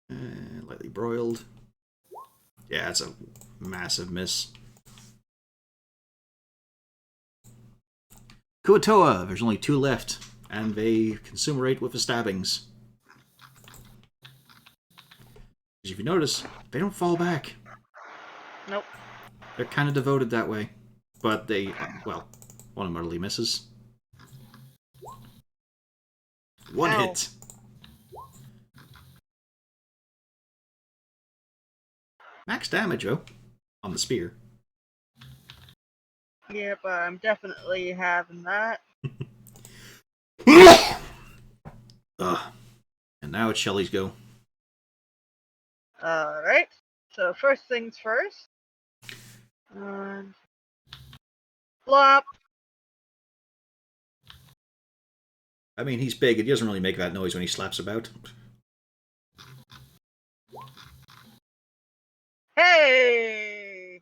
Lightly broiled. Yeah, it's a massive miss. Kuatoa, there's only 2 left, and they consumerate with the stabbings. As if you notice, they don't fall back. Nope. They're kind of devoted that way. But they, well, one of them utterly misses. 1 Ow. hit. Max damage, though, on the spear. Yep, I'm definitely having that. Ugh. And now it's Shelly's go. Alright. So first things first. Flop. I mean, he's big. He doesn't really make that noise when he slaps about. Hey!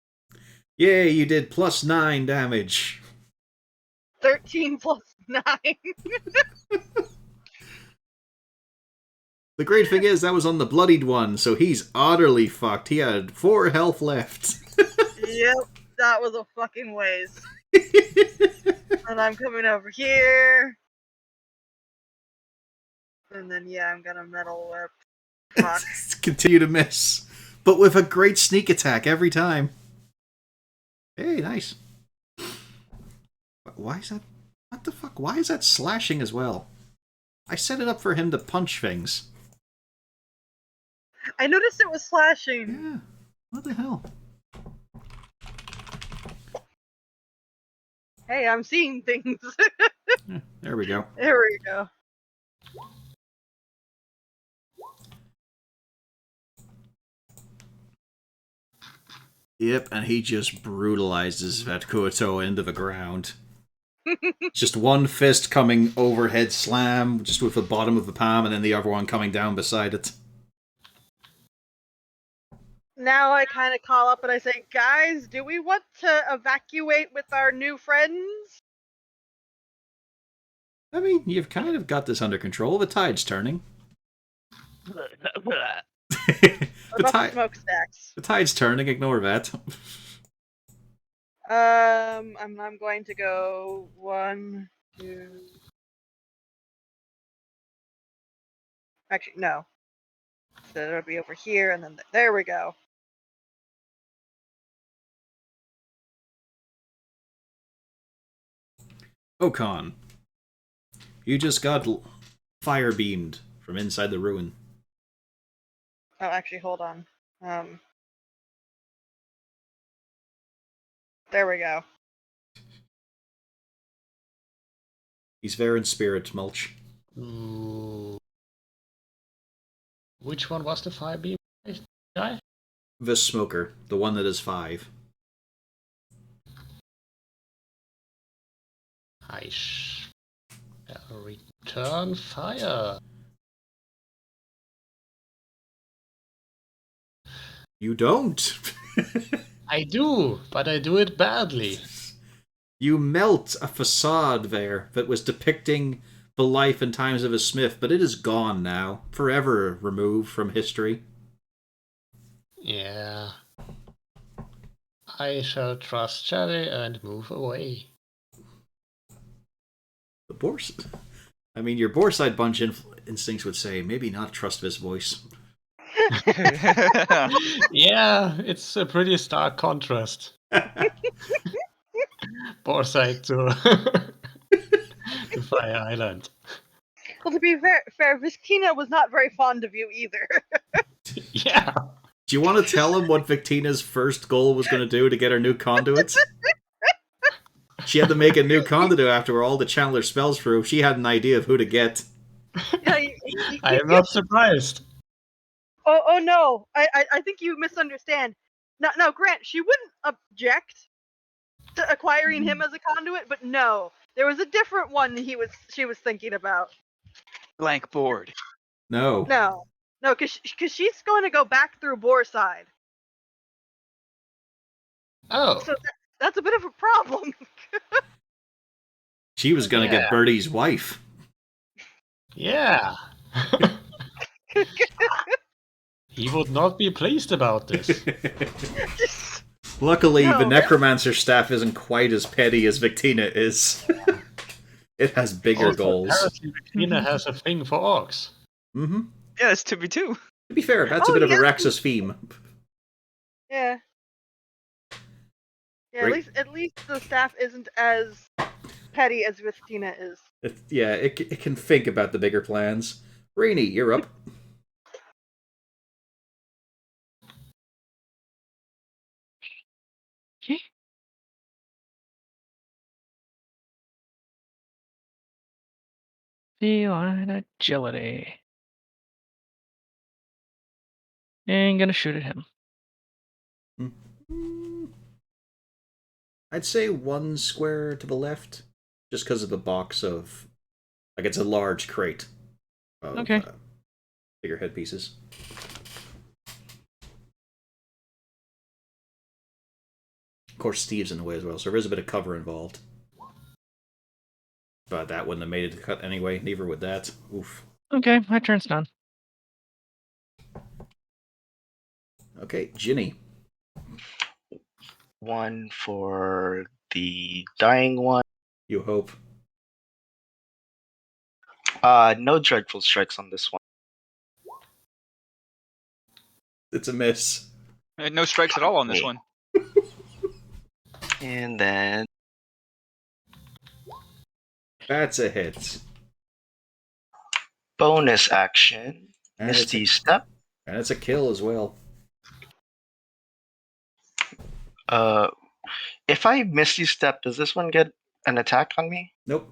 Yay, you did +9 damage. 13 plus 9. The great thing is, that was on the bloodied one, so he's utterly fucked. He had 4 health left. Yep, that was a fucking waste. And I'm coming over here. And then, yeah, I'm gonna metal whip. Fuck. Continue to miss. But with a great sneak attack every time. Hey, nice. Why is that? What the fuck? Why is that slashing as well? I set it up for him to punch things. I noticed it was slashing. Yeah. What the hell? Hey, I'm seeing things. Yeah, there we go. There we go. Yep, and he just brutalizes Vetkuoto into the ground. Just one fist coming overhead slam, just with the bottom of the palm, and then the other one coming down beside it. Now I kind of call up and I say, guys, do we want to evacuate with our new friends? I mean, you've kind of got this under control. The tide's turning. What the, about the tide, smokestacks? the tide's turning, ignore that. I'm going to go 1, 2. Actually, no. So it'll be over here, and then there we go. Okan, you just got fire beamed from inside the ruin. Oh, actually, hold on. There we go. He's there in spirit, Mulch. Ooh. Which one was the fire beam guy? The smoker, the one that is 5. I shall return fire. You don't. I do, but I do it badly. You melt a facade there that was depicting the life and times of a smith, but it is gone now, forever removed from history. Yeah. I shall trust Cherry and move away. The Bors... I mean, your Borside Bunch instincts would say, maybe not trust this voice. Yeah, it's a pretty stark contrast. Borside to to Fire Island. Well, to be fair, Vistina was not very fond of you either. Yeah. Do you want to tell him what Victina's first goal was going to do to get her new conduits? She had to make a new conduit after all the Chandler spells through. She had an idea of who to get. Yeah, I am not surprised. Oh no! I think you misunderstand. No, Grant, she wouldn't object to acquiring him as a conduit, but no, there was a different one she was thinking about. Blank board. No. No, because she's going to go back through Borside. Oh. So that's a bit of a problem. She was going to Yeah. get Bertie's wife. Yeah. He would not be pleased about this. Luckily, No. the Necromancer staff isn't quite as petty as Victina is. It has bigger Also, goals. apparently, Victina has a thing for orcs. Mm-hmm. Yeah, it's 2v2. To be fair, that's a Oh, bit of a yeah. Raxus theme. Yeah. Yeah, Great. at least the staff isn't as petty as Vistina is. It can think about the bigger plans. Rainy, you're up. Okay. Feline agility. And gonna shoot at him. I'd say 1 square to the left, just because of the box of... Like, it's a large crate of Okay. bigger headpieces. Of course, Steve's in the way as well, so there is a bit of cover involved. But that wouldn't have made it to cut anyway, neither would that. Oof. Okay, my turn's done. Okay, Jinny. 1 for the dying one. You hope. No dreadful strikes on this one. It's a miss. No strikes at all on this Okay. one. And then That's a hit. bonus action, And Misty Step. And it's a kill as well. If I Misty Step, does this one get an attack on me? Nope.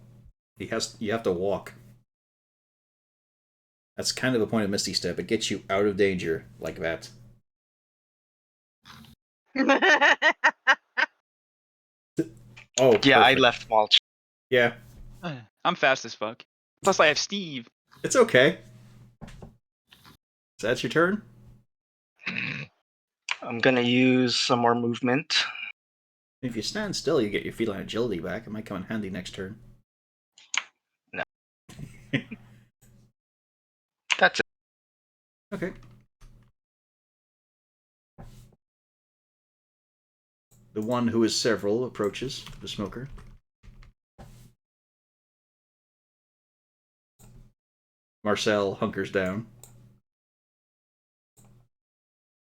You have to walk. That's kind of the point of Misty Step. It gets you out of danger like that. Oh, Yeah, I perfect. left mulch. Yeah, I'm fast as fuck. Plus, I have Steve. it's okay. So that's your turn? I'm gonna use some more movement. If you stand still, you get your feline agility back. It might come in handy next turn. No. That's it. Okay. The one who is several approaches the smoker. Marcel hunkers down.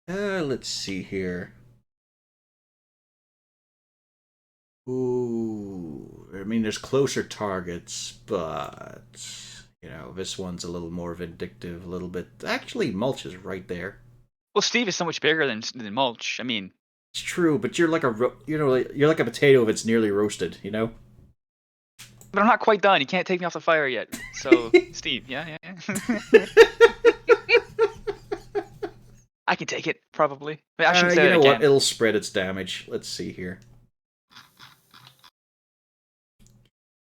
Let's see here. Ooh, I mean, there's closer targets, but you know, this one's a little more vindictive, a little bit. Actually, Mulch is right there. Well, Steve is so much bigger than Mulch. I mean, It's true, but you're like you're like a potato if it's nearly roasted, you know? but I'm not quite done. You can't take me off the fire yet. So, Steve, yeah. I can take it, probably. I shouldn't say You that know what? again. It'll spread its damage. Let's see here.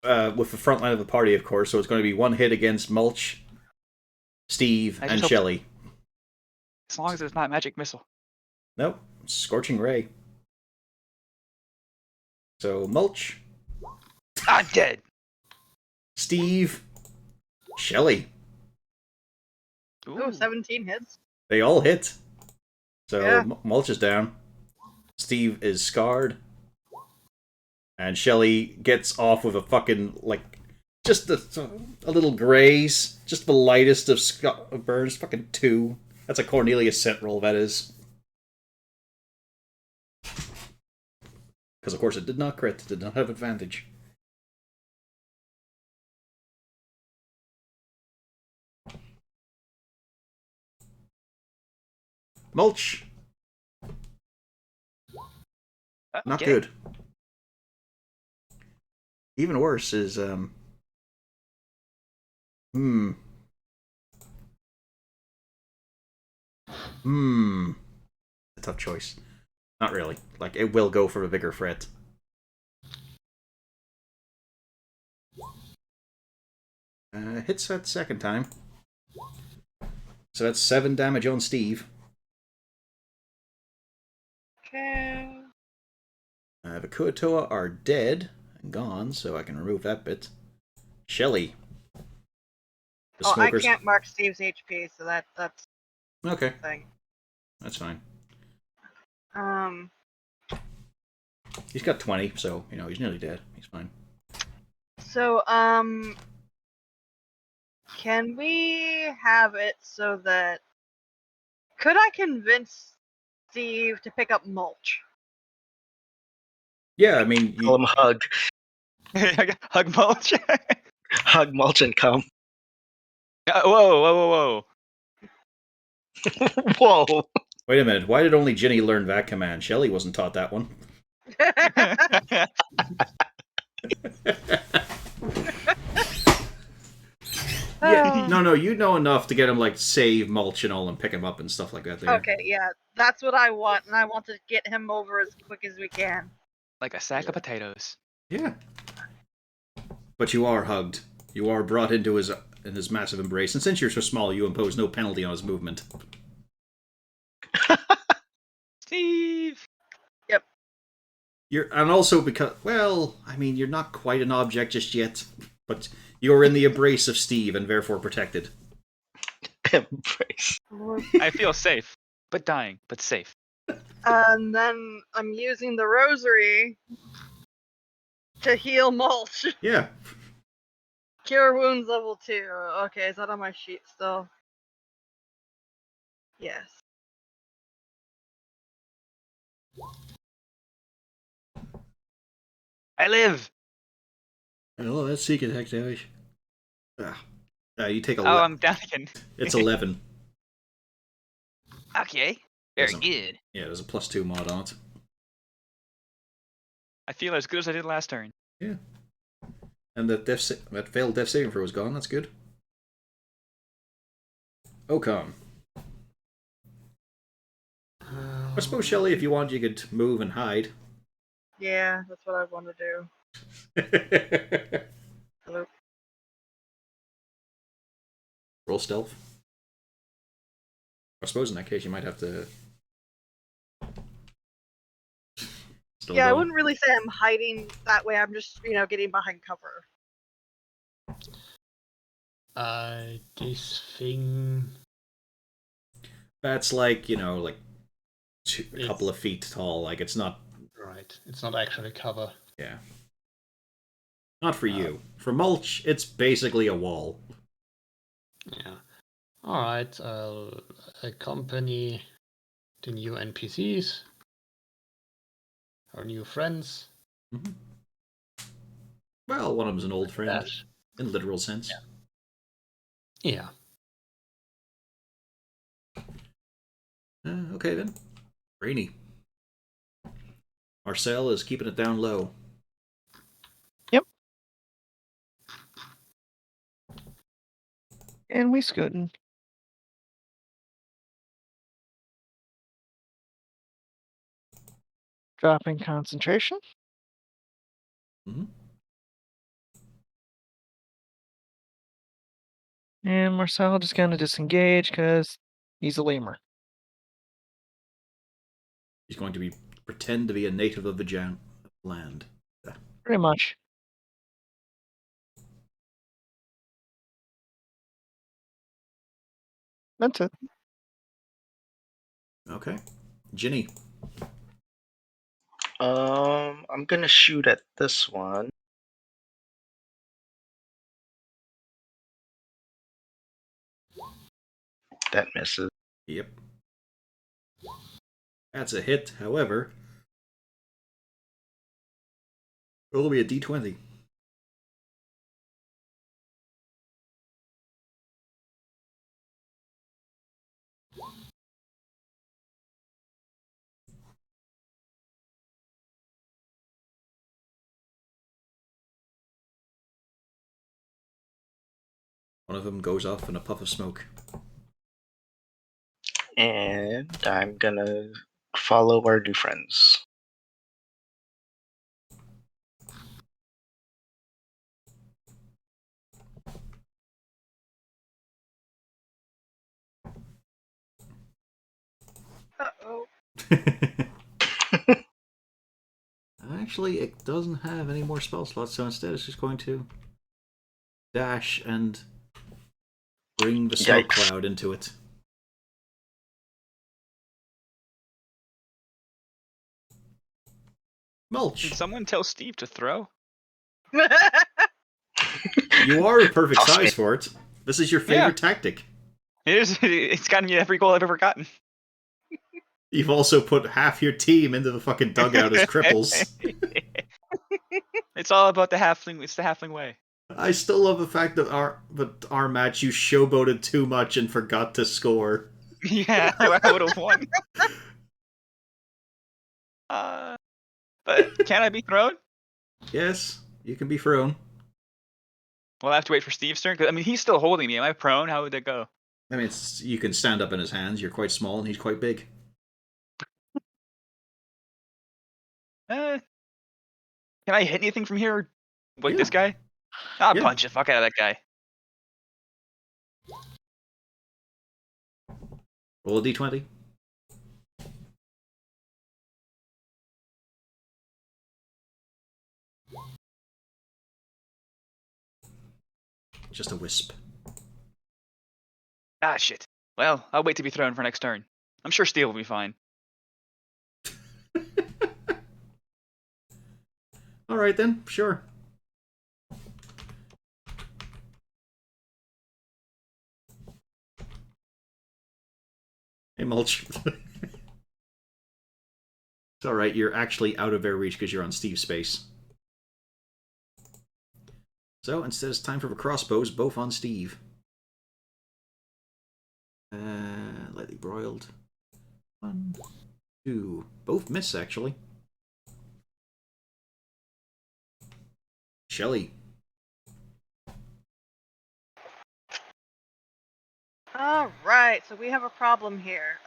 With the front line of the party, of course, so it's going to be one hit against Mulch, Steve, I just and hope- Shelly. As long as it's not magic missile. Nope, Scorching Ray. So, Mulch, I'm dead. Steve, Shelly. Oh, 17 hits. They all hit. So, Yeah. Mulch is down. Steve is scarred. And Shelly gets off with a fucking, like, just a little graze. Just the lightest of burns. Fucking 2. That's a Cornelius scent roll, that is. Because, of course, it did not crit. It did not have advantage. Mulch. Not Okay. good. Even worse is, A tough choice. Not really. Like, it will go for a bigger threat. Hits that second time. So that's 7 damage on Steve. Okay. The Kuatoa are dead and gone, so I can remove that bit. Shelly. The Oh, smokers. I can't mark Steve's HP, so that's Okay, the thing. that's fine. Um, He's got 20, so, you know, he's nearly dead. He's fine. so, can we have it so that... Could I convince Steve to pick up Mulch? Yeah, I mean, Call him hug. Hug Mulch. Hug mulch and come. Whoa. Whoa. wait a minute. Why did only Jinny learn that command? Shelly wasn't taught that one. Yeah. No, you know enough to get him, like, save Mulch and all and pick him up and stuff like that there. Okay, yeah, that's what I want, and I want to get him over as quick as we can. Like a sack of potatoes. Yeah. But you are hugged. You are brought into his massive embrace, and since you're so small, you impose no penalty on his movement. Steve. And also because, well, I mean, you're not quite an object just yet, but you're in the embrace of Steve and therefore protected. Embrace. I feel safe, but dying, but safe. And then I'm using the rosary to heal Mulch. Yeah. Cure wounds level 2. Okay, is that on my sheet still? Yes. I live. Oh, that's secret attack damage. You take 11. Oh, I'm down again. It's 11. Okay. Very Awesome. good. Yeah, there's a +2 mod on it. I feel as good as I did last turn. Yeah. And that failed death saving throw is gone. That's good. Ocon. I suppose, Shelley, if you want, you could move and hide. Yeah, that's what I want to do. Hello. Roll stealth. I suppose in that case you might have to. Still Yeah, I going. wouldn't really say I'm hiding that way. I'm just, getting behind cover. This thing. That's like like a couple It's- of feet tall. Like it's not. Right. It's not actually cover. Yeah. Not for you. For Mulch, it's basically a wall. Yeah. Alright, I'll accompany the new NPCs, our new friends. Mm-hmm. Well, one of them's an old friend, Dash. in literal sense. Yeah. Okay then. Rainy. Marcel is keeping it down low. And we scooting. Dropping concentration. Mm-hmm. And Marcel just gonna disengage because he's a lemur. He's going to pretend to be a native of the land. Pretty much. That's it. Okay. Jinny. I'm gonna shoot at this one. That misses. Yep. That's a hit, however. Roll me a d20. One of them goes off in a puff of smoke. And I'm gonna follow our new friends. Uh-oh. Actually, it doesn't have any more spell slots, so instead it's just going to dash and bring the smoke Yikes. cloud into it. Mulch. Did someone tell Steve to throw? You are a perfect Toss me. size for it. This is your favorite tactic. It is. It's gotten me every goal I've ever gotten. You've also put half your team into the fucking dugout as cripples. It's all about the halfling. It's the halfling way. I still love the fact that our match you showboated too much and forgot to score. Yeah, I would have won. But can I be thrown? Yes, you can be thrown. Well, I have to wait for Steve's turn. 'Cause, I mean, he's still holding me. Am I prone? How would that go? I mean, you can stand up in his hands. You're quite small and he's quite big. Can I hit anything from here? Like Yeah. this guy? I'll Yeah. punch the fuck out of that guy. Roll a d20. Just a wisp. Ah, shit. Well, I'll wait to be thrown for next turn. I'm sure Steve will be fine. All right then, sure. Hey, Mulch. It's all right. You're actually out of their reach because you're on Steve's space. So instead, it's time for the crossbows, both on Steve. Lightly broiled. 1, 2. Both miss, actually. Shelley. All right, so we have a problem here.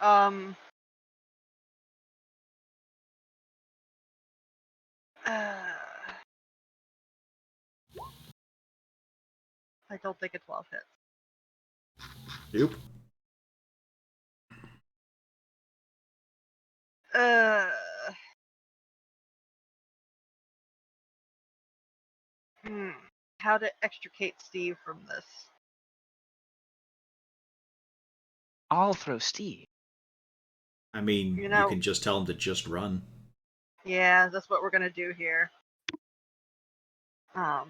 I don't think a 12 hits. Nope. How to extricate Steve from this? I'll throw Steve. I mean, You you know- can just tell him to just run. Yeah, that's what we're gonna do here. So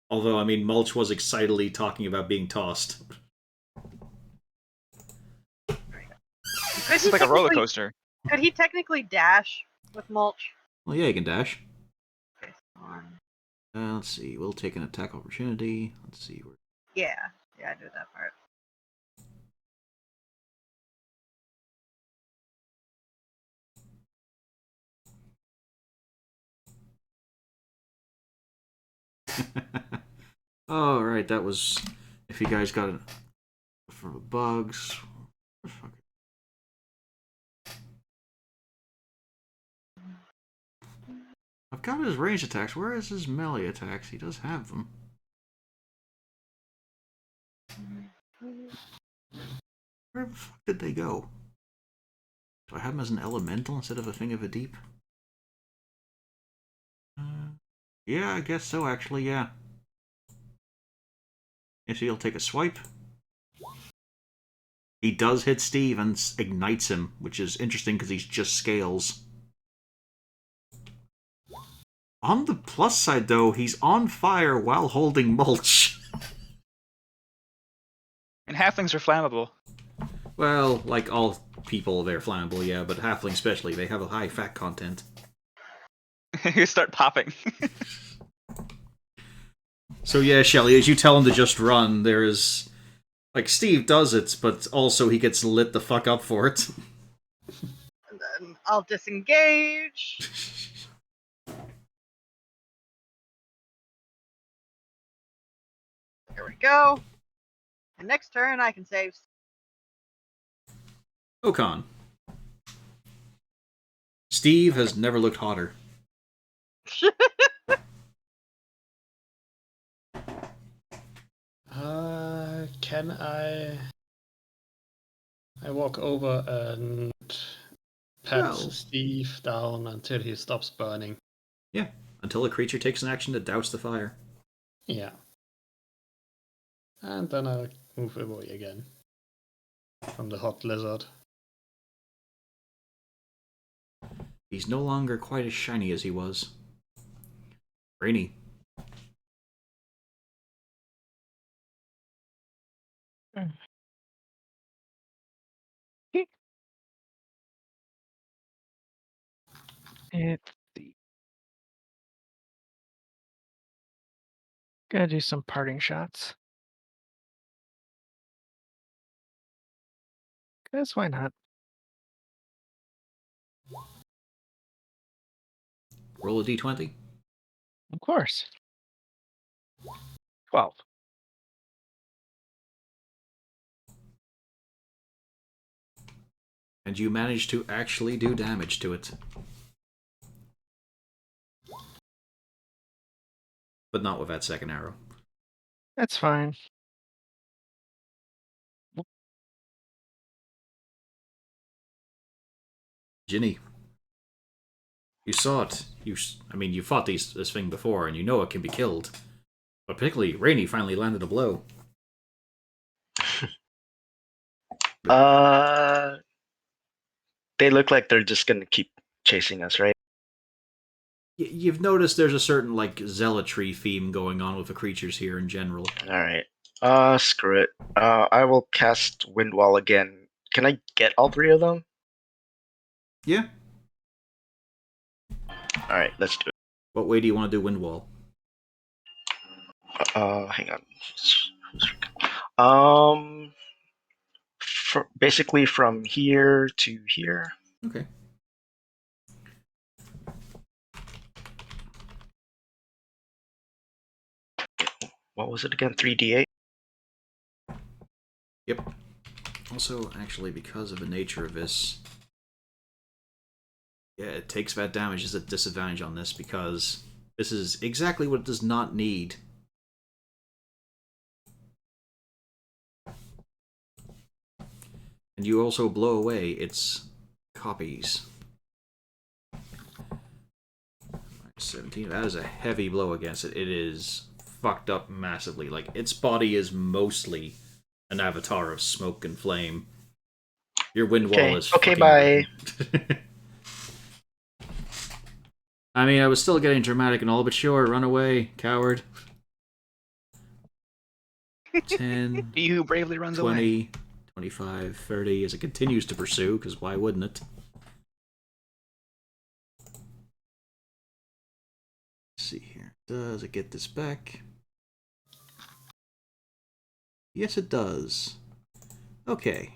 Although, I mean, Mulch was excitedly talking about being tossed. This is like a roller coaster. Could he technically dash with Mulch? Well, yeah, you can dash. Okay, on. Let's see. We'll take an attack opportunity. Let's see. Yeah, I knew that part. Oh, right. That was if you guys got it for the bugs. I've got his range attacks. Where is his melee attacks? He does have them. Where the fuck did they go? Do I have him as an elemental instead of a thing of a deep? Yeah, I guess so, actually, yeah. And so he'll take a swipe. He does hit Steve and ignites him, which is interesting because he's just scales. On the plus side, though, he's on fire while holding Mulch. And halflings are flammable. Well, like all people, they're flammable, yeah, but halfling especially, they have a high fat content. You start popping. So yeah, Shelly, as you tell him to just run, there is... Like, Steve does it, but also he gets lit the fuck up for it. And then I'll disengage. There we go. And next turn I can save. Okan. Steve has never looked hotter. Can I walk over and pat Well. Steve down until he stops burning? Yeah, until a creature takes an action to douse the fire. Yeah. And then I'll move away again from the hot lizard. He's no longer quite as shiny as he was. Rainy. Let's see. Gotta do some parting shots. Guess why not? Roll a d20. Of course. 12. And you manage to actually do damage to it. But not with that second arrow. That's fine. Jinny. You saw it. You fought this thing before, and you know it can be killed. But particularly, Rainy finally landed a blow. They look like they're just gonna keep chasing us, right? You've noticed there's a certain, like, zealotry theme going on with the creatures here in general. Alright. Screw it. I will cast Windwall again. Can I get all three of them? Yeah. Alright, let's do it. What way do you want to do Windwall? Hang on. Basically from here to here. Okay. What was it again? 3d8? Yep. Also, actually, because of the nature of this, Yeah, it takes that damage as a disadvantage on this because this is exactly what it does not need. And you also blow away its copies. 17. That is a heavy blow against it. It is fucked up massively. Like, its body is mostly an avatar of smoke and flame. Your wind wall is Okay, fucking bye. written. I mean, I was still getting dramatic and all, but sure, run away, coward. 10, He who bravely runs 20, away. 25, 30, as it continues to pursue, because why wouldn't it? Let's see here. Does it get this back? Yes, it does. Okay.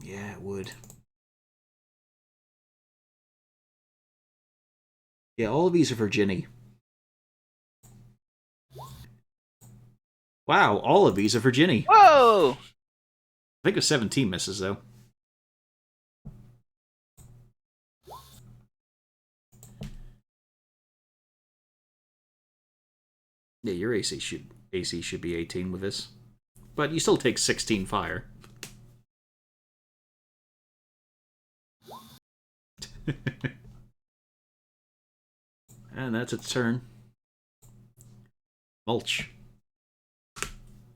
Yeah, it would. Yeah, all of these are for Jinny. Wow, all of these are for Jinny. Whoa! I think a 17 misses, though. Yeah, your AC should be 18 with this. But you still take 16 fire. And that's its turn. Mulch.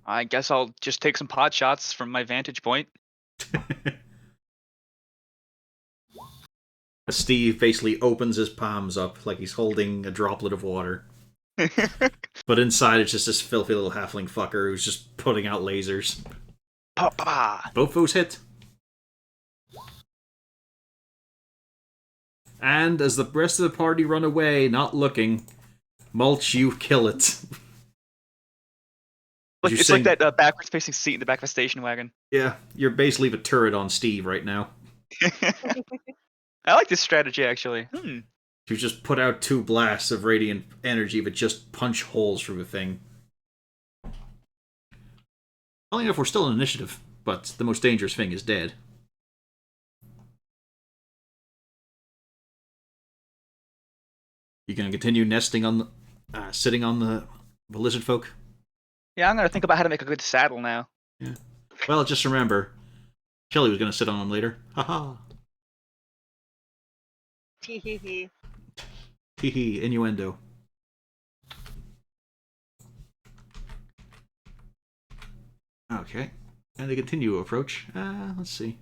I guess I'll just take some pot shots from my vantage point. Steve basically opens his palms up like he's holding a droplet of water. But inside it's just this filthy little halfling fucker who's just putting out lasers. Papa! Both those hit. And as the rest of the party run away, not looking, Mulch, you kill it. Look, You're it's saying- like that backwards facing seat in the back of a station wagon. Yeah, you're basically the turret on Steve right now. I like this strategy, actually. You just put out 2 blasts of radiant energy that just punch holes through the thing. Only if we're still in initiative, but the most dangerous thing is dead. You gonna continue nesting on the, sitting on the lizard folk? Yeah, I'm gonna think about how to make a good saddle now. Yeah. Well, just remember, Shelly was gonna sit on him later. Haha. Tee hee hee. Hee hee, innuendo. Okay. And they continue to approach. Let's see.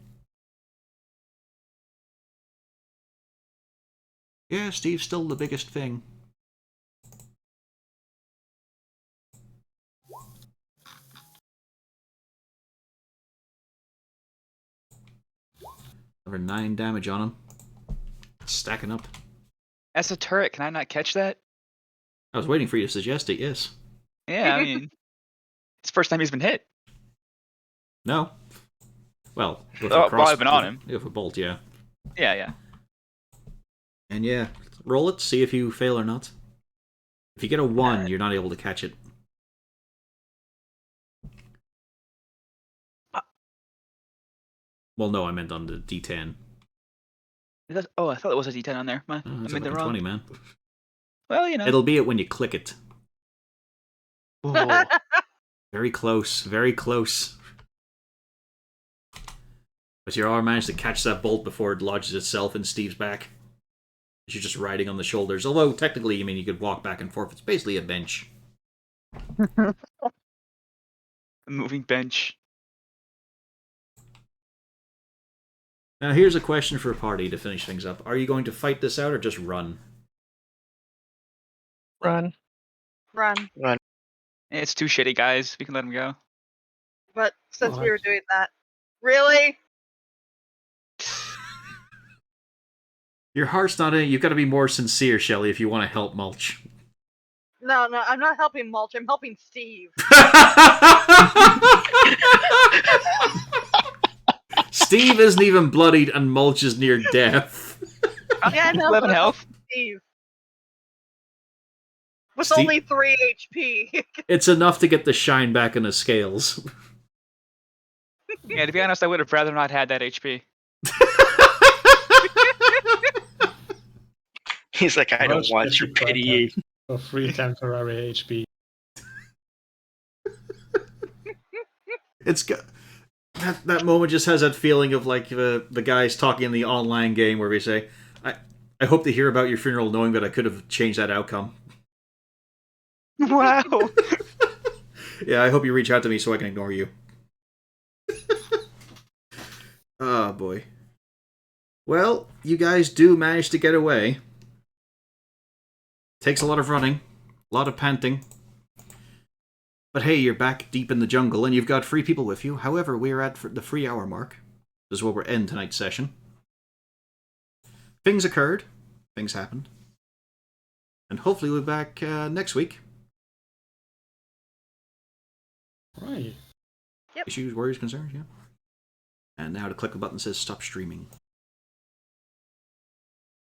Yeah, Steve's still the biggest thing. Over 9 damage on him. Stacking up. As a turret, can I not catch that? I was waiting for you to suggest it, yes. Yeah, I mean, it's the first time he's been hit. No? Well, with Oh, a cross, I've been on him. With a bolt, yeah. Yeah. And yeah, roll it, see if you fail or not. If you get a 1, you're not able to catch it. Well, no, I meant on the D10. Oh, I thought it was a D10 on there. I Oh, it's made a the wrong. 20, man. Well, you know. It'll be it when you click it. Ooh. Very close, very close. But you all managed to catch that bolt before it lodges itself in Steve's back. You're just riding on the shoulders. Although, technically, I mean, you could walk back and forth. It's basically a bench. A moving bench. Now, here's a question for a party to finish things up. Are you going to fight this out or just run? Run. Run. It's too shitty, guys. We can let him go. But since we Alright. were doing that, really? Your heart's not in it. You've got to be more sincere, Shelley, if you want to help Mulch. No, I'm not helping Mulch. I'm helping Steve. Steve isn't even bloodied and Mulch is near death. Yeah, no, 11 but I'm health. helping Steve. With Steve- only 3 HP. It's enough to get the shine back in his scales. Yeah, to be honest, I would have rather not had that HP. He's like, I don't Most want your difficult pity. For free temporary HP. It's that moment just has that feeling of like the guys talking in the online game where we say, I hope to hear about your funeral knowing that I could have changed that outcome. Wow. Yeah, I hope you reach out to me so I can ignore you. Oh, boy. Well, you guys do manage to get away. Takes a lot of running, a lot of panting. But hey, you're back deep in the jungle and you've got 3 people with you. However, we're at the 3 hour mark. This is where we're end tonight's session. Things occurred. Things happened. And hopefully we'll be back next week. Right. Yep. Issues, worries, concerns, yeah. And now to click the button that says stop streaming.